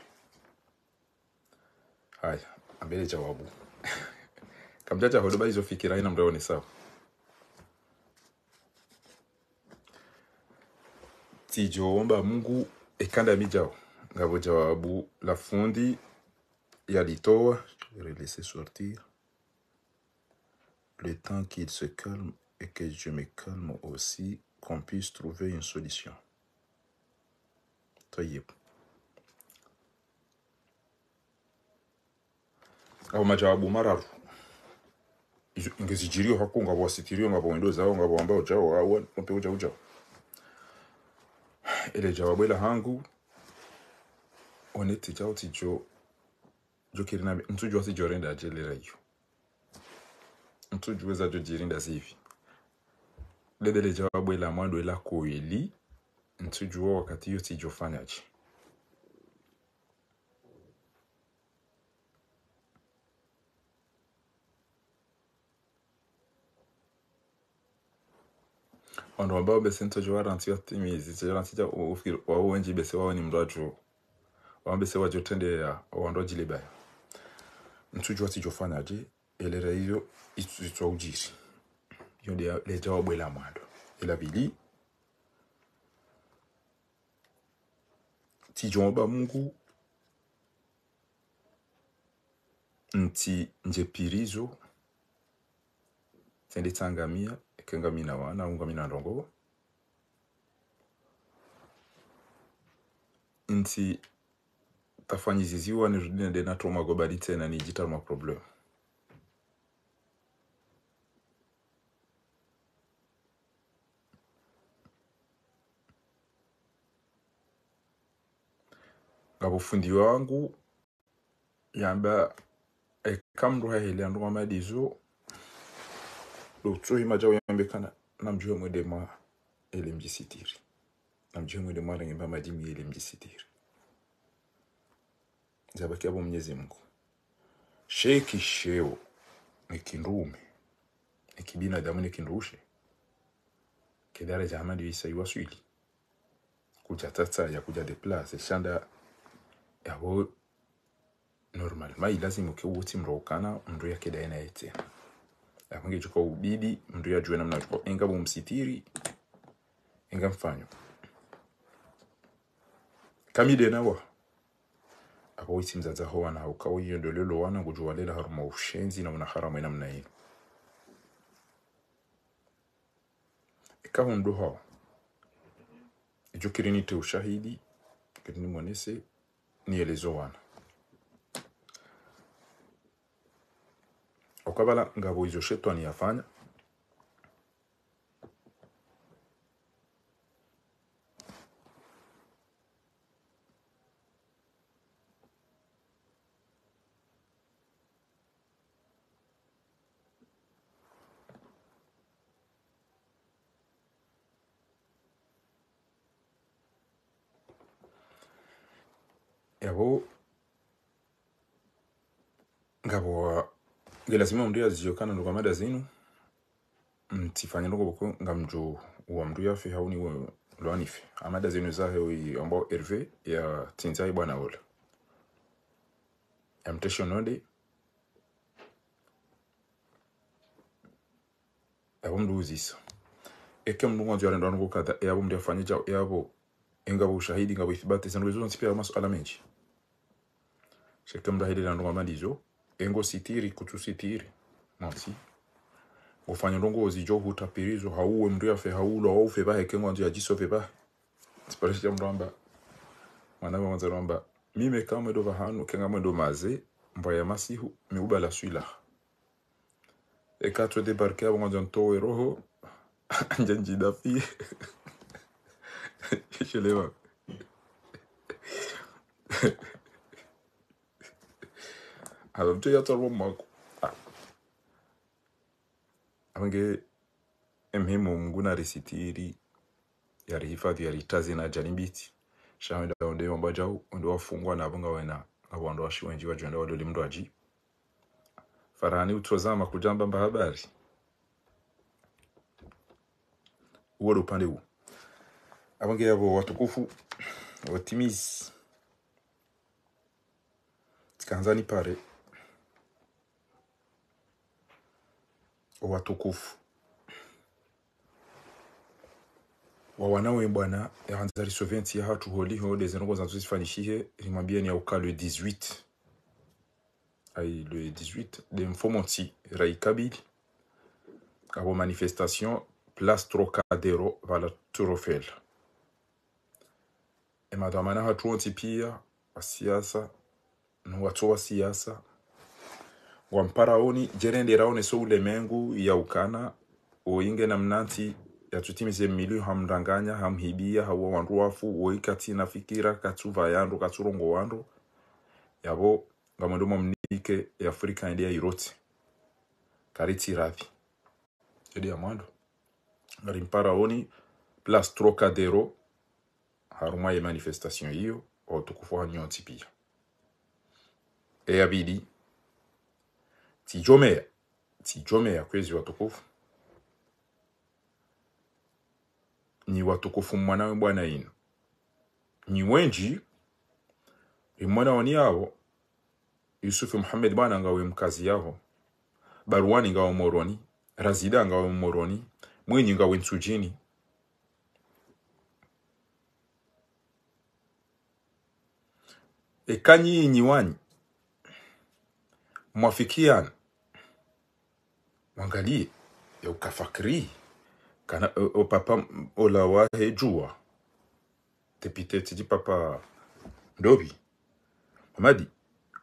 A: haya ambele jawabu kamjaja hodoba hizo fikira ina mdao ni sawa tijoomba Mungu ekanda mijao ngabo jawabu la fundi yalitoa je vais laisser sortir le temps qu'il se calme et que je me calme aussi qu'on puisse trouver une solution طيب au majawabu mararu ingezijirio hako ngabo wasitirio ngabo wendo zao ngabo ambao jao au mpe ujao ele jawabu la hangu oneti jao tijo jokirina mtuju wasi jorenda ajelera hiyo mtuju weza jojirinda siviledele jawabu la mwando la koeli mtuju wakati hiyo tijofanyaje wando ambao besento jwara ntio timizi jwara ntija ufiro wa wenji bese wao ni mrajo wambese wajotende ya wando jilebaya mtuju watijofanyaje elera hiyo itwa ujiri hiyo ndio le jawabu la mwando ila bili tijomba Mungu nti njepirizo tende tangamia kengamina wana ungamina ndongo nti tafanyiziziwa ni rudine de natroma gobali tena ni jitarma problem ngabo fundi wangu yamba kamru hahele andu mamadizo lutso imajao yambe kana namjue mwede ma LMG-sitiri namjue mwede ma ngimba majimi LMG-sitiri zabaki abo Mwenyezi Mungu sheki sheo nikindume nikibinadamu nikindushe kedara jamani bisa iwaswili kuja tata ya kuja deplace shanda yabo normal mai lazima ukiwuti mrokana mndu yake daina ete Apange chukua ubidi mndu ya jue namna chukua enga msitiri enga mfanyo kamide nawa ako iti mzaza hoa na ukawi yondolelo wana kujua lela haruma ushenzi na unaharama namna hii ikawa ndo hao ijo te ushahidi kirini mwanese nielezo wana okabala ngabo izo shetani yafanya yabo ngabo gelazima mndu yaziyokana ndo kamada zinu mtifanya ndo boko ngamjo wa mndu yafe hauni we loanife amada zinu za hewi ambao Hervé ya tinzai bwana ola amteshonode yabo mndu uzisa eke mndu ngwanzo ya ndo kada yabo mndu yafanya yabo engabo ushahidi ngabo ithibati zanu zo nsipia masuala menji shekta mndu hili ndo ngamadizo engo sitiri kutusitiri nansi ufanya ndongo ozijo hutapirizo hauwe mndu yafe haulo au fe bahe kengo ndio ajiso fe ba sipareshi ya mramba mwana mwanza ramba mime kama ndo bahanu kenga mwendo maze mbaya masihu miuba la suila e katwe debarke abo ndio ntowe roho njanji dafi chelewa alo mtu ya toro mako abange emhemu mnguna resitiri ya rihifadhi ya ritazi na janibiti shawenda onde mbajau ndo wafungwa na abunga wena abo ndo washiwenji wajenda wadoli mndo aji farani utozama kujamba mba habari uwado upande huu abange yabo watukufu watimizi tikanzani pare watukufu wanawe bwana yanzari soventi ya hatu holiho des zenongo zanzo zifanishihe rimwambia ni auka le 18 ay le 18 de mfomonti raikabili abo manifestation place Trocadero vala Turofel madamana hatu onti pia siasa no watu wa siasa wamparaoni jerende raone so ulemengu ya ukana oinge na mnanti ya tutimize milieu hamdanganya hamhibia hawa wanruafu oikati na fikira katuva yando katurongo wando yabo ngamendo mnike ya Afrika ndia iroti kariti radhi edi amando ngarimparaoni place Trocadero haruma ya manifestation hiyo otukufu nyonti pia abidi tijomea kwezi watukufu ni watukufu mwanawe bwana ino ni wenji mwana wani yao Yusuf Muhammad bwana ngawe mkazi yao Baruani ngawe moroni Razida ngawe moroni Mwenyi ngawe nsujini kanyi nyiwani mwafikiana mwangalie ya ukafakiri kana o papa ola wa hejua depite tiji papa ndobi Mamadi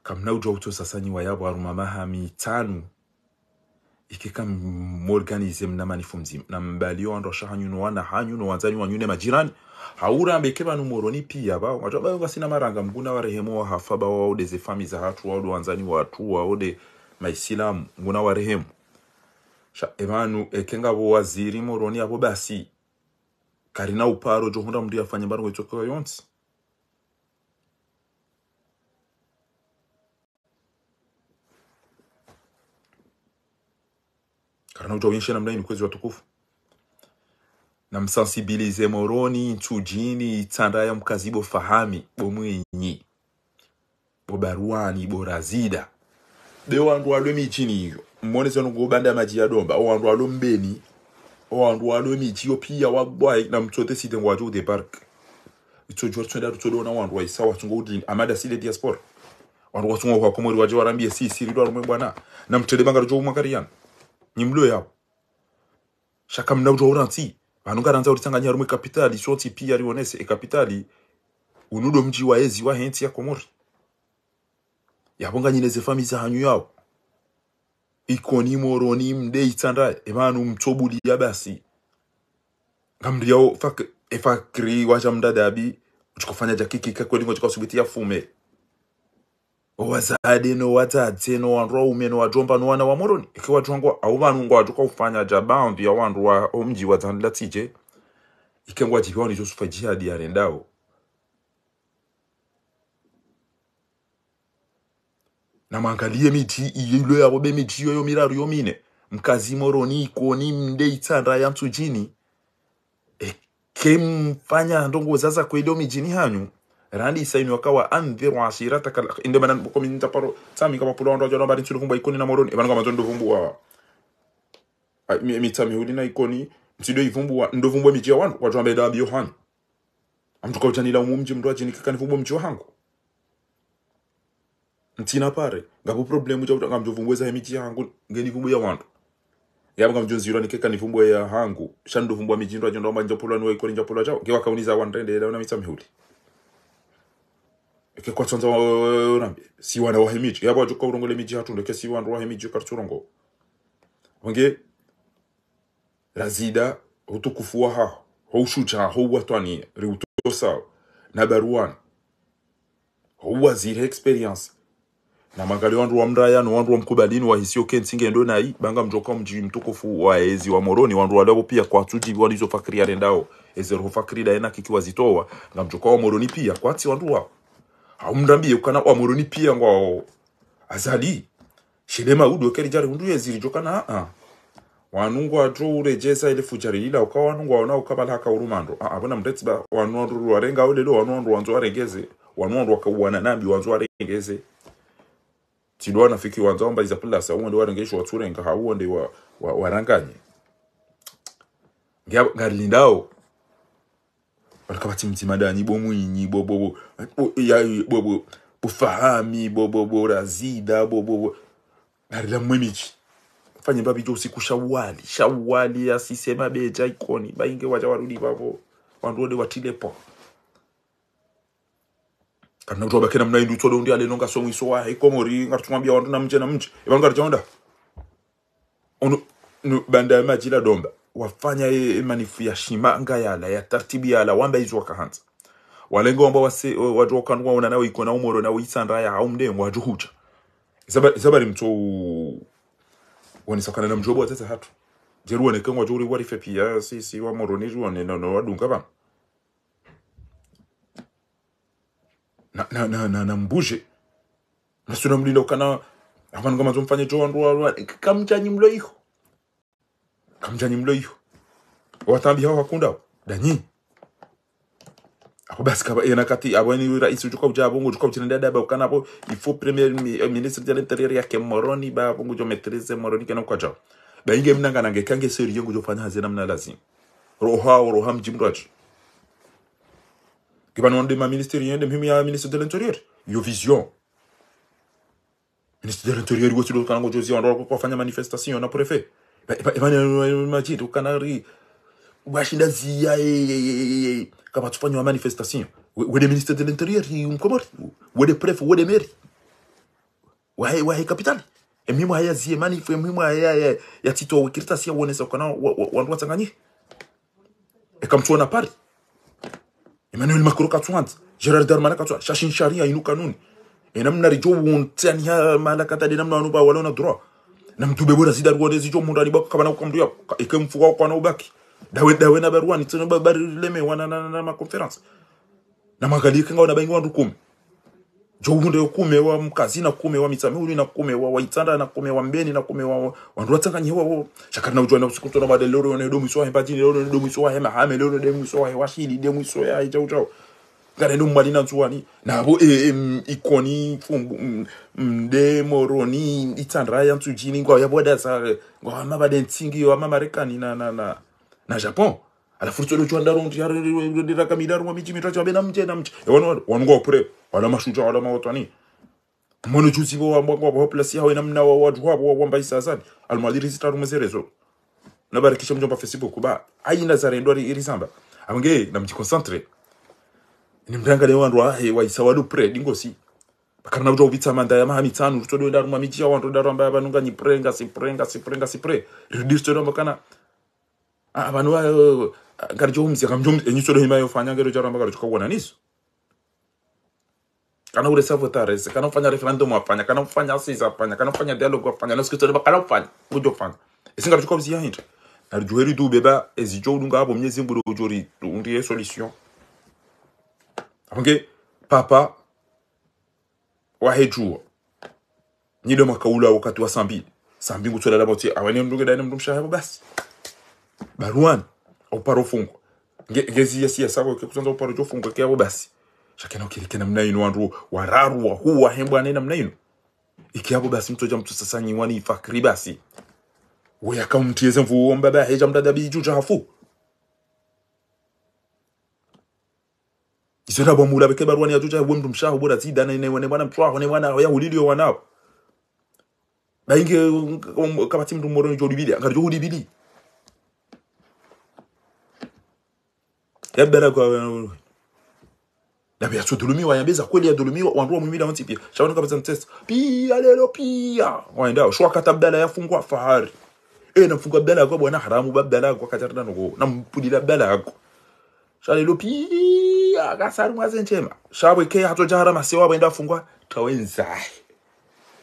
A: kamna ujo uto sasani wa yabo arumama hami tanu ikika morganize mna manifumzi na mbalio ando shahanyuno wana hanyuno wanzani wanyune majirani haura mbekeba numoroni pia ba wajaba basina maranga mguna warehemu wa hafaba wa ode ze fami za hatu wa ode wanzani watu wa ode maisilamu mguna warehemu sha emanu ekenga bo waziri moroni abo basi karina uparo jo hunda mndu yafanya mbaru wetoko yonsi karina ujo winshe na mdaini kwezi watukufu na msensibilize moroni ntujini itandaya mkazibo fahami bo mwenyi bo Baruani bo Razida be wandu wa lwemi chini hiyo mwone zonu go banda maji ya domba o andu alo mbeni o andu alo miji yo pia wagboy na mtote site ngwaju de park ito jwa tsenda tutodo na wandu wa isawa tungo udin amada sile diaspora wandu watungo kwa komori waje warambie si siri ndo mwe bwana na mtede bangaro jo makariyan nyimlo yao shaka mnaujo uranti vanunga ranza uritanganya rumwe kapitali shoti pia rionese e kapitali unudo mji wa ezi wa henti ya komori yabonga nyine ze family za hanyu yao ikoni moroni mde itanda emanu mtobuli ya basi ngamriyo fakri waja mdadabi uchikofanya jakiki kakweli ngochika subitia fume owazade no watadze no wanro ume no wajomba no wana wa moroni ikiwa jwangwa au banu ngwa juka ufanya jabambi ya wandu wa omji wa zanla tije ikengwa jibioni josufa jihadi ya rendao na mangalie miti iyilo ya bobe miti yo miraru yo mine mkazi moroni ikoni mde itanda ya mtujini kemfanya ndongo zaza kwedo mijini hanyu randi isaini wakawa andhiru ashirataka inde manan kominta paro sami kama pulo ndo jona bari tsulu kumba ikoni na moroni ebana kama ndo vumbu wa mitami hudi na ikoni msido ivumbu wa ndo vumbu miji ya wandu kwa jombe da biyo hanyu amtuka utanila umumji mdu ajini kikani vumbu mji wa hangu ntina pare ngapo problemu cha ngamjo vumbu za miji ya hangu ngeni vumbu ya wandu yaba ngamjonzi yura nikeka ni vumbu ya hangu shando vumbu wa miji ndo ajona mba njapolo no ikoni njapolo chao kiwa kauniza wandende na mitami hudi ke kwa tsanza rambi si wana wa hemiji yaba juka urongole miji hatunde ke si wana wa hemiji karturongo wange razida utukufu wa ha houshucha ho watani riutosa na baruan ho wazire experience na magali wandu wa mraya no wandu wa mkubalini wa hisio kensinge ndo nai banga mjoka mji mtukufu wa ezi wa moroni wandu walabo pia kwa tuji walizo fakiri arendao ezero fakiri daena kikiwa zitoa ngamjoka wa moroni pia kwa ati wandu wa haumdambie ukana wa moroni pia ngwa azali shilema udo keri jari undu yeziri jokana wanungu adro urejesa ile fujari ila ukawa wanungu wana ukabala haka urumando abona mdetsi ba wanungu warenga olelo wanungu wanzo warengeze wanungu wakawana nambi wanzo warengeze tidwa nafiki wanzo amba iza plasa uwende warengesho waturenga hauwende waranganye ngalindao wakabati mtimadani bomwinyi bobo ya bobo ufahami bobo razida bobo ngalila mwemichi fanye babi jo siku shawali ya sisema beja ikoni bainge waja warudi babo wanduode watilepo kana utoba kena mna indu todo ndi ale longa so mwiso wa ikomori ngatumwambia wandu na mje ebanga rjonda ono no banda majila domba wafanya manifu ya shimanga yala ya tartibi yala wamba izo wakahanza walengo wamba wase watu wakanwa una nawe iko na umoro na wisanda ya haumde wajuhucha isabari mto woni sakana na mjobo atata hatu jeruwa ne kangwa juri wari fe pia si wa moro ni juone no wadunga ba na mbuje nasuna mlindo kana abantu kama zomfanye jo wandu kamchanyi mlo iho watambi hawa hakunda danyi ako basi kaba ena kati abweni rais ujuka ujabo ngujuka uchinenda daba ukana hapo il faut premier ministre de l'intérieur yake moroni ba bongo jo maîtriser moroni kana kwa jao ba inge mnanga nange kange seri yangu jo fanya hazina mna lazima roha mjimraj kibano ndema ma ministère de mimi ya ministre de l'intérieur yo vision ministre de l'intérieur wo tilo kana ngojo zio ndo kwa fanya manifestation na préfet Imani majitu kanari washinda zia kama tufanya manifestation wede ministre de l'intérieur umkomori wede préfet wede maire wahe capitale mimi haya zia manifeste mimi haya ya tito wikirita sia wonesa kana wandu watanganye kamtuona pari Emmanuel Macron katwant Gerard Darmanin katwant shashin sharia inu kanuni namna rijo wontani ha malakata de namna anuba wala na droit na mtube bora zida rwode zijo mundani bako kabana ukamria ikemfuka kwa na ubaki dawe na barwani tsono bari leme wana na ma conference na magali kanga na bangi wandu 10 jo hunde 10 wa mkazi na 10 wa mitsamuli na 10 wa waitanda na 10 wa mbeni na 10 wa wandu watanganye wa shakana ujwa na usiku tona badelo ne do mwiso hemba jini do mwiso wa hema hame do mwiso wa washili de mwiso ya ijao ngare ndo mwali na nzuani nabo ikoni mde moroni itandra ya ntujini ngwa ya boda sa ngwa mabade ntingi yo amarekani na Japon ala furto lo chwanda rondi ya ndira kamida rumwa miji mitwa chabe na mje wanu ngwa pure wala mashuja wala mawatani mono juzi bo ngwa place yawe namna wadu wa mbaisa zani almadiri zitaru mzerezo nabarikisha mjomba Facebook ba aina zarendo irisamba abange namjiconcentre ni mranga lewa ndo wa isawalu pre dingosi bakarna ujo vitsa manda ya mahami tanu rutodo ndaru mamiji ya wando ndaru amba banunga ni prenga si pre reduce ndo bakana abantu ba garjo umzi kamjom enyiso do himayo fanya ngero jaramba garjo kwa niso kana ule savotare kana ufanya referendum afanya kana ufanya asisa afanya kana ufanya dialogue afanya no skito bakana ufanya ujo fanya esinga tuko bzi yahinta arjuheri du beba ezijo dunga abo myezi mburo ujori ndiye solution abange papa wahejuo nido makaula wakati wa sambi ngutsola laboti awene mnduge dane mndumshahabo basi baruan au parofungo ngezi yasi sabo ke kusanza uparo jofungo ke abo basi shakena ukirikena mnaino wandu wararu wa huwa hembwa nena mnaino ikiabo basi mtoja mtu sasa nyiwani fakri basi we akamtieze mvu mbaba heja mdada biju jafu isera bomula beke barwani ajuja wemdu mshaho bora zida na ne bwana mtwa ne bwana ya hulilio wanao bainge kabati mdu moro jodi bili ngarjo hudi bili yabara kwa na bia tudulumi wa yambeza kweli ya dulumi wa nduwa mwimila wanti pia shawana kabisa test pia lelo pia waenda shwa katabdala yafungwa fahari nafungwa bdala kwa bwana haramu babdala kwa kajarda no nampudila bdala yako shale lopi agasaru mwazenchema shabwe ke hato jahara masewa benda fungwa tawenza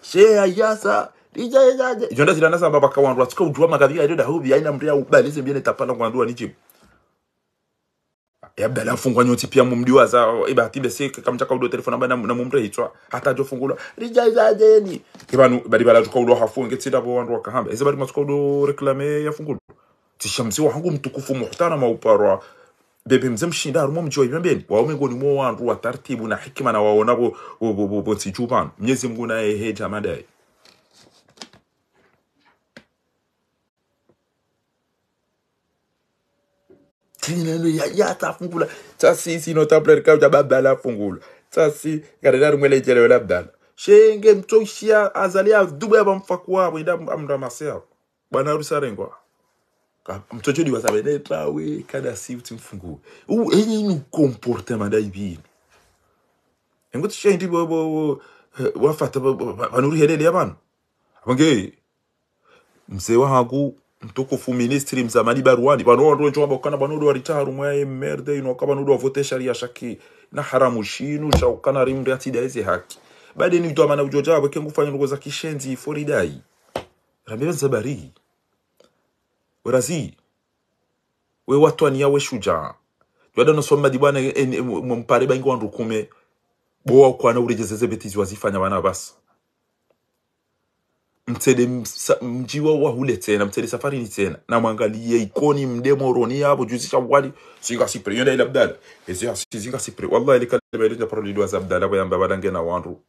A: she ayasa dijaje jonda zilana samba baka wandu atsuka ujwa magavia ndo da hubi aina mria ubalize mbele tapana kwa ndua nichi yabdala fungwa nyoti pia mumdiwa za ibati bese kamchaka udo telefona bana na mumre hitwa hata jo fungula dijaje ni kibanu bali bala tuka udo hafunge tsida bo wandu wakahamba eze bali matuka udo reclamer ya fungula tishamsi wa hangu mtukufu muhtarama uparwa bebe mzemshinda harumo mjoi mbeni waume ngoni mo wandu wa taratibu na hikima na waona bo tsijuban mnyezi Mungu na heja madai tinelo ya tafungula tsasi notable ka babala fungula tsasi garera mwele jele la bdala shenge mtoshia azalia dubu bamfakwa wenda amra masea bwana rusarengwa mtoto diwa sabene trawe kada siuti mfungu enyi nu comportement daibi ngoto shendi bo wafata banuri hedele yabana abange mse wa hagu mtukufu ministry mzamani baruani bano ndo njo bakana bano ndo ritaru mwaye merde ino kaba ndo vote sharia shaki na haramu shinu cha ukana rimri atida hizi haki bade ni mtu amana ujoja bake ngufanya ngo za kishenzi foridai rabebe zabari werazi we watu ania we shuja jwada no soma dibana mpare bangi wandu kume bo kwa na urejezeze betizi wazifanya bana basi mtede mjiwa wa hule tena mtede safari ni tena na mwangalie ikoni mdemo roni yabo juzisha wali singa sipre yona ila abdala ezi singa sipre wallahi ile kalima ile paroli do abdala kwa yamba badange na wandu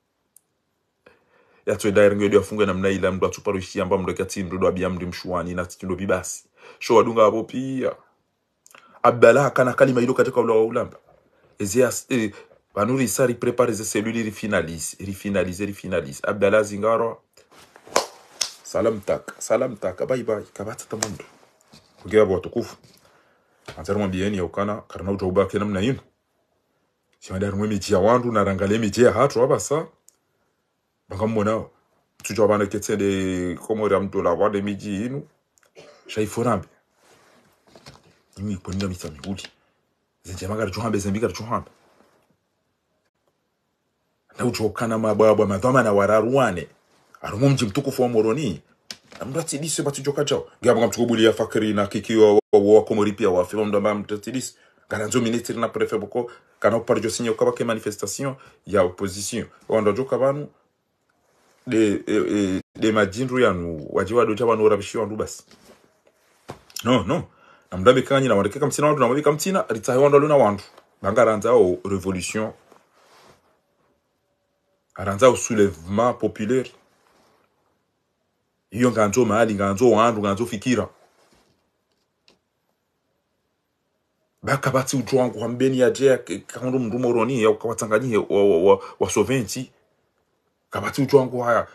A: ya to daire ngedi afunga na mnaila mdu atuparo shiyamba mdo kati mdo abia mdi mshwani na tindo bibasi sho wadunga hapo pia abdala kana kalima ilo katika ula ulamba ezi banuri sari prepare ze cellules refinalize abdala zingaro salam tak bye kabata tamundu kugira bo tukufu anzaruma bieni ya ukana karna utoba ke namna yinu shimada rumwe miji ya wandu na rangale miji ya hatu abasa bangamona tujwa bana ketende komori amdola wade miji yinu shaiforambe yimi iponda mitami uli zenjema gar juhambe zembika juhambe na ujokana mababa madoma na wararuane arumo mji mtukufu wa moroni amrati disi batujoka jao ngaba ngamtukubuli ya fakiri na kikiwa wa komori pia wa fimo mdomba mrati disi garanzo ministre na prefet boko kana parjo signé ukaba ke manifestation ya opposition wando joka banu de majinru yanu wajiwa do jabanu rabishi wandu basi no namdabe kanyi na wandeke kamtina wandu na mabika mtina ritahe wandu luna wandu bangaranzao révolution aranzao soulèvement populaire iyo nganzo mahali nganzo wandu nganzo fikira bakabati ujwangu hambeni yaje kandu mrumoroni ya ukawatanganyie wa soventi kabati ujwangu haya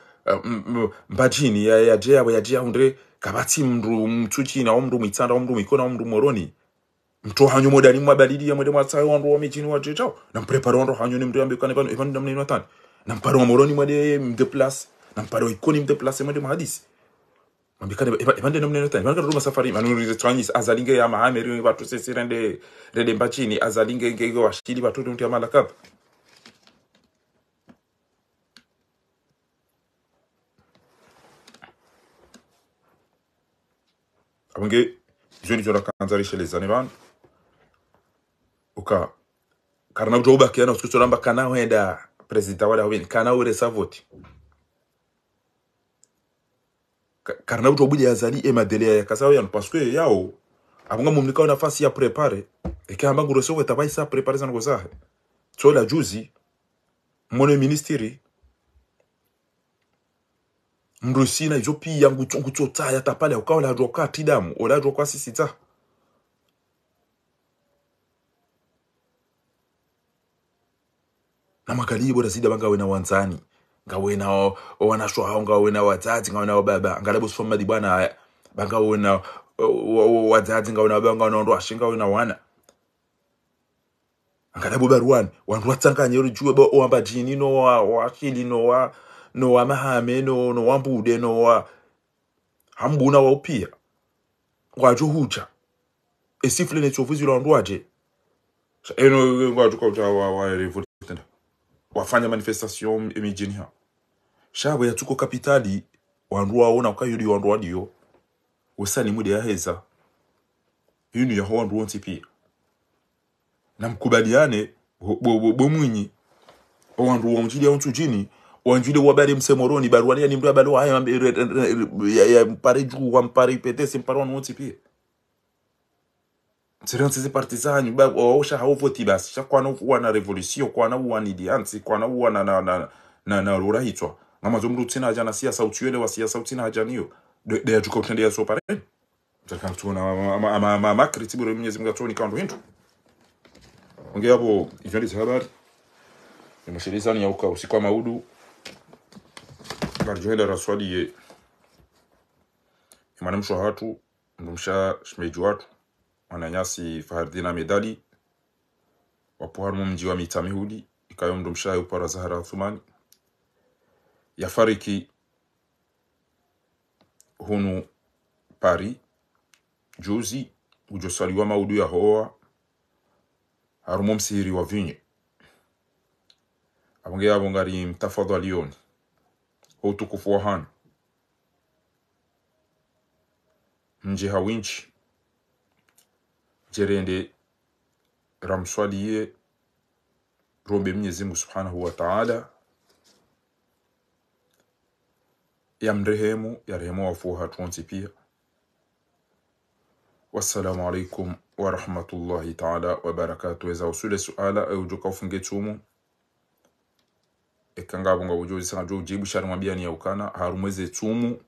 A: mbajini yaje hundre kabati mru mtuchi na mru mitanda mru mikona mru moroni mto hanyo modani mwabalidi ya mwede mwatsa wandu wa mijini wa jechao na mprepare wandu hanyo ni mriambe kane kanu evan ndamne nwatan na mparo moroni mwede mdeplace na mparo ikoni mdeplace mwede mahadisi mbikane evan ndamne nwatan evan kaduma safari manuri trans azalinge ya mahameri watu sesi rende mbachini azalinge ngego washili watu nti ya malakap abonge joni jona kanzari chez les animaux uka karna ujoba kiana usikuramba kana wenda president wala wini kana ure savoti karna ujobuja yazali emadele ya kasawo yanu parce que yao abonga mumnika nafasi ya prepare ekamba nguroso wetabai sa prepare sana goza so la juzi mone ministeri mrusina izopi yangu chota ya tapale ukawala joka tidamu ola joka sisita na makalibo da sida banga wena wanzani ngawena wanashwa ngawena wazazi ngawena baba ngalabo soma di bwana banga wena wazazi ngawena baba ngawena ashinga wena wana ngalabo barwan wantu watsanganye rujuwe bo owamba jini no wa kili no wa mahame no wambude no wa hambuna wa upia kwajo huja esifle ne tsofuzi lo ndwaje eno kwajo kwa wa revolution wafanya manifestation emijini ha shabo ya tuko kapitali wandu waona ukayuri wandu wadiyo usani mude ya heza yunu ya wandu wonti pia na mkubaliane bomwinyi wandu wonjili ya untujini wanjili wabale msemoroni baruani ya nimru ya balo haya ya mpare juu wa mpare ipetese mpare wanu wonti pia Siransi partisani ba osha hauvoti basi shakwana uwana revolution kwana uwani diansi kwana uwana na rura hitwa ngama zomru tsina haja na siasa uchiwele wa siasa utsina haja niyo de ya juka utende ya so pare taka tuna makri tiburo mnyezi mga toni kando hindu ongea hapo ivyo ndizi habari nimeshirizani ya uka usikwa maudu barjohela raswali ye imanamsho hatu ndumsha shimeju watu wananyasi Fahardina medali wapuharumu mji wa Mitamihudi ikayo mdumshaye upara Zahra Athumani yafariki hunu Paris juzi ujosaliwa maudu ya hoa harumu msihiri wa vinye abongea abongari mtafadha lioni utukufu wa hanu mji hawinchi jerende ramswaliye rombe Mwenyezi Mungu Subhanahu wa Ta'ala ya mrehemu ya rehemu wafuha tuonti pia. Wassalamu alaikum wa rahmatullahi ta'ala wa barakatuh. Eza usule suala au joka ufunge tumu ekanga bonga ujozi sana jo jibu shari mwambia ni ya ukana harumweze tumu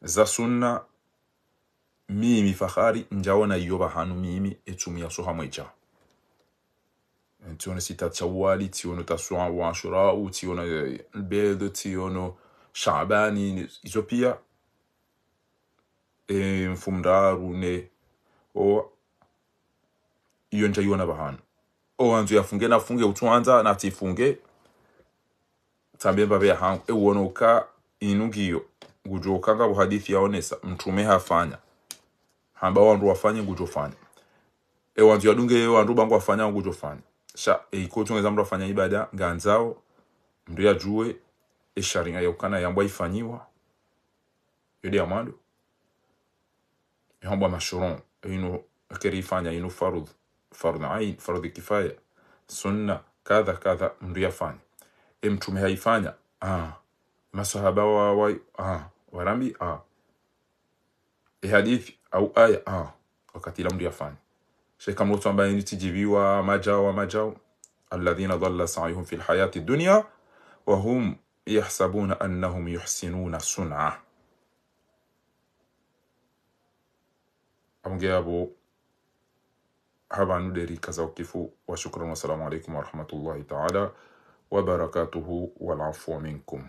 A: za sunna mimi fahari njaona yoba hanu mimi etumu ya soha mweja tiono sita chawali tiono taswa wa ashura tiono albed tiono shabani Ethiopia mfumdaru ne o iyo njayona bahanu o anzu yafunge na funge utuanza na tifunge tambe babe ya hangu uonoka inungiyo gujoka ngabo hadithi yaonesa mtume hafanya hamba wandu wafanye ngujofanya wandu yadunge wandu bangu wafanya ngujofanya sha ikotunga mtu wafanya ibada nganzao mdu yajue sharinga yokana yambwa ifanyiwa yodi amando yambwa mashurun ino akeri ifanya ino farudh ain farudh kifaya sunna kadha mdu yafanya mtume haifanya masahaba wa warambi hadithi au aya wakati la mdu yafanya شيكم لطفا بين تجيبي ومجاو الذين ضل سعيهم في الحياة الدنيا وهم يحسبون أنهم يحسنون صنعا. أمجي أبو هبا ندري كزوكفو، وشكرا والسلام عليكم ورحمة الله تعالى وبركاته والعفو منكم.